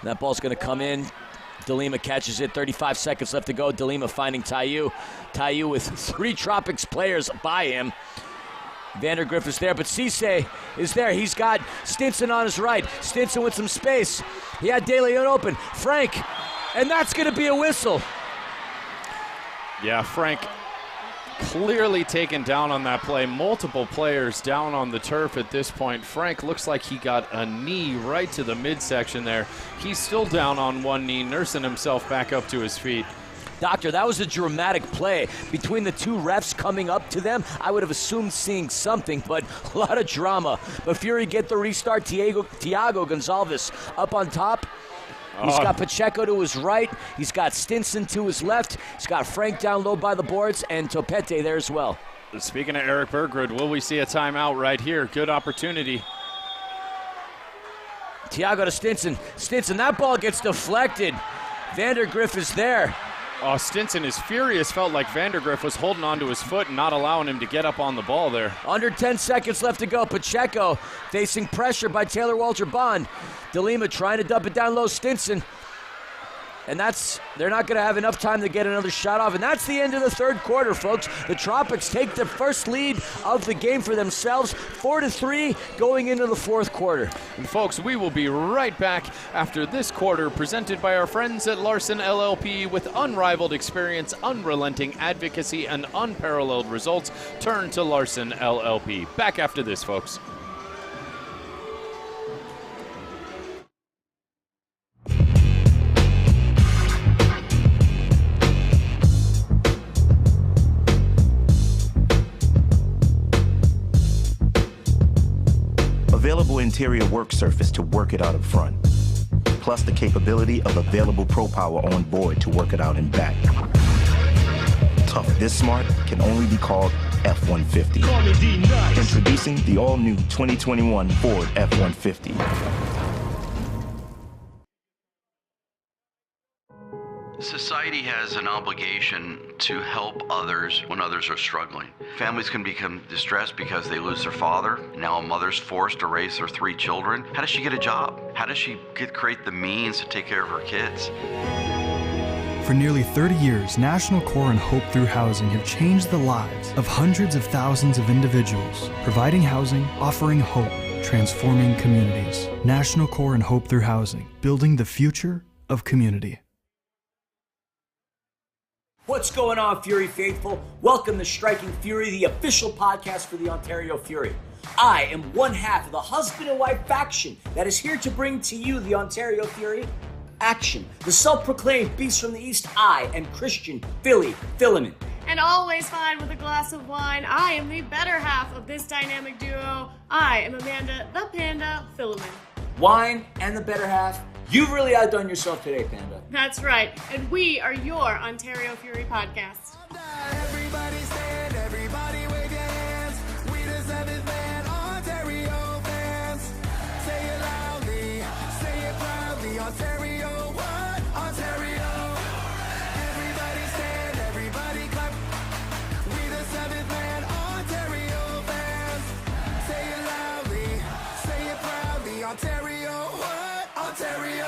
That ball's going to come in. DeLima catches it. 35 seconds left to go. DeLima finding Tayu. Tayu with 3 Tropics players by him. Vandergriff is there, but Cisse is there. He's got Stinson on his right. Stinson with some space. He had De Leon open. Frank, and that's going to be a whistle. Yeah, Frank clearly taken down on that play. Multiple players down on the turf at this point. Frank looks like he got a knee right to the midsection there. He's still down on one knee, nursing himself back up to his feet. Doctor, that was a dramatic play. Between the 2 refs coming up to them, I would have assumed seeing something, but a lot of drama. But Fury get the restart. Thiago Gonzalez up on top. He's got Pacheco to his right. He's got Stinson to his left. He's got Frank down low by the boards, and Topete there as well. Speaking of Eric Bergrud, will we see a timeout right here? Good opportunity. Thiago to Stinson. Stinson, that ball gets deflected. Vandergriff is there. Oh, Stinson is furious. Felt like Vandergriff was holding onto his foot and not allowing him to get up on the ball there. Under 10 seconds left to go. Pacheco facing pressure by Taylor Walter Bond. DeLima trying to dump it down low. Stinson. And they're not going to have enough time to get another shot off. And that's the end of the third quarter, folks. The Tropics take the first lead of the game for themselves, 4-3 going into the fourth quarter. And folks, we will be right back after this quarter, presented by our friends at Larson LLP. With unrivaled experience, unrelenting advocacy, and unparalleled results, turn to Larson LLP. Back after this, folks. Available interior work surface to work it out up front, plus the capability of available Pro Power on board to work it out in back. Tough this smart can only be called F-150. Introducing the all-new 2021 Ford F-150. Society has an obligation to help others when others are struggling. Families can become distressed because they lose their father. Now a mother's forced to raise her 3 children. How does she get a job? How does she create the means to take care of her kids? For nearly 30 years, National Core and Hope Through Housing have changed the lives of hundreds of thousands of individuals, providing housing, offering hope, transforming communities. National Core and Hope Through Housing, building the future of community. What's going on, Fury faithful? Welcome to Striking Fury, the official podcast for the Ontario Fury. I am one half of the husband and wife faction that is here to bring to you the Ontario Fury action. The self-proclaimed beast from the East, I am Christian Philly Filament. And always fine with a glass of wine, I am the better half of this dynamic duo. I am Amanda the Panda Filament. Wine and the better half. You've really outdone yourself today, Panda. That's right, and we are your Ontario Fury podcast. Everybody stand, everybody wave your hands. We the 7th man, Ontario fans. Say it loudly, say it proudly. Ontario, what? Ontario. Everybody stand, everybody clap. We the 7th man, Ontario fans. Say it loudly, say it proudly. Ontario, what? Ontario.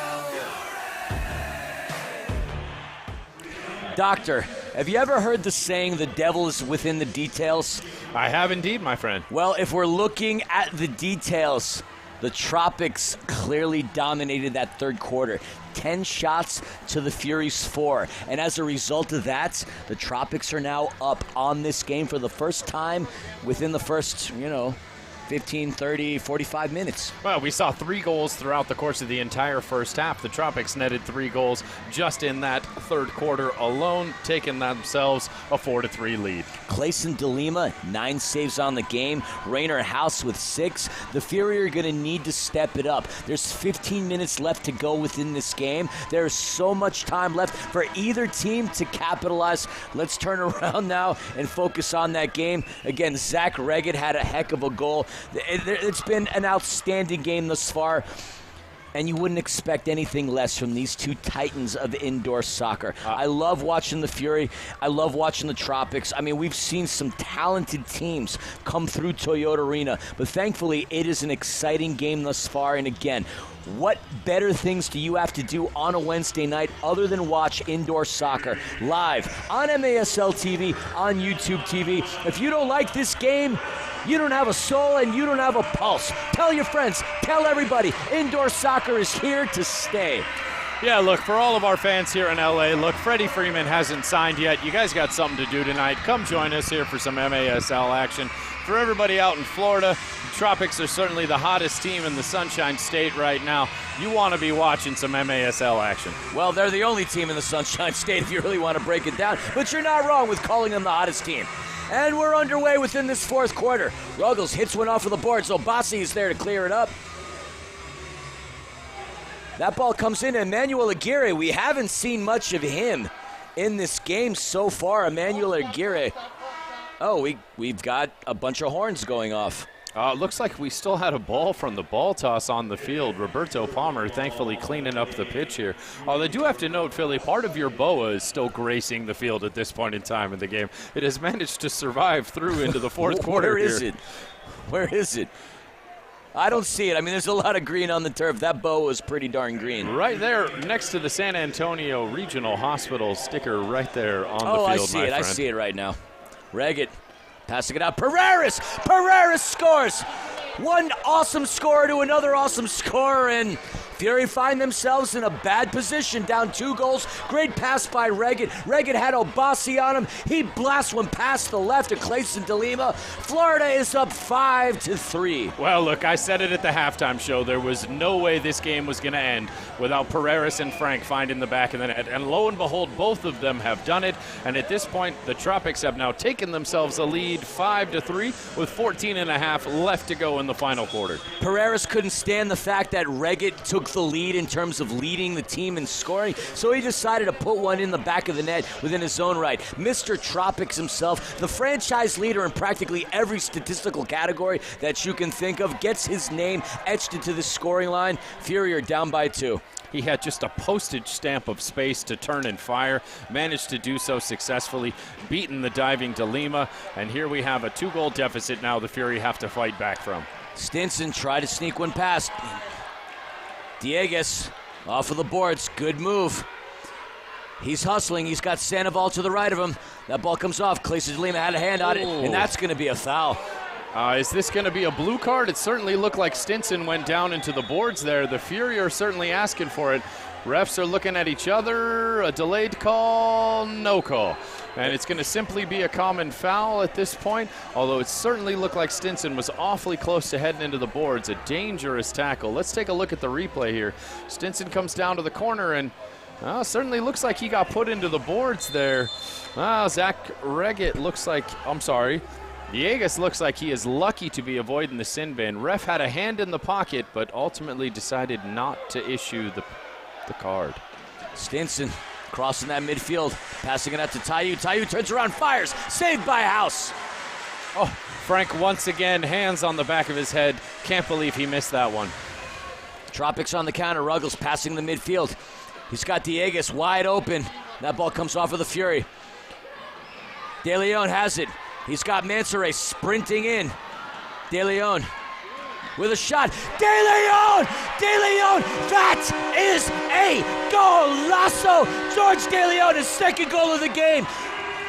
Doctor, have you ever heard the saying, the devil is within the details? I have indeed, my friend. Well, if we're looking at the details, the Tropics clearly dominated that third quarter. 10 shots to the Fury's 4. And as a result of that, the Tropics are now up on this game for the first time within the first, 15, 30, 45 minutes. Well, we saw 3 goals throughout the course of the entire first half. The Tropics netted 3 goals just in that third quarter alone, taking themselves a 4-3 lead. Clayson DeLima, 9 saves on the game. Rainer House with 6. The Fury are going to need to step it up. There's 15 minutes left to go within this game. There's so much time left for either team to capitalize. Let's turn around now and focus on that game. Again, Zach Reggett had a heck of a goal. It's been an outstanding game thus far, and you wouldn't expect anything less from these two titans of indoor soccer. I love watching the Fury. I love watching the Tropics. I mean, we've seen some talented teams come through Toyota Arena, but thankfully it is an exciting game thus far. And again, what better things do you have to do on a Wednesday night other than watch indoor soccer live on MASL TV, on YouTube TV? If you don't like this game, you don't have a soul and you don't have a pulse. Tell your friends, tell everybody, indoor soccer is here to stay. Yeah, look, for all of our fans here in LA, look, Freddie Freeman hasn't signed yet. You guys got something to do tonight. Come join us here for some MASL action. For everybody out in Florida, Tropics are certainly the hottest team in the Sunshine State right now. You want to be watching some MASL action. Well, they're the only team in the Sunshine State if you really want to break it down. But you're not wrong with calling them the hottest team. And we're underway within this fourth quarter. Ruggles hits one off of the board, so Bassi is there to clear it up. That ball comes in, Emmanuel Aguirre. We haven't seen much of him in this game so far. Emmanuel Aguirre. Oh, we've got a bunch of horns going off. Looks like we still had a ball from the ball toss on the field. Roberto Palmer thankfully cleaning up the pitch here. They do have to note, Philly, part of your boa is still gracing the field at this point in time in the game. It has managed to survive through into the fourth quarter. Where is it? Where is it? I don't see it. I mean, there's a lot of green on the turf. That bow was pretty darn green. Right there next to the San Antonio Regional Hospital sticker right there on the field, I see my it. friend. I see it right now. Reggett passing it out. Pereira scores. One awesome scorer to another awesome scorer, and Fury find themselves in a bad position, down 2 goals. Great pass by Reggett. Reggett had Obasi on him. He blasts one past the left to Clayson DeLima. Florida is up 5-3. Well, look, I said it at the halftime show. There was no way this game was going to end without Pereira and Frank finding the back of the net. And lo and behold, both of them have done it. And at this point, the Tropics have now taken themselves a lead 5-3 with 14.5 left to go in the final quarter. Pereira couldn't stand the fact that Reggett took the lead in terms of leading the team in scoring, so he decided to put one in the back of the net within his own right. Mr. Tropics himself, the franchise leader in practically every statistical category that you can think of, gets his name etched into the scoring line. Fury are down by 2. He had just a postage stamp of space to turn and fire, managed to do so successfully, beaten the diving DeLima, and here we have a 2-goal deficit now the Fury have to fight back from. Stinson tried to sneak one past. Dieguez off of the boards. Good move. He's hustling. He's got Sandoval to the right of him. That ball comes off. Clayson DeLima had a hand on it, and that's going to be a foul. Is this going to be a blue card? It certainly looked like Stinson went down into the boards there. The Fury are certainly asking for it. Refs are looking at each other. A delayed call, no call. And it's going to simply be a common foul at this point, although it certainly looked like Stinson was awfully close to heading into the boards. A dangerous tackle. Let's take a look at the replay here. Stinson comes down to the corner and certainly looks like he got put into the boards there. Zach Reggett looks like, Dieguez looks like he is lucky to be avoiding the sin bin. Ref had a hand in the pocket, but ultimately decided not to issue the card. Stinson crossing that midfield, passing it out to Tayu. Tayu turns around, fires, saved by House. Oh, Frank once again, hands on the back of his head. Can't believe he missed that one. Tropics on the counter, Ruggles passing the midfield. He's got Dieguez wide open. That ball comes off of the Fury. De Leon has it. He's got Mansoure sprinting in. De Leon with a shot. De Leon! De Leon! That is a golazo! George De Leon, his 2nd goal of the game.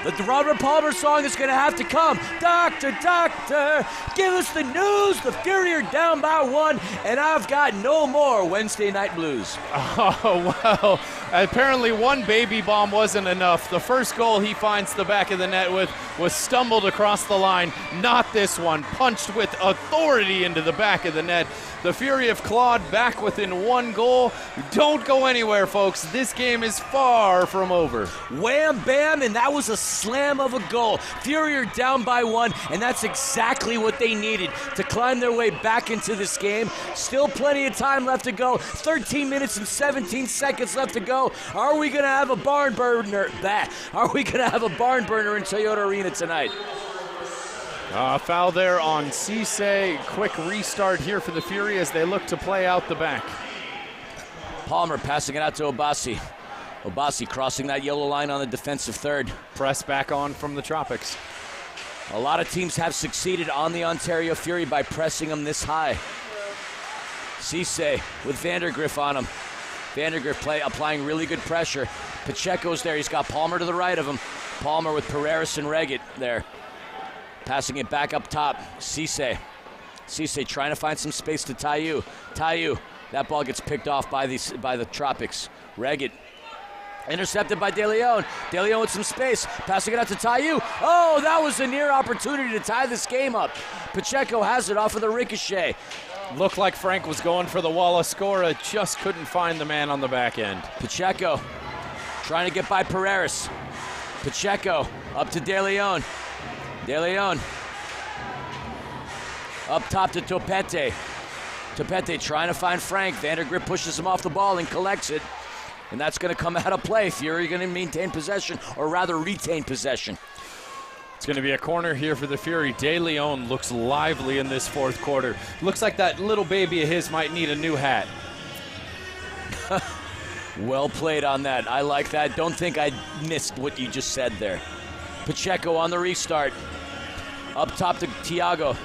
The Robert Palmer song is going to have to come. Doctor, doctor, give us the news. The Fury are down by 1, and I've got no more Wednesday night blues. Oh, well, apparently one baby bomb wasn't enough. The first goal he finds the back of the net with was stumbled across the line. Not this one. Punched with authority into the back of the net. The Fury have clawed back within 1 goal. Don't go anywhere, folks. This game is far from over. Wham, bam, and that was a slam of a goal. Fury are down by 1, and that's exactly what they needed to climb their way back into this game. Still plenty of time left to go. 13 minutes and 17 seconds left to go. Are we going to have a barn burner? Are we going to have a barn burner in Toyota Arena tonight? Foul there on Cisse. Quick restart here for the Fury as they look to play out the back. Palmer passing it out to Obasi. Obasi crossing that yellow line on the defensive third. Press back on from the Tropics. A lot of teams have succeeded on the Ontario Fury by pressing them this high. Cisse with Vandergriff on him. Vandergriff applying really good pressure. Pacheco's there. He's got Palmer to the right of him. Palmer with Pereira and Reggett there. Passing it back up top. Cisse trying to find some space to Tayu. Tayu, that ball gets picked off by the Tropics. Reggett intercepted by De Leon. De Leon with some space. Passing it out to Tayu. Oh, that was a near opportunity to tie this game up. Pacheco has it off of the ricochet. Looked like Frank was going for the Wallace Scora. Just couldn't find the man on the back end. Pacheco trying to get by Pereira. Pacheco up to De Leon. De Leon up top to Topete. Topete trying to find Frank. Vandergriff pushes him off the ball and collects it. And that's going to come out of play. Fury going to maintain possession, or rather retain possession. It's going to be a corner here for the Fury. De Leon looks lively in this 4th quarter. Looks like that little baby of his might need a new hat. Well played on that. I like that. Don't think I missed what you just said there. Pacheco on the restart. Up top to Thiago.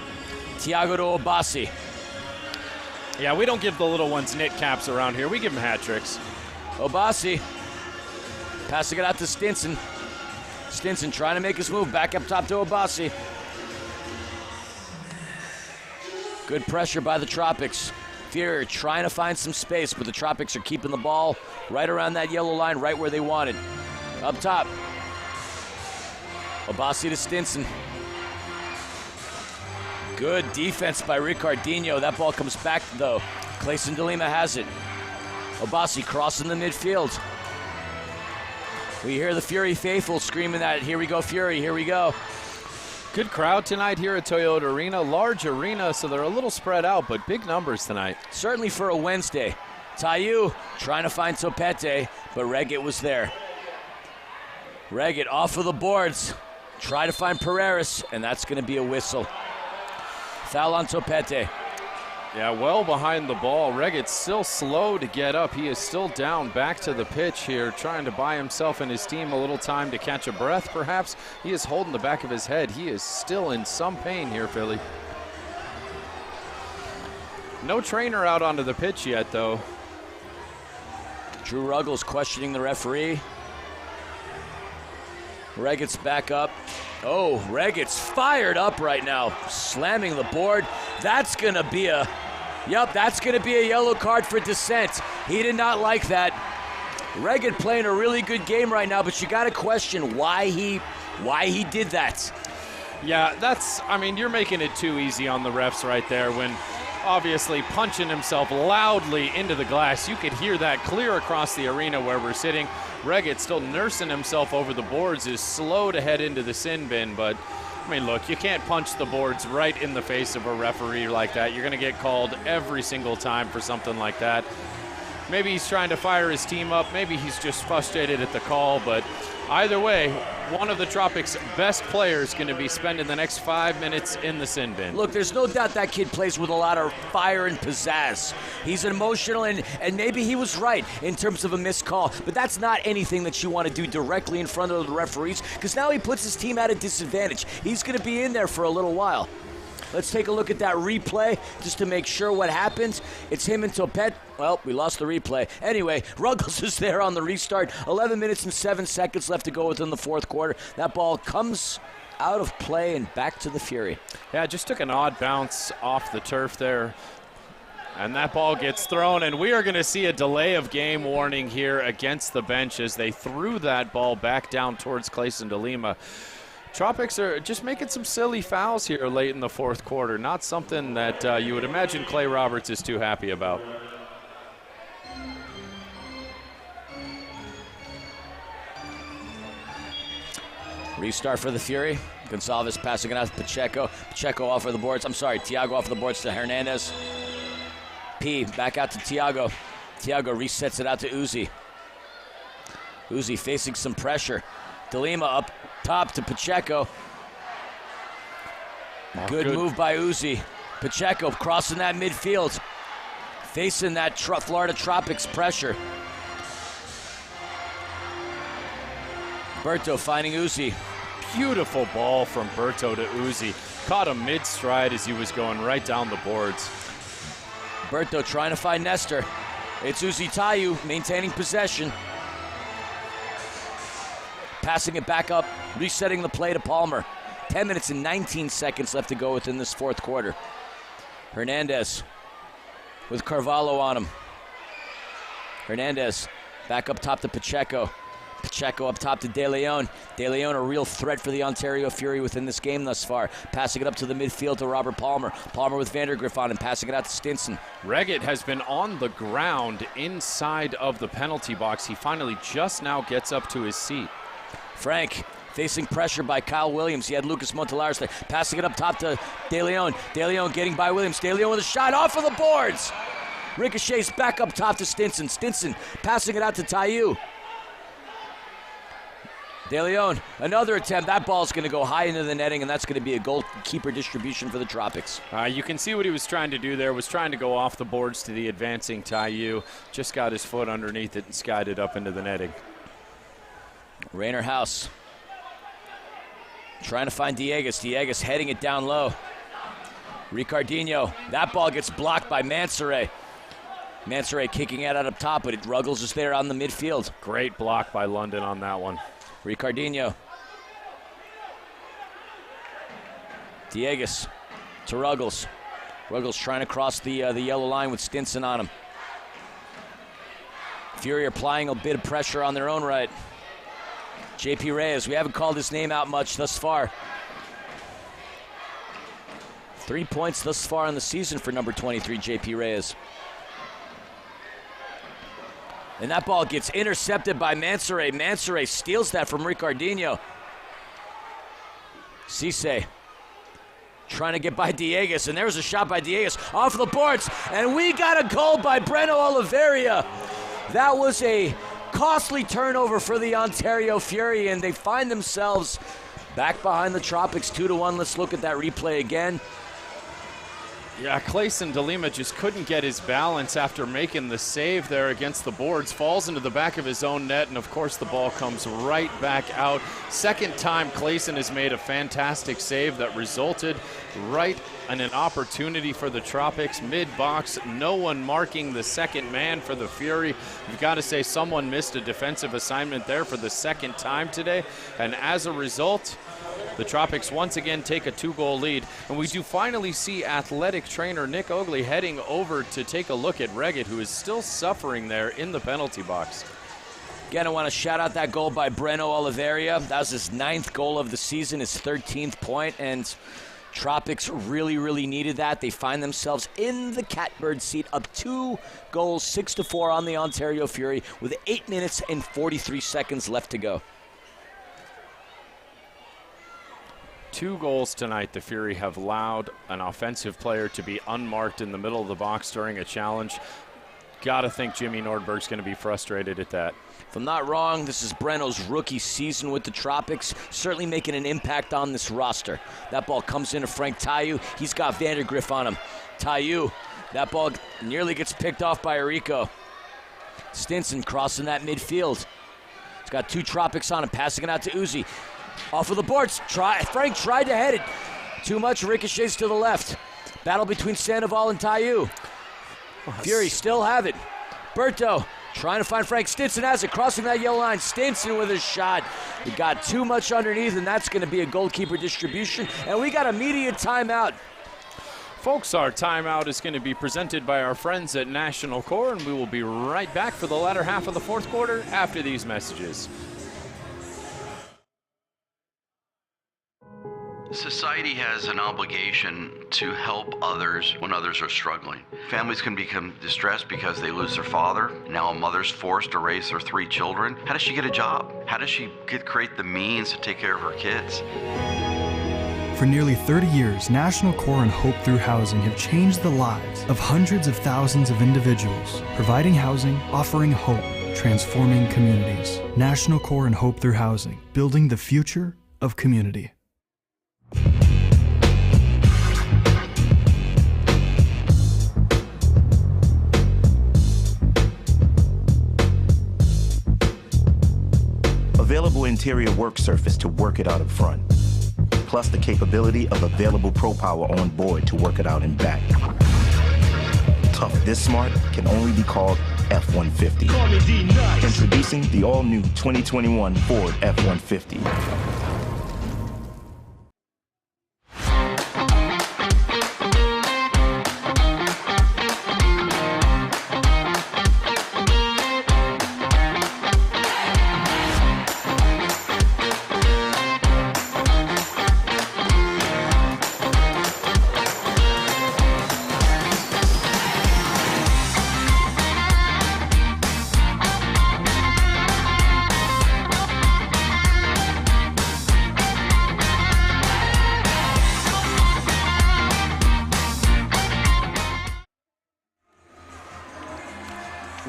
Thiago to Obasi. Yeah, we don't give the little ones knit caps around here. We give them hat tricks. Obasi passing it out to Stinson. Stinson trying to make his move. Back up top to Obasi. Good pressure by the Tropics. Fury trying to find some space, but the Tropics are keeping the ball right around that yellow line, right where they wanted. Up top. Obasi to Stinson. Good defense by Ricardinho. That ball comes back, though. Clayson DeLima has it. Obasi crossing the midfield. We hear the Fury faithful screaming that, here we go, Fury, here we go. Good crowd tonight here at Toyota Arena. Large arena, so they're a little spread out, but big numbers tonight. Certainly for a Wednesday. Tayu trying to find Topete, but Reggett was there. Reggett off of the boards. Try to find Pereiras, and that's going to be a whistle. Foul on Topete. Yeah, well behind the ball. Reggett's still slow to get up. He is still down back to the pitch here, trying to buy himself and his team a little time to catch a breath, perhaps. He is holding the back of his head. He is still in some pain here, Philly. No trainer out onto the pitch yet, though. Drew Ruggles questioning the referee. Reggett's back up. Oh, Reggett's fired up right now, slamming the board. That's gonna be a yellow card for dissent. He did not like that. Reggett playing a really good game right now, but you gotta question why he did that. Yeah, you're making it too easy on the refs right there when obviously punching himself loudly into the glass. You could hear that clear across the arena where we're sitting. Reggett still nursing himself over the boards, is slow to head into the sin bin, but look, you can't punch the boards right in the face of a referee like that. You're going to get called every single time for something like that. Maybe he's trying to fire his team up. Maybe he's just frustrated at the call, but either way, one of the Tropics' best players going to be spending the next 5 minutes in the sin bin. Look, there's no doubt that kid plays with a lot of fire and pizzazz. He's emotional, and maybe he was right in terms of a missed call, but that's not anything that you want to do directly in front of the referees, because now he puts his team at a disadvantage. He's going to be in there for a little while. Let's take a look at that replay just to make sure what happened. It's him and Topete. Well, we lost the replay. Anyway, Ruggles is there on the restart. 11 minutes and 7 seconds left to go within the fourth quarter. That ball comes out of play and back to the Fury. Yeah, just took an odd bounce off the turf there. And that ball gets thrown, and we are going to see a delay of game warning here against the bench as they threw that ball back down towards Clayson DeLima. Tropics are just making some silly fouls here late in the fourth quarter. Not something that you would imagine Clay Roberts is too happy about. Restart for the Fury. Gonçalves passing it out to Pacheco. Pacheco off of the boards. Thiago off the boards to Hernandez. P back out to Thiago. Thiago resets it out to Uzi. Uzi facing some pressure. DeLima up top to Pacheco. Good move by Uzi. Pacheco crossing that midfield. Facing that Florida Tropics pressure. Berto finding Uzi. Beautiful ball from Berto to Uzi. Caught him mid-stride as he was going right down the boards. Berto trying to find Nestor. It's Uzi Tayu maintaining possession. Passing it back up, resetting the play to Palmer. 10 minutes and 19 seconds left to go within this fourth quarter. Hernandez with Carvalho on him. Hernandez back up top to Pacheco. Pacheco up top to De Leon. De Leon a real threat for the Ontario Fury within this game thus far. Passing it up to the midfield to Robert Palmer. Palmer with Vandergriff on him, passing it out to Stinson. Reggett has been on the ground inside of the penalty box. He finally just now gets up to his seat. Frank facing pressure by Kyle Williams. He had Lucas Montelares there. Passing it up top to De Leon. De Leon getting by Williams. De Leon with a shot off of the boards. Ricochets back up top to Stinson. Stinson passing it out to Tayu. De Leon, another attempt. That ball's going to go high into the netting, and that's going to be a goalkeeper distribution for the Tropics. You can see what he was trying to do there. Was trying to go off the boards to the advancing Tayu. Just got his foot underneath it and skied it up into the netting. Rainer House trying to find Diegas. Diegas heading it down low. Ricardinho, that ball gets blocked by Mansoret. Mansoret kicking it out up top, but Ruggles is there on the midfield. Great block by London on that one. Ricardinho. Diegues to Ruggles. Ruggles trying to cross the yellow line with Stinson on him. Fury applying a bit of pressure on their own right. JP Reyes, we haven't called his name out much thus far. 3 points thus far in the season for number 23, JP Reyes. And that ball gets intercepted by Mansoret. Mansoret steals that from Ricardinho. Cisse trying to get by Diegues, and there was a shot by Diegues off the boards, and we got a goal by Breno Oliveira. That was a costly turnover for the Ontario Fury, and they find themselves back behind the Tropics 2-1. Let's look at that replay again. Yeah, Clayson DeLima just couldn't get his balance after making the save there against the boards. Falls into the back of his own net, and of course the ball comes right back out. Second time Clayson has made a fantastic save that resulted right in an opportunity for the Tropics. Mid-box, no one marking the second man for the Fury. You've got to say someone missed a defensive assignment there for the second time today, and as a result, the Tropics once again take a 2-goal lead, and we do finally see athletic trainer Nick Oakley heading over to take a look at Reggett, who is still suffering there in the penalty box. Again, I want to shout out that goal by Breno Oliveira. That was his 9th goal of the season, his 13th point, and Tropics really, really needed that. They find themselves in the catbird seat, up 2 goals, 6-4 on the Ontario Fury, with 8 minutes and 43 seconds left to go. 2 goals tonight. The Fury have allowed an offensive player to be unmarked in the middle of the box during a challenge. Gotta think Jimmy Nordberg's going to be frustrated at that. If I'm not wrong, this is Breno's rookie season with the Tropics, certainly making an impact on this roster. That ball comes into Frank Tayu. He's got Vandergriff on him. Tayu, that ball nearly gets picked off by Arico. Stinson crossing that midfield. He's got 2 Tropics on him, passing it out to Uzi. Off of the boards. Frank tried to head it. Too much, ricochets to the left. Battle between Sandoval and Tayu. Fury still have it. Berto trying to find Frank. Stinson has it, crossing that yellow line. Stinson with a shot. He got too much underneath, and that's going to be a goalkeeper distribution. And we got immediate timeout. Folks, our timeout is going to be presented by our friends at National Core, and we will be right back for the latter half of the 4th quarter after these messages. Society has an obligation to help others when others are struggling. Families can become distressed because they lose their father. Now a mother's forced to raise their 3 children. How does she get a job? How does she create the means to take care of her kids? For nearly 30 years, National Core and Hope Through Housing have changed the lives of hundreds of thousands of individuals, providing housing, offering hope, transforming communities. National Core and Hope Through Housing, building the future of community. Available interior work surface to work it out up front. Plus the capability of available Pro Power on board to work it out in back. Tough this smart can only be called F-150. Introducing the all-new 2021 Ford F-150.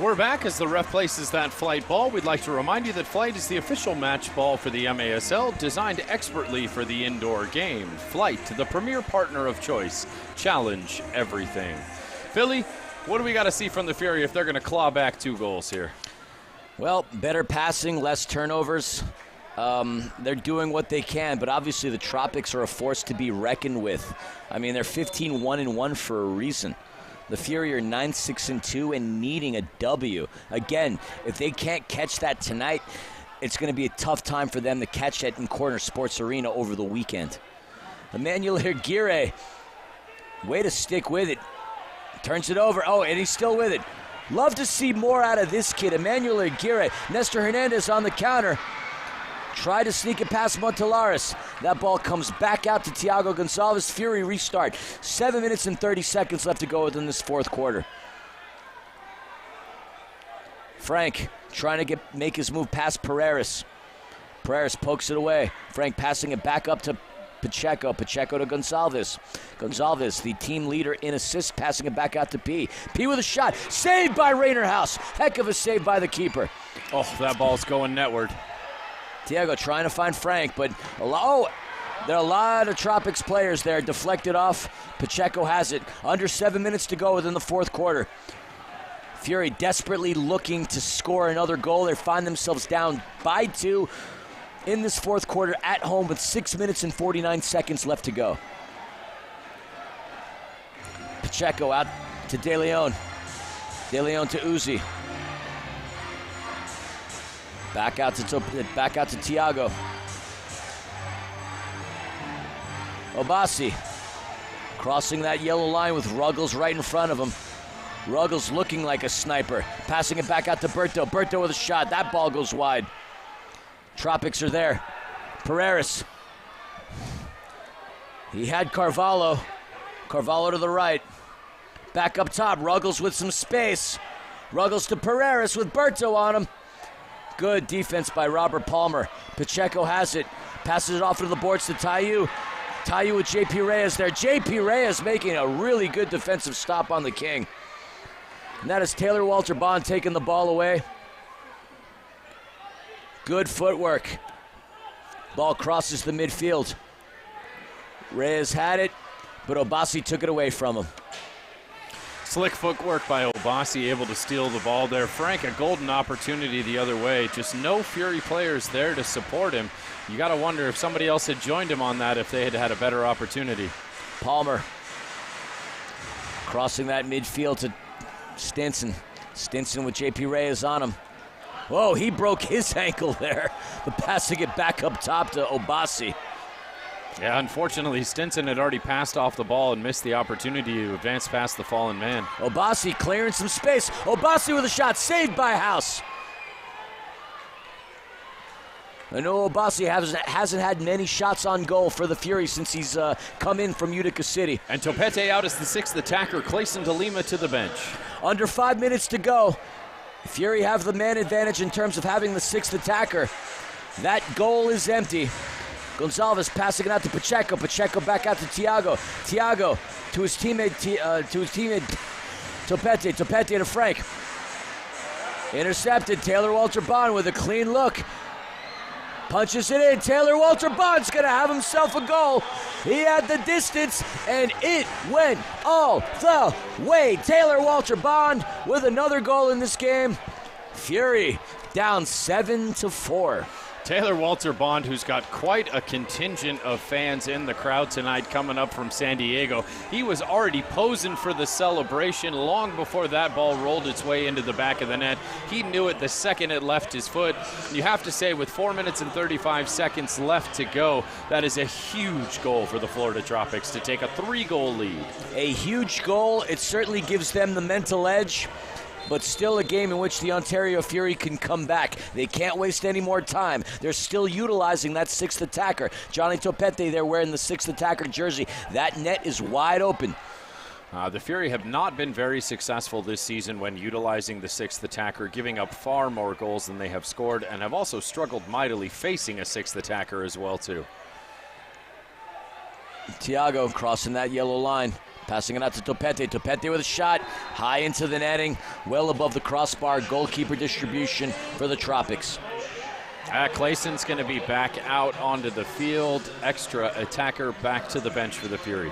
We're back as the ref places that flight ball. We'd like to remind you that flight is the official match ball for the MASL, designed expertly for the indoor game. Flight, the premier partner of choice. Challenge everything. Philly, what do we got to see from the Fury if they're going to claw back 2 goals here? Well, better passing, less turnovers. They're doing what they can, but obviously the Tropics are a force to be reckoned with. I mean, they're 15-1-1 for a reason. The Fury are 9-6-2 and needing a W. Again, if they can't catch that tonight, it's going to be a tough time for them to catch that in Corner Sports Arena over the weekend. Emmanuel Aguirre, way to stick with it. Turns it over. Oh, and he's still with it. Love to see more out of this kid. Emmanuel Aguirre. Nestor Hernandez on the counter. Try to sneak it past Montelares. That ball comes back out to Thiago Gonçalves. Fury restart. 7 minutes and 30 seconds left to go within this fourth quarter. Frank trying to make his move past Pereira. Pereira pokes it away. Frank passing it back up to Pacheco. Pacheco to Gonçalves. Gonçalves, the team leader in assists, passing it back out to P. P with a shot. Saved by Rainer House. Heck of a save by the keeper. Oh, that ball's going netward. Thiago trying to find Frank, but there are a lot of Tropics players there. Deflected off. Pacheco has it. Under 7 minutes to go within the fourth quarter. Fury desperately looking to score another goal. They find themselves down by 2 in this fourth quarter at home with 6 minutes and 49 seconds left to go. Pacheco out to De Leon. De Leon to Uzi. Back out to Thiago. Obasi crossing that yellow line with Ruggles right in front of him. Ruggles looking like a sniper. Passing it back out to Berto. Berto with a shot. That ball goes wide. Tropics are there. Pereira. He had Carvalho. Carvalho to the right. Back up top. Ruggles with some space. Ruggles to Pereira with Berto on him. Good defense by Robert Palmer. Pacheco has it. Passes it off to the boards to Tayu. Tayu with J.P. Reyes there. J.P. Reyes making a really good defensive stop on the King. And that is Taylor Walter Bond taking the ball away. Good footwork. Ball crosses the midfield. Reyes had it, but Obasi took it away from him. Slick footwork by Obasi, able to steal the ball there. Frank, a golden opportunity the other way. Just no Fury players there to support him. You got to wonder if somebody else had joined him on that, if they had had a better opportunity. Palmer crossing that midfield to Stinson. Stinson with J.P. Reyes on him. Whoa, he broke his ankle there. But passing it back up top to Obasi. Yeah, unfortunately, Stinson had already passed off the ball and missed the opportunity to advance past the fallen man. Obasi clearing some space. Obasi with a shot, saved by House. I know Obasi hasn't had many shots on goal for the Fury since he's come in from Utica City. And Topete out as the sixth attacker. Clayson de Lima to the bench. Under 5 minutes to go. Fury have the man advantage in terms of having the sixth attacker. That goal is empty. Gonçalves passing it out to Pacheco. Pacheco back out to Thiago. Thiago to his teammate Topete. Topete to Frank. Intercepted. Taylor Walter Bond with a clean look. Punches it in. Taylor Walter Bond's going to have himself a goal. He had the distance, and it went all the way. Taylor Walter Bond with another goal in this game. Fury down 7-4. Taylor Walter Bond, who's got quite a contingent of fans in the crowd tonight coming up from San Diego. He was already posing for the celebration long before that ball rolled its way into the back of the net. He knew it the second it left his foot. You have to say, with 4 minutes and 35 seconds left to go, that is a huge goal for the Florida Tropics to take a 3-goal lead. A huge goal. It certainly gives them the mental edge. But still a game in which the Ontario Fury can come back. They can't waste any more time. They're still utilizing that sixth attacker. Johnny Topete there wearing the sixth attacker jersey. That net is wide open. The Fury have not been very successful this season when utilizing the sixth attacker, giving up far more goals than they have scored, and have also struggled mightily facing a sixth attacker as well, too. Thiago crossing that yellow line. Passing it out to Topete. Topete with a shot. High into the netting. Well above the crossbar. Goalkeeper distribution for the Tropics. Clayson's going to be back out onto the field. Extra attacker back to the bench for the Fury.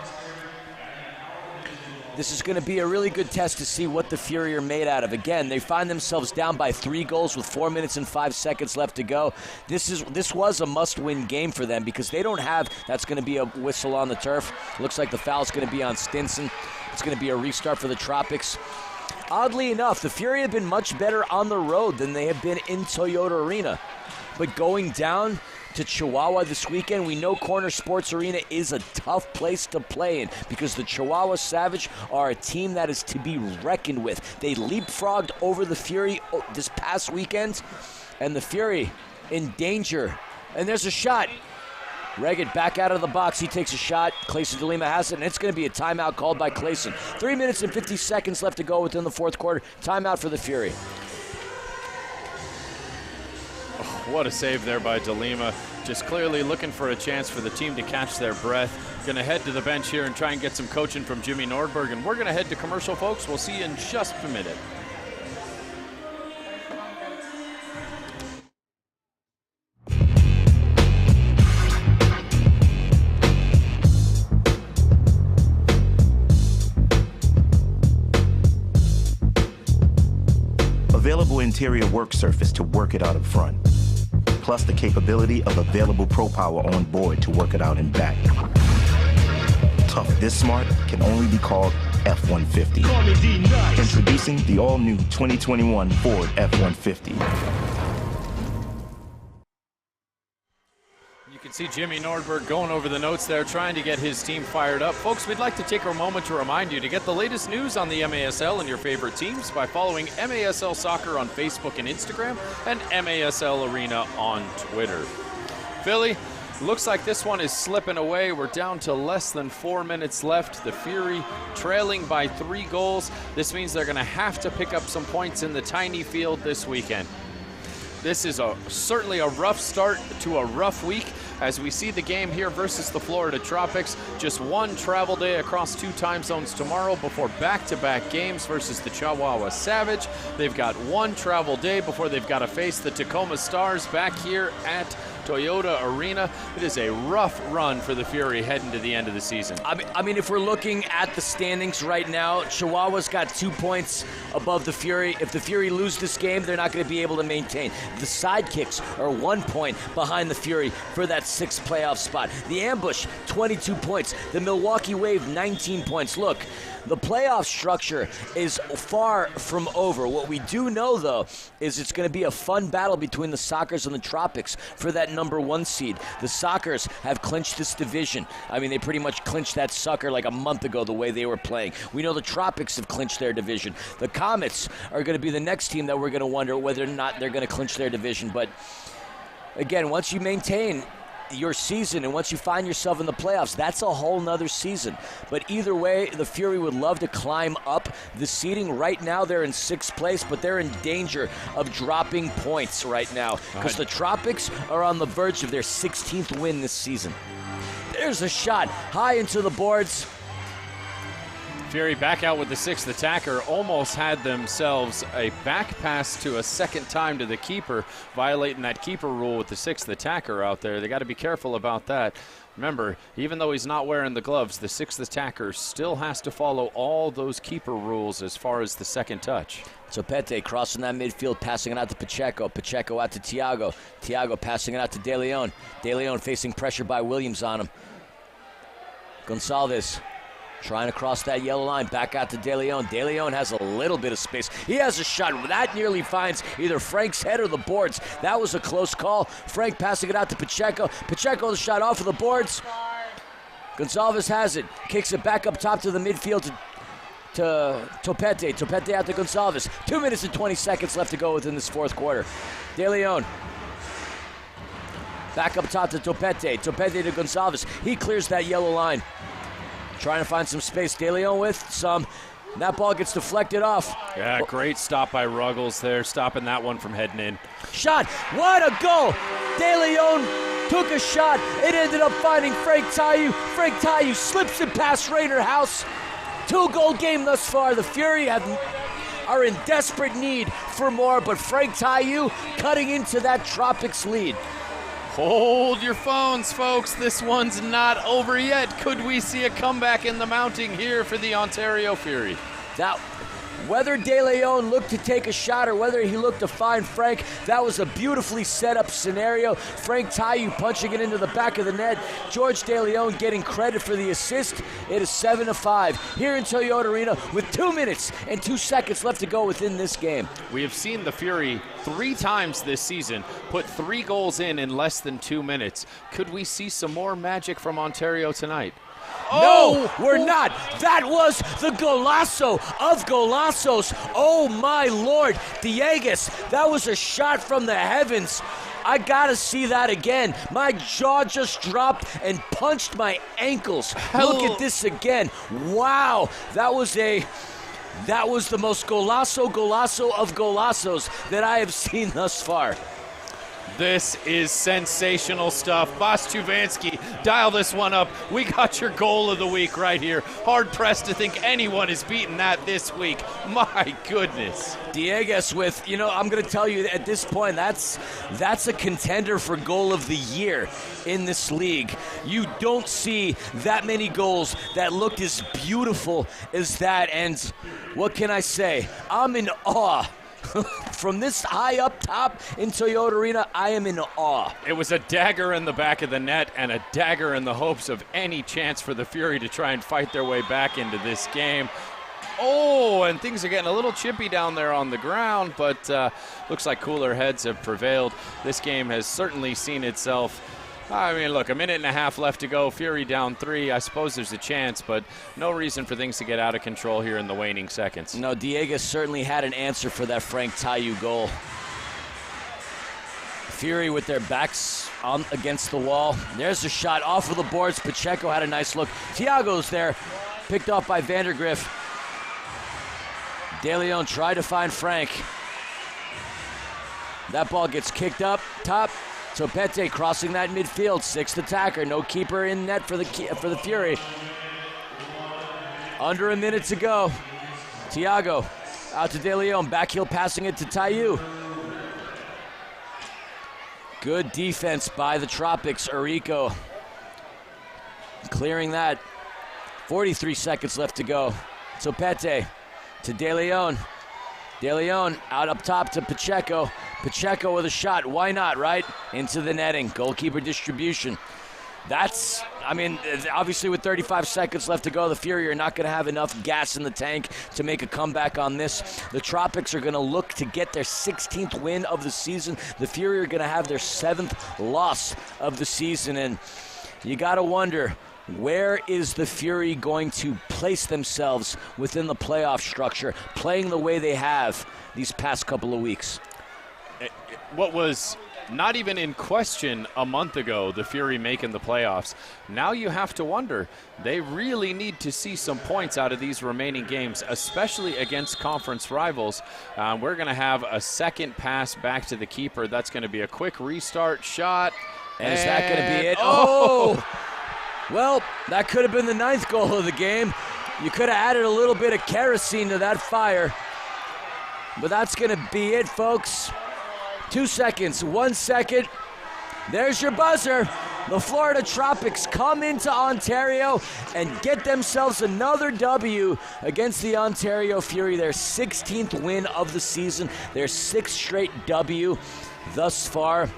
This is going to be a really good test to see what the Fury are made out of. Again, they find themselves down by 3 goals with 4 minutes and 5 seconds left to go. This was a must-win game for them because they don't have. That's going to be a whistle on the turf. Looks like the foul's going to be on Stinson. It's going to be a restart for the Tropics. Oddly enough, the Fury have been much better on the road than they have been in Toyota Arena. But going down to Chihuahua this weekend, we know Corner Sports Arena is a tough place to play in because the Chihuahua Savage are a team that is to be reckoned with. They leapfrogged over the Fury this past weekend, and the Fury in danger. And there's a shot. Regan back out of the box. He takes a shot. Clayson DeLima has it, and it's going to be a timeout called by Clayson. 3 minutes and 50 seconds left to go within the fourth quarter. Timeout for the Fury. What a save there by DeLima. Just clearly looking for a chance for the team to catch their breath. Going to head to the bench here and try and get some coaching from Jimmy Nordberg. And we're going to head to commercial, folks. We'll see you in just a minute. Available interior work surface to work it out up front. Plus the capability of available Pro Power on board to work it out in back. Tough this smart can only be called F-150. Introducing the all-new 2021 Ford F-150. You can see Jimmy Nordberg going over the notes there, trying to get his team fired up. Folks, we'd like to take a moment to remind you to get the latest news on the MASL and your favorite teams by following MASL Soccer on Facebook and Instagram and MASL Arena on Twitter. Philly, looks like this one is slipping away. We're down to less than 4 minutes left. The Fury trailing by 3 goals. This means they're going to have to pick up some points in the tiny field this weekend. This is certainly a rough start to a rough week as we see the game here versus the Florida Tropics. Just one travel day across 2 time zones tomorrow before back-to-back games versus the Chihuahua Savage. They've got 1 travel day before they've got to face the Tacoma Stars back here at Toyota Arena. It is a rough run for the Fury heading to the end of the season. I mean, if we're looking at the standings right now, Chihuahua's got 2 points above the Fury. If the Fury lose this game, they're not going to be able to maintain. The Sidekicks are 1 point behind the Fury for that 6th playoff spot. The Ambush, 22 points. The Milwaukee Wave, 19 points. Look, the playoff structure is far from over. What we do know, though, is it's going to be a fun battle between the Sockers and the Tropics for that number 1 seed. The Sockers have clinched this division. I mean, they pretty much clinched that sucker like a month ago the way they were playing. We know the Tropics have clinched their division. The Comets are going to be the next team that we're going to wonder whether or not they're going to clinch their division. But again, once you maintain your season and once you find yourself in the playoffs, that's a whole nother season. But either way, the Fury would love to climb up the seeding. Right now they're in 6th place, but they're in danger of dropping points right now because the Tropics are on the verge of their 16th win this season. There's a shot high into the boards. Fury back out with the 6th attacker, almost had themselves a back pass to a second time to the keeper, violating that keeper rule with the 6th attacker out there. They got to be careful about that. Remember, even though he's not wearing the gloves, the 6th attacker still has to follow all those keeper rules as far as the second touch. Topete crossing that midfield, passing it out to Pacheco. Pacheco out to Thiago. Thiago passing it out to De Leon. De Leon facing pressure by Williams on him. Gonçalves trying to cross that yellow line, back out to De Leon. De Leon has a little bit of space. He has a shot. That nearly finds either Frank's head or the boards. That was a close call. Frank passing it out to Pacheco. Pacheco the shot off of the boards. Gonçalves has it. Kicks it back up top to the midfield to Topete. Topete out to Gonçalves. 2 minutes and 20 seconds left to go within this 4th quarter. De Leon back up top to Topete. Topete to Gonçalves. He clears that yellow line. Trying to find some space. De Leon with some. That ball gets deflected off. Yeah, great stop by Ruggles there, stopping that one from heading in. Shot. What a goal. De Leon took a shot. It ended up finding Frank Tayu. Frank Tayu slips it past Rainer House. 2-goal game thus far. The Fury are in desperate need for more, but Frank Tayu cutting into that Tropics lead. Hold your phones, folks. This one's not over yet. Could we see a comeback in the mounting here for the Ontario Fury? Now, whether De Leon looked to take a shot or whether he looked to find Frank, that was a beautifully set up scenario. Frank Tayu punching it into the back of the net. George De Leon getting credit for the assist. It is 7-5 here in Toyota Arena with 2 minutes and 2 seconds left to go within this game. We have seen the Fury 3 times this season put 3 goals in less than 2 minutes. Could we see some more magic from Ontario tonight? No, we're not. That was the golazo of golazos. Oh, my Lord. Dieguez, that was a shot from the heavens. I got to see that again. My jaw just dropped and punched my ankles. Look at this again. Wow, that was the most golazo of golazos that I have seen thus far. This is sensational stuff. Boss Chuvansky, dial this one up. We got your goal of the week right here. Hard pressed to think anyone has beaten that this week. My goodness. Dieguez with, I'm going to tell you at this point, that's a contender for goal of the year in this league. You don't see that many goals that looked as beautiful as that. And what can I say? I'm in awe. From this high up top in Toyota Arena, I am in awe. It was a dagger in the back of the net and a dagger in the hopes of any chance for the Fury to try and fight their way back into this game. Oh, and things are getting a little chippy down there on the ground, but looks like cooler heads have prevailed. This game has certainly seen itself. I mean, look, 1.5 minutes left to go. Fury down 3. I suppose there's a chance, but no reason for things to get out of control here in the waning seconds. No, Dieguez certainly had an answer for that Frank Tayu goal. Fury with their backs against the wall. There's a shot off of the boards. Pacheco had a nice look. Thiago's there, picked off by Vandergriff. De Leon tried to find Frank. That ball gets kicked up top. So Pete crossing that midfield, 6th attacker, no keeper in net for the Fury. Under a minute to go. Thiago out to De Leon, backheel passing it to Tayu. Good defense by the Tropics. Arico clearing that. 43 seconds left to go. So Pete to De Leon. De Leon out up top to Pacheco. Pacheco with a shot. Why not, right? Into the netting. Goalkeeper distribution. Obviously with 35 seconds left to go, the Fury are not going to have enough gas in the tank to make a comeback on this. The Tropics are going to look to get their 16th win of the season. The Fury are going to have their 7th loss of the season. And you got to wonder, where is the Fury going to place themselves within the playoff structure, playing the way they have these past couple of weeks? What was not even in question a month ago, the Fury making the playoffs. Now you have to wonder, they really need to see some points out of these remaining games, especially against conference rivals. We're going to have a second pass back to the keeper. That's going to be a quick restart shot. And is that going to be it? Oh! Well, that could have been the 9th goal of the game. You could have added a little bit of kerosene to that fire. But that's going to be it, folks. 2 seconds, 1 second. There's your buzzer. The Florida Tropics come into Ontario and get themselves another W against the Ontario Fury. Their 16th win of the season. Their 6th straight W thus far.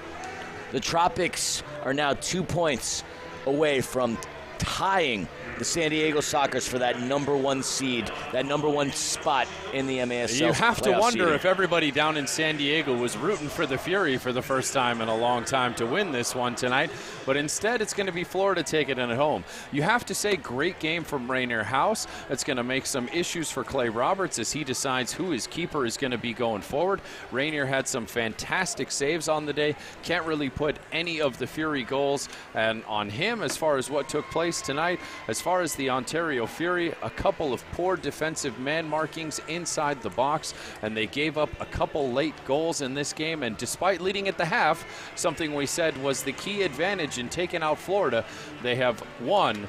The Tropics are now 2 points away from tying the San Diego Sockers for that number 1 seed, that number 1 spot in the MASL. You have to wonder seeding. if everybody down in San Diego was rooting for the Fury for the first time in a long time to win this one tonight, but instead it's going to be Florida taking it at home. You have to say, great game from Rainier House. It's going to make some issues for Clay Roberts as he decides who his keeper is going to be going forward. Rainier had some fantastic saves on the day. Can't really put any of the Fury goals and on him as far as what took place tonight. As far as the Ontario Fury, a couple of poor defensive man markings inside the box, and they gave up a couple late goals in this game. And despite leading at the half, something we said was the key advantage in taking out Florida, they have won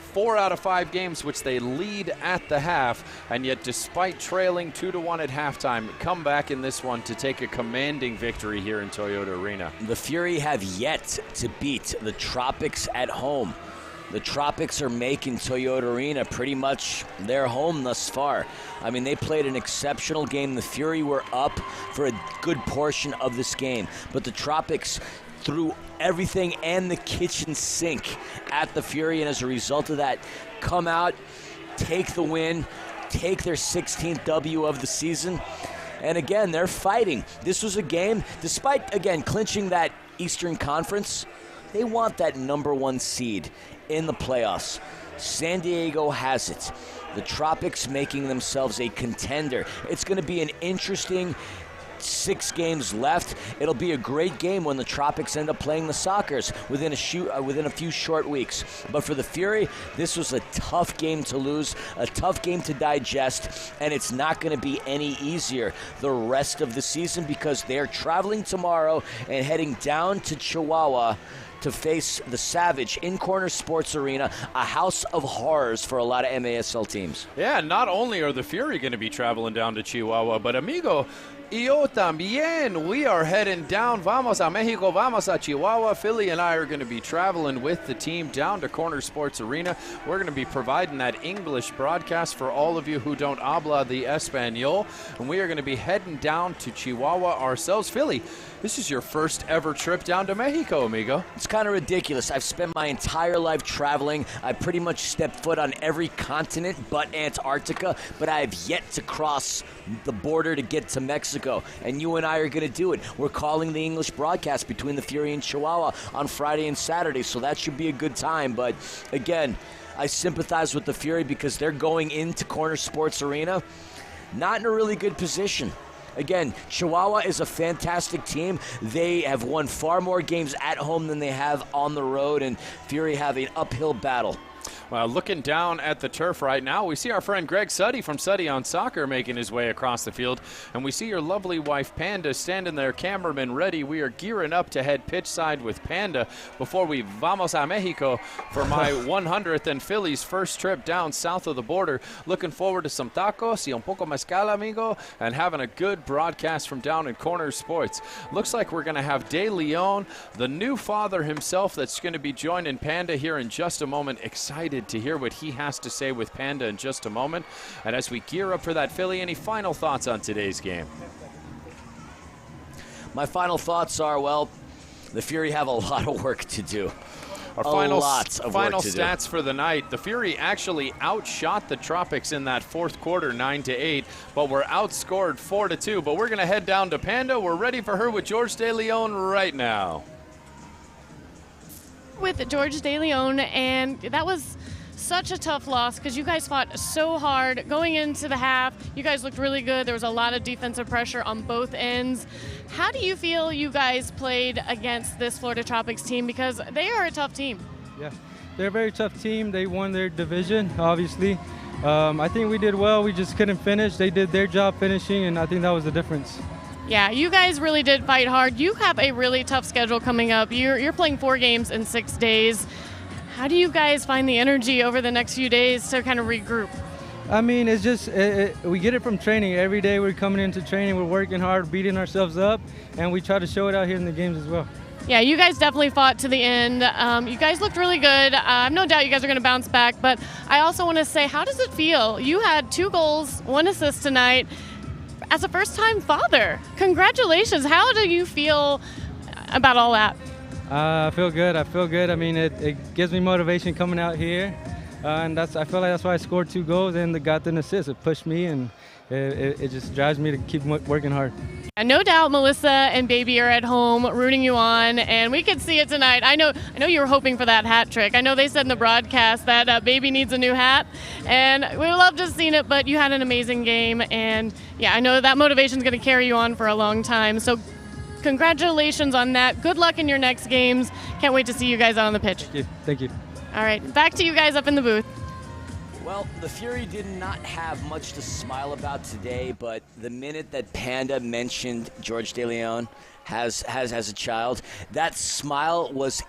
4 out of 5 games which they lead at the half, and yet despite trailing 2-1 at halftime, come back in this one to take a commanding victory here in Toyota Arena. The Fury have yet to beat the Tropics at home. The Tropics are making Toyota Arena pretty much their home thus far. I mean, they played an exceptional game. The Fury were up for a good portion of this game, but the Tropics threw everything and the kitchen sink at the Fury, and as a result of that, come out, take the win, take their 16th W of the season. And again, they're fighting. This was a game, despite, again, clinching that Eastern Conference, they want that number 1 seed in the playoffs. San Diego has it. The Tropics making themselves a contender. It's going to be an interesting 6 games left. It'll be a great game when the Tropics end up playing the Sockers within a few short weeks. But for the Fury, this was a tough game to lose, a tough game to digest, and it's not going to be any easier the rest of the season because they're traveling tomorrow and heading down to Chihuahua to face the Savage in Corner Sports Arena, a house of horrors for a lot of MASL teams. Yeah, not only are the Fury going to be traveling down to Chihuahua, but amigo, yo también, we are heading down. Vamos a Mexico, vamos a Chihuahua. Philly and I are going to be traveling with the team down to Corner Sports Arena. We're going to be providing that English broadcast for all of you who don't habla the Espanol. And we are going to be heading down to Chihuahua ourselves. Philly, this is your first ever trip down to Mexico, amigo. It's kind of ridiculous. I've spent my entire life traveling. I pretty much stepped foot on every continent but Antarctica, but I have yet to cross the border to get to Mexico. And you and I are going to do it. We're calling the English broadcast between the Fury and Chihuahua on Friday and Saturday, so that should be a good time. But again, I sympathize with the Fury because they're going into Corner Sports Arena not in a really good position. Again, Chihuahua is a fantastic team. They have won far more games at home than they have on the road, and Fury have an uphill battle. Well, looking down at the turf right now, we see our friend Greg Suddy from Suddy on Soccer making his way across the field, and we see your lovely wife Panda standing there, cameraman ready. We are gearing up to head pitch side with Panda before we vamos a Mexico for my 100th and Philly's first trip down south of the border. Looking forward to some tacos y un poco mezcal, amigo, and having a good broadcast from down in Corner Sports. Looks like we're going to have De Leon, the new father himself, that's going to be joining Panda here in just a moment. Excited to hear what he has to say with Panda in just a moment. And as we gear up for that, Philly, any final thoughts on today's game? My final thoughts are, well, the Fury have a lot of work to do. Our final stats for the night. The Fury actually outshot the Tropics in that fourth quarter 9-8, but were outscored 4-2. But we're going to head down to Panda. We're ready for her with George De Leon right now. With George De Leon, and that was such a tough loss because you guys fought so hard going into the half. You guys looked really good. There was a lot of defensive pressure on both ends. How do you feel you guys played against this Florida Tropics team, because they are a tough team? Yeah, they're a very tough team. They won their division, obviously. I think we did well. We just couldn't finish. They did their job finishing, and I think that was the difference. Yeah, you guys really did fight hard. You have a really tough schedule coming up. You're playing 4 games in 6 days. How do you guys find the energy over the next few days to kind of regroup? I mean, it's just, we get it from training. Every day we're coming into training, we're working hard, beating ourselves up, and we try to show it out here in the games as well. Yeah, you guys definitely fought to the end. You guys looked really good. I have no doubt you guys are going to bounce back, but I also want to say, how does it feel? You had 2 goals, 1 assist tonight. As a first-time father, congratulations. How do you feel about all that? I feel good. I mean, it gives me motivation coming out here, and I feel like that's why I scored 2 goals and got the assist. It pushed me, and it just drives me to keep working hard. And no doubt Melissa and Baby are at home rooting you on, and we could see it tonight. I know you were hoping for that hat trick. I know they said in the broadcast that Baby needs a new hat, and we would love to have seen it, but you had an amazing game, and yeah, I know that motivation is going to carry you on for a long time. So congratulations on that. Good luck in your next games. Can't wait to see you guys out on the pitch. Thank you. All right, back to you guys up in the booth. Well, the Fury did not have much to smile about today, but the minute that Panda mentioned George De Leon has a child, that smile was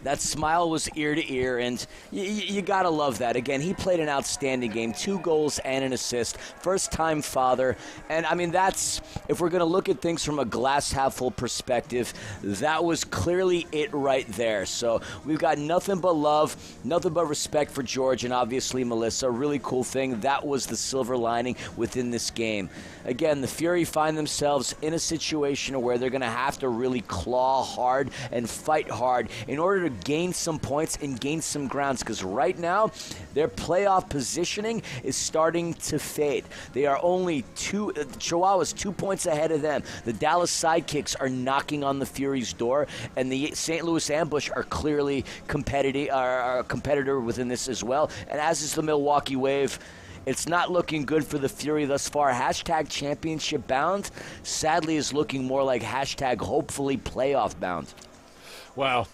That smile was ear to ear, and you got to love that. Again, he played an outstanding game, 2 goals and an assist, first-time father. And, I mean, that's, if we're going to look at things from a glass-half-full perspective, that was clearly it right there. So we've got nothing but love, nothing but respect for George and obviously Melissa. Really cool thing. That was the silver lining within this game. Again, the Fury find themselves in a situation where they're going to have to really claw hard and fight hard in order to gain some points and gain some grounds, because right now their playoff positioning is starting to fade. They are only Chihuahua's 2 points ahead of them. The Dallas Sidekicks are knocking on the Fury's door, and the St. Louis Ambush are clearly a competitor within this as well, and as is the Milwaukee Wave. It's not looking good for the Fury thus far. Hashtag championship bound, sadly, is looking more like hashtag hopefully playoff bound. Well,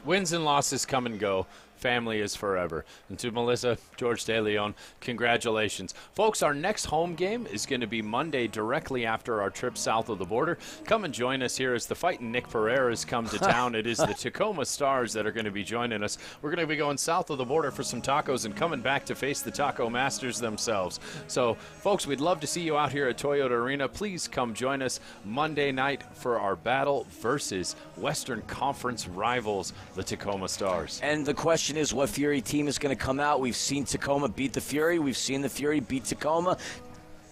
wins and losses come and go. Family is forever. And to Melissa, George De Leon, congratulations. Folks, our next home game is going to be Monday directly after our trip south of the border. Come and join us here as the fighting Nick Pereira's come to town. It is the Tacoma Stars that are going to be joining us. We're going to be going south of the border for some tacos and coming back to face the Taco Masters themselves. So, folks, we'd love to see you out here at Toyota Arena. Please come join us Monday night for our battle versus Western Conference rivals, the Tacoma Stars. And the question is, what Fury team is going to come out? We've seen Tacoma beat the Fury. We've seen the Fury beat Tacoma.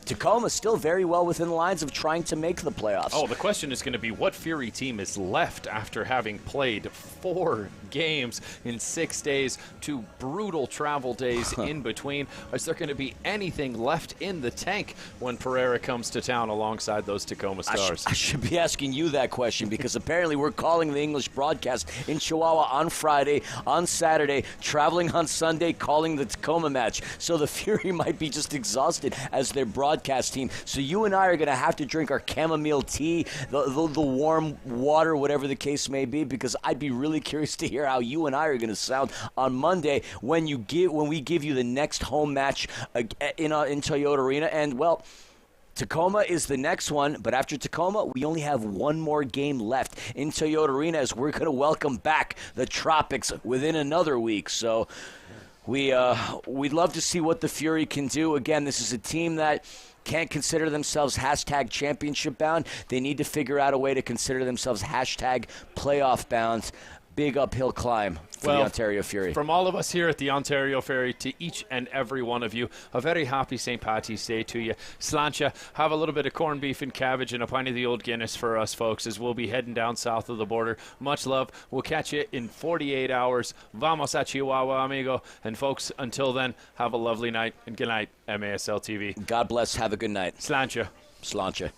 Tacoma still very well within the lines of trying to make the playoffs. Oh, the question is going to be what Fury team is left after having played 4 games in 6 days, 2 brutal travel days in between. Is there going to be anything left in the tank when Pereira comes to town alongside those Tacoma Stars? I should be asking you that question, because apparently we're calling the English broadcast in Chihuahua on Friday, on Saturday, traveling on Sunday, calling the Tacoma match. So the Fury might be just exhausted as their broadcast team. So you and I are going to have to drink our chamomile tea, the warm water, whatever the case may be, because I'd be really curious to hear how you and I are going to sound on Monday when we give you the next home match in Toyota Arena. And, well, Tacoma is the next one, but after Tacoma, we only have one more game left in Toyota Arena as we're going to welcome back the Tropics within another week. So we'd love to see what the Fury can do. Again, this is a team that can't consider themselves hashtag championship bound. They need to figure out a way to consider themselves hashtag playoff bound. Big uphill climb for the Ontario Fury. From all of us here at the Ontario Fury to each and every one of you, a very happy St. Patty's Day to you. Sláinte, have a little bit of corned beef and cabbage and a pint of the old Guinness for us, folks, as we'll be heading down south of the border. Much love. We'll catch you in 48 hours. Vamos a Chihuahua, amigo. And, folks, until then, have a lovely night and good night, MASL TV. God bless. Have a good night. Sláinte. Sláinte.